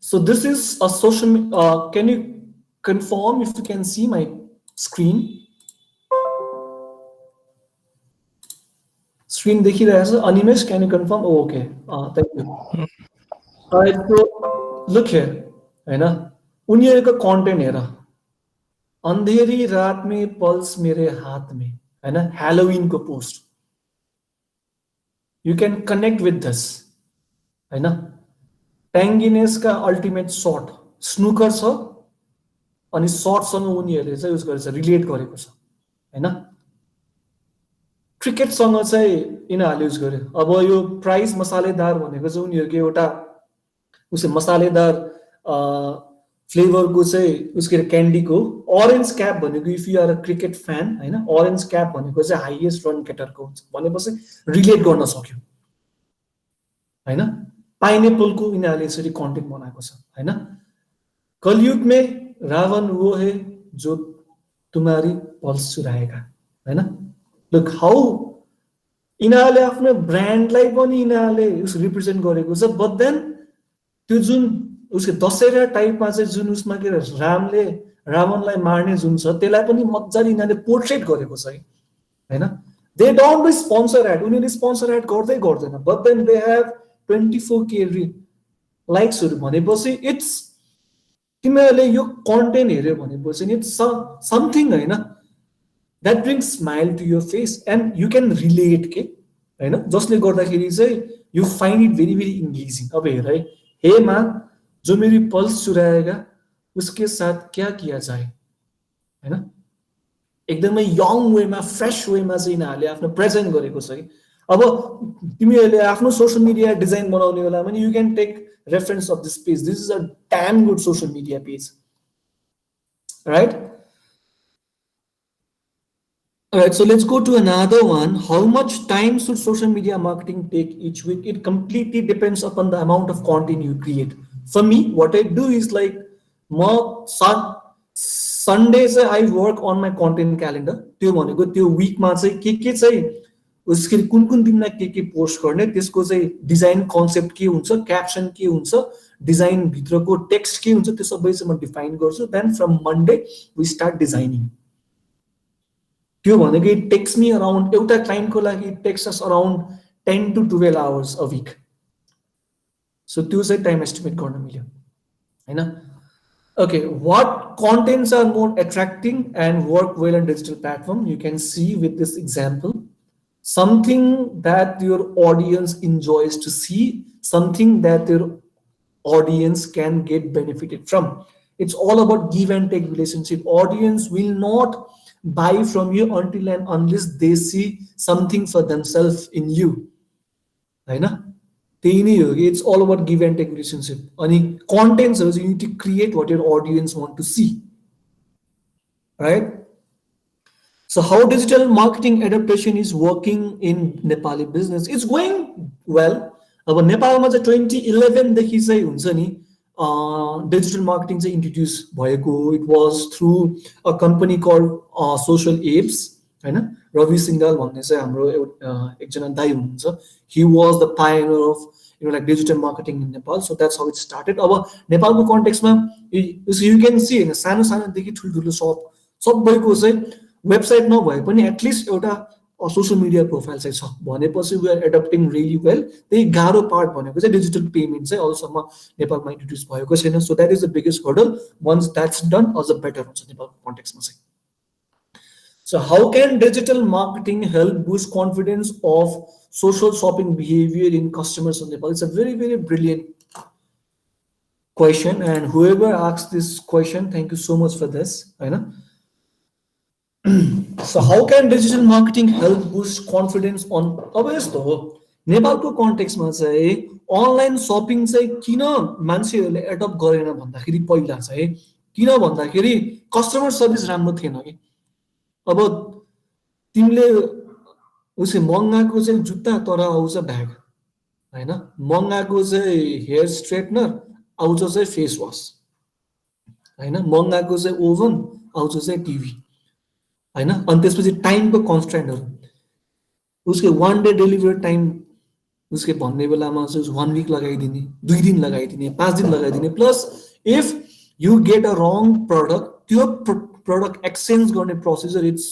So this is a social, can you confirm if you can see my screen? Screen देखिरहेछ Animesh, can you confirm? Oh, okay. Thank you. Alright, so look here, हैन उनीहरुको content हेर. अन्धेरी रात में pulse मेरे हाथ में, हैन Halloween को post. You can connect with this, हैन. ट्याङ्गिनेस का अल्टिमेट सर्ट स्नुकर छ अनि सर्टसँग उनीहरूले चाहिँ युज गरेछ, रिलेट गरेको छ हैन. क्रिकेटसँग चाहिँ यिनीहरूले युज गर्यो. अब यो प्राइस मसालेदार भनेको चाहिँ उनीहरूको एउटा उस मसालेदार फ्लेभरको चाहिँ उसको क्यान्डीको ऑरेन्ज क्याप भनेको, if you are a cricket fan हैन, ऑरेन्ज क्याप भनेको चाहिँ हाईएस्ट रन गेटरको हुन्छ भनेपछि रिलेट गर्न सक्यो हैन. पाइनएप्पल को यिनीहरूले यसरी कन्टेन्ट बनाएको छ हैन. कलयुग में रावण वो है जो तुम्हारी पल्स चुराएगा हैन. लुक हाउ यिनीहरूले आफ्नो ब्रान्डलाई पनि यिनीहरूले रिप्रेजेन्ट गरेको छ. बट देन त्यो जुन उसको दशहरा टाइपमा चाहिँ जुन उसमा के रामले रावणलाई मार्ने जुन छ त्यसलाई पनि मजाले यिनीहरूले पोर्ट्रेट गरेको छ हैन. They don't do sponsor ad, उनीहरूले स्पोन्सर एड गर्दै गर्दैन. But then they have 24K लाइक्सहरु भनेपछि इट्स तिमीहरूले यो कन्टेन्ट हेर्यो भनेपछि इट्स समथिङ हैन that brings smile to your face and you can relate के हैन, जसले गर्दाखेरि चाहिँ you find it very very engaging. अब हेर है, हे माँ जो मेरी पल्स चुराएगा उसके साथ क्या किया जाए हैन. एकदमै यङ वेमा फ्रेश वेमा चाहिँ यिनीहरूले आफ्नो प्रेजेन्ट गरेको छ कि. अब तिमीहरूले आफ्नो सोशल मिडिया डिजाइन बनाउने बेला पनि you can take reference of this page. This is a damn good social media page, right? All right, so let's go to another one. How much time should social media marketing take each week? It completely depends upon the amount of content you create. For me, what I do is like म Sunday चाहिँ I work on my content calendar, त्यो भनेको त्यो विकमा चाहिँ के चाहिँ उसको कुन दिनमा के पोस्ट गर्ने, त्यसको चाहिँ डिजाइन कन्सेप्ट के हुन्छ, क्याप्सन के हुन्छ, डिजाइन भित्रको टेक्स्ट के हुन्छ, त्यो सबै चाहिँ म डिफाइन गर्छु। Then from Monday we start designing. त्यो भनेको इट टेक्स मी अराउन्ड, एउटा क्लाइन्टको लागि it takes us around 10 to 12 hours a week। So त्यो चाहिँ टाइम एस्टिमेट गर्न मिल्यो हैन। Okay, what contents are more attracting and work well on digital platform? You can see with this example, something that your audience enjoys to see, something that your audience can get benefited from. It's all about give and take relationship. Audience will not buy from you until and unless they see something for themselves in you, right? It's all about give and take relationship. And contents, you need to create what your audience want to see, right? So how digital marketing adaptation is working in Nepali business? It's going well. अब नेपालमा चाहिँ 2011 देखि चाहिँ हुन्छ नि digital marketing चाहिँ introduce भएको। It was through a company called social apps हैन। रवि सिंगाल भन्ने चाहिँ हाम्रो एकजना दाइ हुनुहुन्छ। He was the pioneer of like digital marketing in Nepal. So that's how it started. अब नेपालको कन्टेक्स्टमा यु क्यान सी हैन, सानो सानोदेखि ठुल्ठुलो सबैको चाहिँ वेबसाइट नभए पनि एटलिस्ट एउटा सोशल मिडिया प्रोफाइल चाहिँ छ भनेपछि we are adapting really well. त्यही गाह्रो पार्ट भनेको चाहिँ डिजिटल पेमेन्ट चाहिँ अहिलेसम्म नेपालमा इन्ट्रोड्युस भएको छैन। So that is the biggest hurdle. Once that's done अझ बेटर हुन्छ नेपालको कन्टेक्स्टमा चाहिँ। So how can digital marketing help boost confidence of social shopping behavior in customers in Nepal? It's a very, very brilliant question, and whoever asked this question, thank you so much for this. So how can digital marketing help boost confidence on? अब यस्तो हो, नेपालको कन्टेक्स्टमा चाहिँ online shopping चाहिँ किन मान्छेहरूले adapt गरेन भन्दाखेरि पहिला चाहिँ किन भन्दाखेरि कस्टमर सर्भिस राम्रो थिएन कि। अब तिमीले उसै मगाएको चाहिँ जुत्ता तर आउँछ ब्याग हैन, मगाएको चाहिँ हेयर स्ट्रेटनर आउँछ चाहिँ फेस वास हैन, मगाएको चाहिँ ओभन आउँछ चाहिँ टिभी हैन। अनि त्यसपछि टाइमको कन्स्ट्रेन्टहरु, उसके 1 डे डेलिभरी टाइम उसके भन्ने बेलामा चाहिँ 1 वीक लगाइदिने, 2 दिन लगाइदिने, 5 दिन लगाइदिने। Plus if you get a wrong product, त्यो प्रोडक्ट एक्सचेन्ज गर्ने procedure it's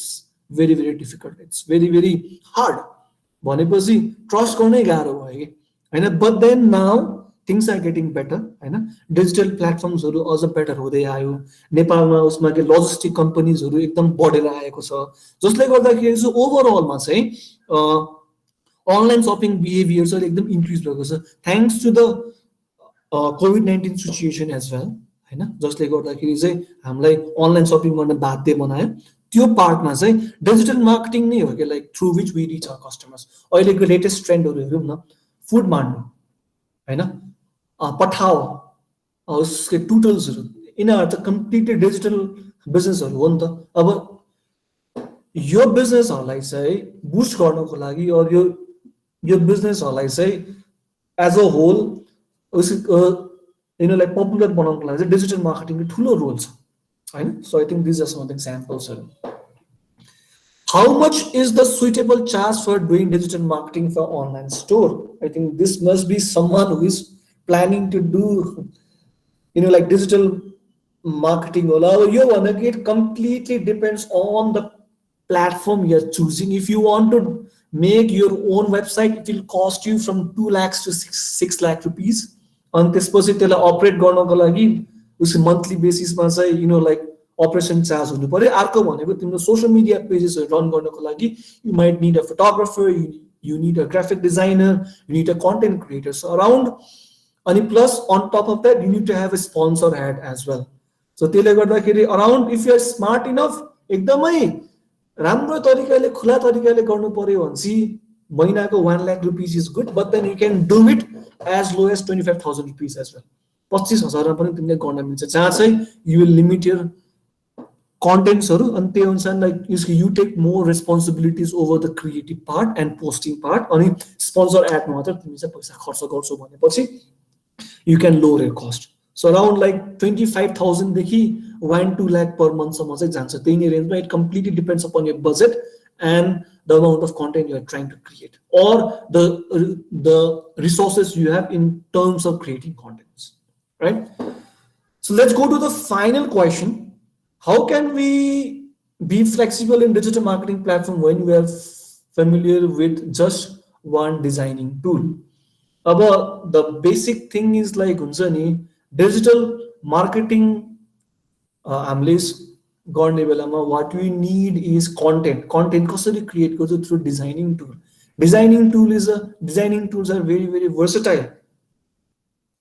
very very difficult, it's very very hard भनेपछि ट्रस्ट गर्नै गाह्रो भयो कि हैन। But then now things are getting better हैन। डिजिटल प्लेटफर्म्सहरू अझ बेटर हुँदै आयो नेपालमा। उसमा के लजिस्टिक कम्पनीजहरू एकदम बढेर आएको छ, जसले गर्दाखेरि चाहिँ ओभरअलमा चाहिँ अनलाइन सपिङ बिहेभियर चाहिँ एकदम इन्क्रिज भएको छ थ्याङ्क्स टु द कोभिड-19 सिचुएसन एज वेल हैन, जसले गर्दाखेरि चाहिँ हामीलाई अनलाइन सपिङ गर्न बाध्य बनायो। त्यो पार्टमा चाहिँ डिजिटल मार्केटिङ नै हो कि like through which we reach our customers. अहिलेको लेटेस्ट ट्रेन्डहरू हेरौँ न, फुड मान्नु हैन, पठाओ, उसको टुटल्सहरू, यिनीहरू त कम्प्लिटली डिजिटल बिजनेसहरू हो नि त। अब यो बिजनेसहरूलाई चाहिँ बुस्ट गर्नको लागि और यो बिजनेसहरूलाई चाहिँ एज अ होल यिनीहरूलाई पपुलर बनाउनको लागि चाहिँ डिजिटल मार्केटिङको ठुलो रोल छ हैन। So I think this are some of the examples. How much is the suitable charge for doing digital marketing for online store? I think this must be someone who is planning to do like digital marketing. It completely depends on the platform you're choosing. If you want to make your own website, it will cost you from 2 lakhs to 6 lakh rupees. And त्यसपछि त्यसलाई अपरेट गर्नको लागि उस monthly बेसिसमा चाहिँ like operation charge हुनु पर्यो। अर्को भनेको तिम्रो सोशल मिडिया पेजेसहरु रन गर्नको लागि you might need a photographer, you need a graphic designer, you need a content creator. So around, and plus on top of that you need to have a sponsor ad as well. So त्यसले गर्दाखेरि around, if you are smart enough, एकदमै राम्रो तरिकाले खुला तरिकाले गर्नु पर्यो भने महिनाको 1 lakh rupees is good, but then you can do it as low as 25,000 rupees as well. 25,000 मा पनि तिमीले गर्न मिल्छ, जहाँ चाहिँ you will limit your contents and they like you take more responsibilities over the creative part and posting part. And sponsor ad you can lower your cost. So around like 25,000 देखि 1-2 lakh per month सम्म चाहिँ जान्छ त्यही नै रेन्जमा it completely depends upon your budget and the amount of content you are trying to create or the resources you have in terms of creating contents, right? So let's go to the final question. How can we be flexible in digital marketing platform when we are familiar with just one designing tool? About the basic thing is like digital marketing what we need is content कसरी create through designing tool. Designing tools are very versatile,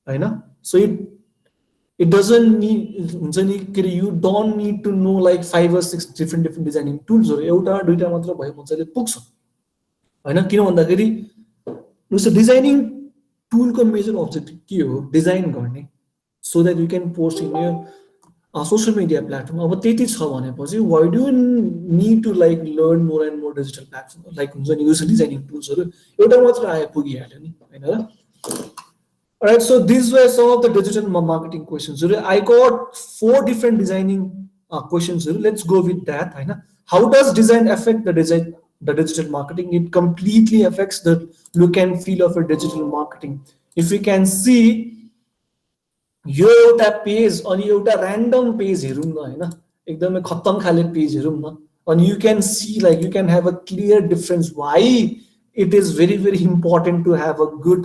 right? So it doesn't need you don't need to know like 5 or 6 different designing tools or एउटा दुईटा मात्र भयो मजाले पुग्छ हैन किन भन्दाखेरि so designing tool को major objective के हो डिजाइन गर्ने so that you can post in your social media platform. अब त्यति छ भनेपछि why do you need to like learn more and more digital platform like हुन्छ नि user designing tools हरु एउटा मात्र आए पुगिहाल्यो नि हैन र. Alright, so these were some of the digital marketing questions. I got 4 different designing questions. Let's go with that. How does design affect the digital marketing? It completely affects the look and feel of a digital marketing. If we can see, यो एउटा page अनि एउटा random page हेरौँ न हैन एकदमै खत्तम खाले पेज हेरौँ न अनि you can see like you can have a clear difference why it is very important to have a good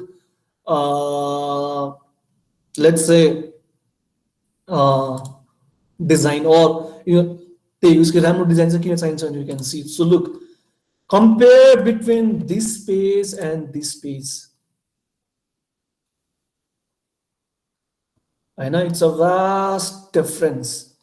let's say design or they use राम्रो design चाहिँ किन चाहिन्छ and you can see. So look, compare between this page and this page. I know it's a vast difference.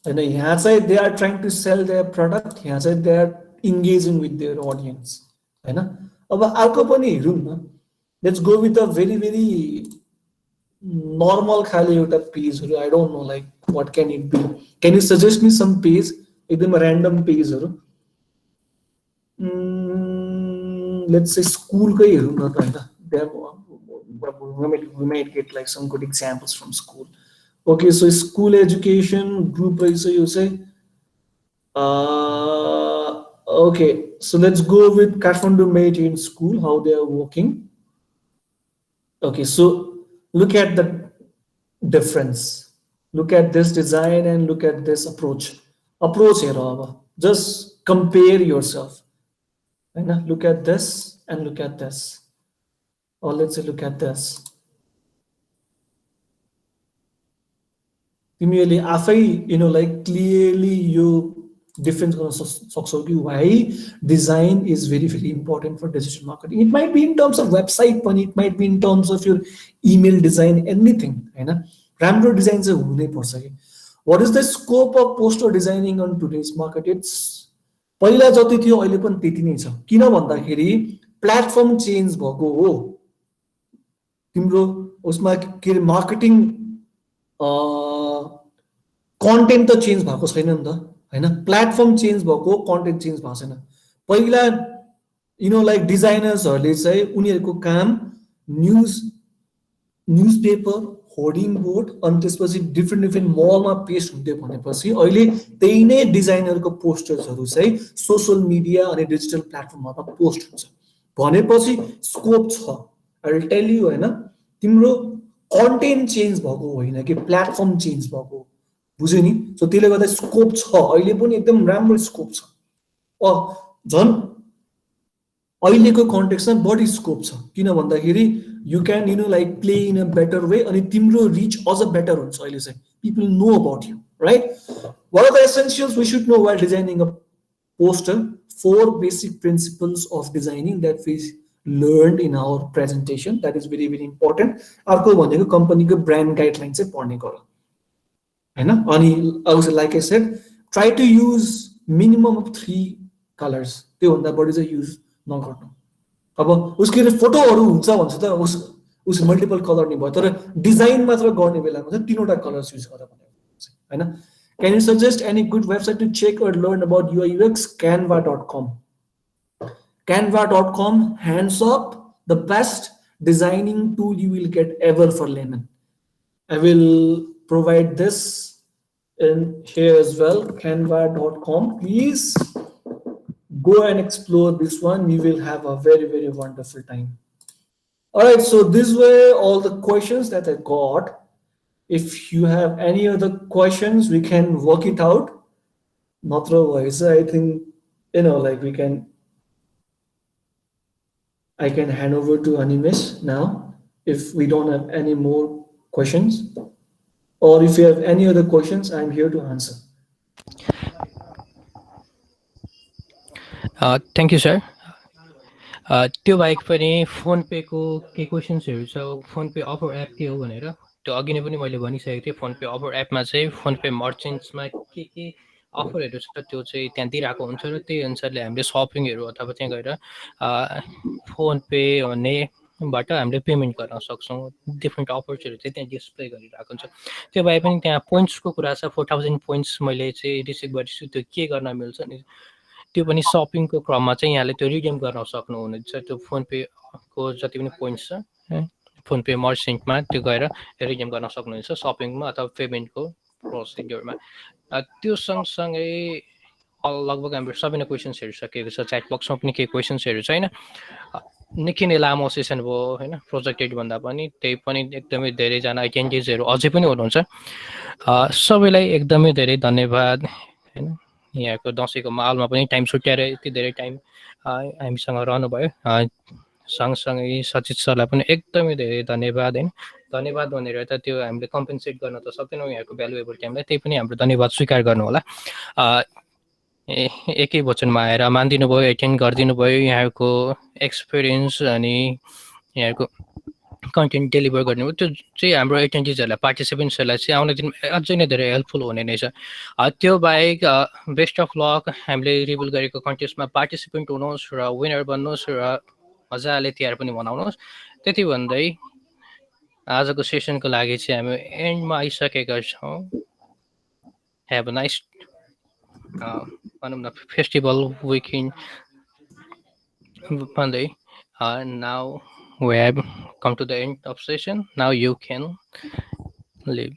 And here side they are trying to sell their product. Here side they are engaging with their audience. I know. अब अर्को पनि हेरौँ न. Let's go with a very normal खाले एउटा पेजहरु. I don't know like what can it be. Can you suggest me some page? एकदम random पेजहरु. Let's say school कै हेरौँ न त हैन. We might get like some good examples from school. Okay, so school education group, so you say, okay, so let's go with Kathmandu Mate in school, how they are working. Okay, so look at the difference. Look at this design and look at this approach. Just compare yourself. Look at this and look at this. Or let's say look at this. Similarly, after like clearly you difference why design is very important for digital marketing. It might be in terms of website, but it might be in terms of your email design, anything. Ramro design is a what is the scope of poster designing on today's market? It's पहिला जति थियो अहिले पनि त्यति नै छ किन भन्दाखेरि प्लेटफर्म चेन्ज भएको हो तिम्रो उसमा के marketing content त चेन्ज भएको छैन नि त हैन प्लेटफर्म चेन्ज भएको कन्टेन्ट चेन्ज भएको छैन पहिला like designers हरुले चाहिँ उनीहरुको काम न्यूजपेपर होर्डिङ बोर्ड अनि त्यसपछि डिफरेन्ट मलमा पेस्ट हुन्थ्यो भनेपछि अहिले त्यही नै डिजाइनरको पोस्टर्सहरु चाहिँ सोशल मिडिया अनि डिजिटल प्लेटफर्ममा पोस्ट हुन्छ भनेपछि स्कोप छ आई विल टेल यु हैन तिम्रो कन्टेन्ट चेन्ज भएको होइन कि प्लेटफर्म चेन्ज भएको बुझ्यो नि सो त्यसले गर्दा स्कोप छ अहिले पनि एकदम राम्रो स्कोप छ झन् अहिलेको कन्टेक्स्टमा बढी स्कोप छ किन भन्दाखेरि you can like play in a better way and timro reach also better हुन्छ अहिले चाहिँ people know about you right what are the essentials we should know while designing a poster 4 basic principles of designing that we learned in our presentation that is very important अर्को भनेको कम्पनीको brand guideline चाहिँ पढ्ने गर हैन अनि also like I said try to use minimum of 3 colors त्यो भन्दा बढी चाहिँ युज नगर्नु अब उसको फोटोहरु हुन्छ भन्छ त उस मल्टिपल कलर नि भयो तर डिजाइन मात्र गर्ने बेलामा चाहिँ तीनवटा कलर्स युज गरेर भनेको हैन can you suggest any good website to check or learn about UI UX canva.com hands up the best designing tool you will get ever for layman. I will provide this in here as well, canva.com. Please go and explore this one. You will have a very, very wonderful time. All right, so these were all the questions that I got. If you have any other questions, we can work it out. Otherwise, I think, like I can hand over to Animesh now if we don't have any more questions. Or if you have any other questions, I'm here to answer. Thank you sir. त्यो बाहेक पनि phone phaco केही क्वेसन्सहरू छ, phone pay offer app के हो भनेर। त्यो अघि नै पनि मैले भनिसकेको थिएँ, फोन पे अफर एपमा चाहिँ फोन पे मर्चेन्ट्समा के अफरहरू छ त्यो चाहिँ त्यहाँ दिइरहेको हुन्छ र त्यही अनुसारले हामीले सपिङहरू अथवा त्यहाँ गएर फोन पे भन्नेबाट हामीले पेमेन्ट गर्न सक्छौँ। डिफ्रेन्ट अफर्सहरू चाहिँ त्यहाँ डिस्प्ले गरिरहेको हुन्छ। त्यो बाहेक पनि त्यहाँ पोइन्ट्सको कुरा छ, 4000 पोइन्ट्स मैले चाहिँ रिसिभ गरिछु। त्यो के गर्न मिल्छ नि, त्यो पनि सपिङको क्रममा चाहिँ यहाँले त्यो रिडिम गर्न सक्नुहुनेछ। त्यो फोन पेको जति पनि पोइन्ट्स छ फोन पे मर्चेन्टमा त्यो गएर रिडिम गर्न सक्नुहुनेछ सपिङमा अथवा पेमेन्टको प्रोसिड्युरमा। त्यो सँगसँगै लगभग हाम्रो सबै नै क्वेसन्सहरू सकिएको छ। च्याट बक्समा पनि केही क्वेसन्सहरू छैन। निकै नै लामो सेसन भयो होइन, प्रोजेक्टेड भन्दा पनि। त्यही पनि एकदमै धेरैजना एटेन्डेन्सहरू अझै पनि हुनुहुन्छ। सबैलाई एकदमै धेरै धन्यवाद होइन। यहाँको दसैँको माहौलमा पनि टाइम छुट्याएर यति धेरै टाइम हामीसँग रहनुभयो। सँगसँगै सचित सरलाई पनि एकदमै धेरै धन्यवाद होइन। धन्यवाद भनेर त त्यो हामीले कम्पेन्सेट गर्न त सक्दैनौँ यहाँको भ्यालुएबल टाइमलाई, त्यही पनि हाम्रो धन्यवाद स्वीकार गर्नु होला। एकै वचनमा आएर मानिदिनु भयो, एटेन्ड गरिदिनु भयो। यहाँको एक्सपिरियन्स अनि यहाँको कन्टेन्ट डेलिभर गर्नुभयो, त्यो चाहिँ हाम्रो एटेन्डेन्सहरूलाई पार्टिसिपेन्ट्सहरूलाई चाहिँ आउने दिनमा अझै नै धेरै हेल्पफुल हुने नै छ। त्यो बाहेक बेस्ट अफ लक। हामीले रिभिल गरेको कन्टेस्टमा पार्टिसिपेन्ट हुनुहोस् र विनर बन्नुहोस् र मजाले तिहार पनि मनाउनुहोस्। त्यति भन्दै आजको सेसनको लागि चाहिँ हामी एन्डमा आइसकेका छौँ। हेभ अ नाइस भनौँ न फेस्टिभल विकेन्ड भन्दै now we have come to the end of session. Now you can leave.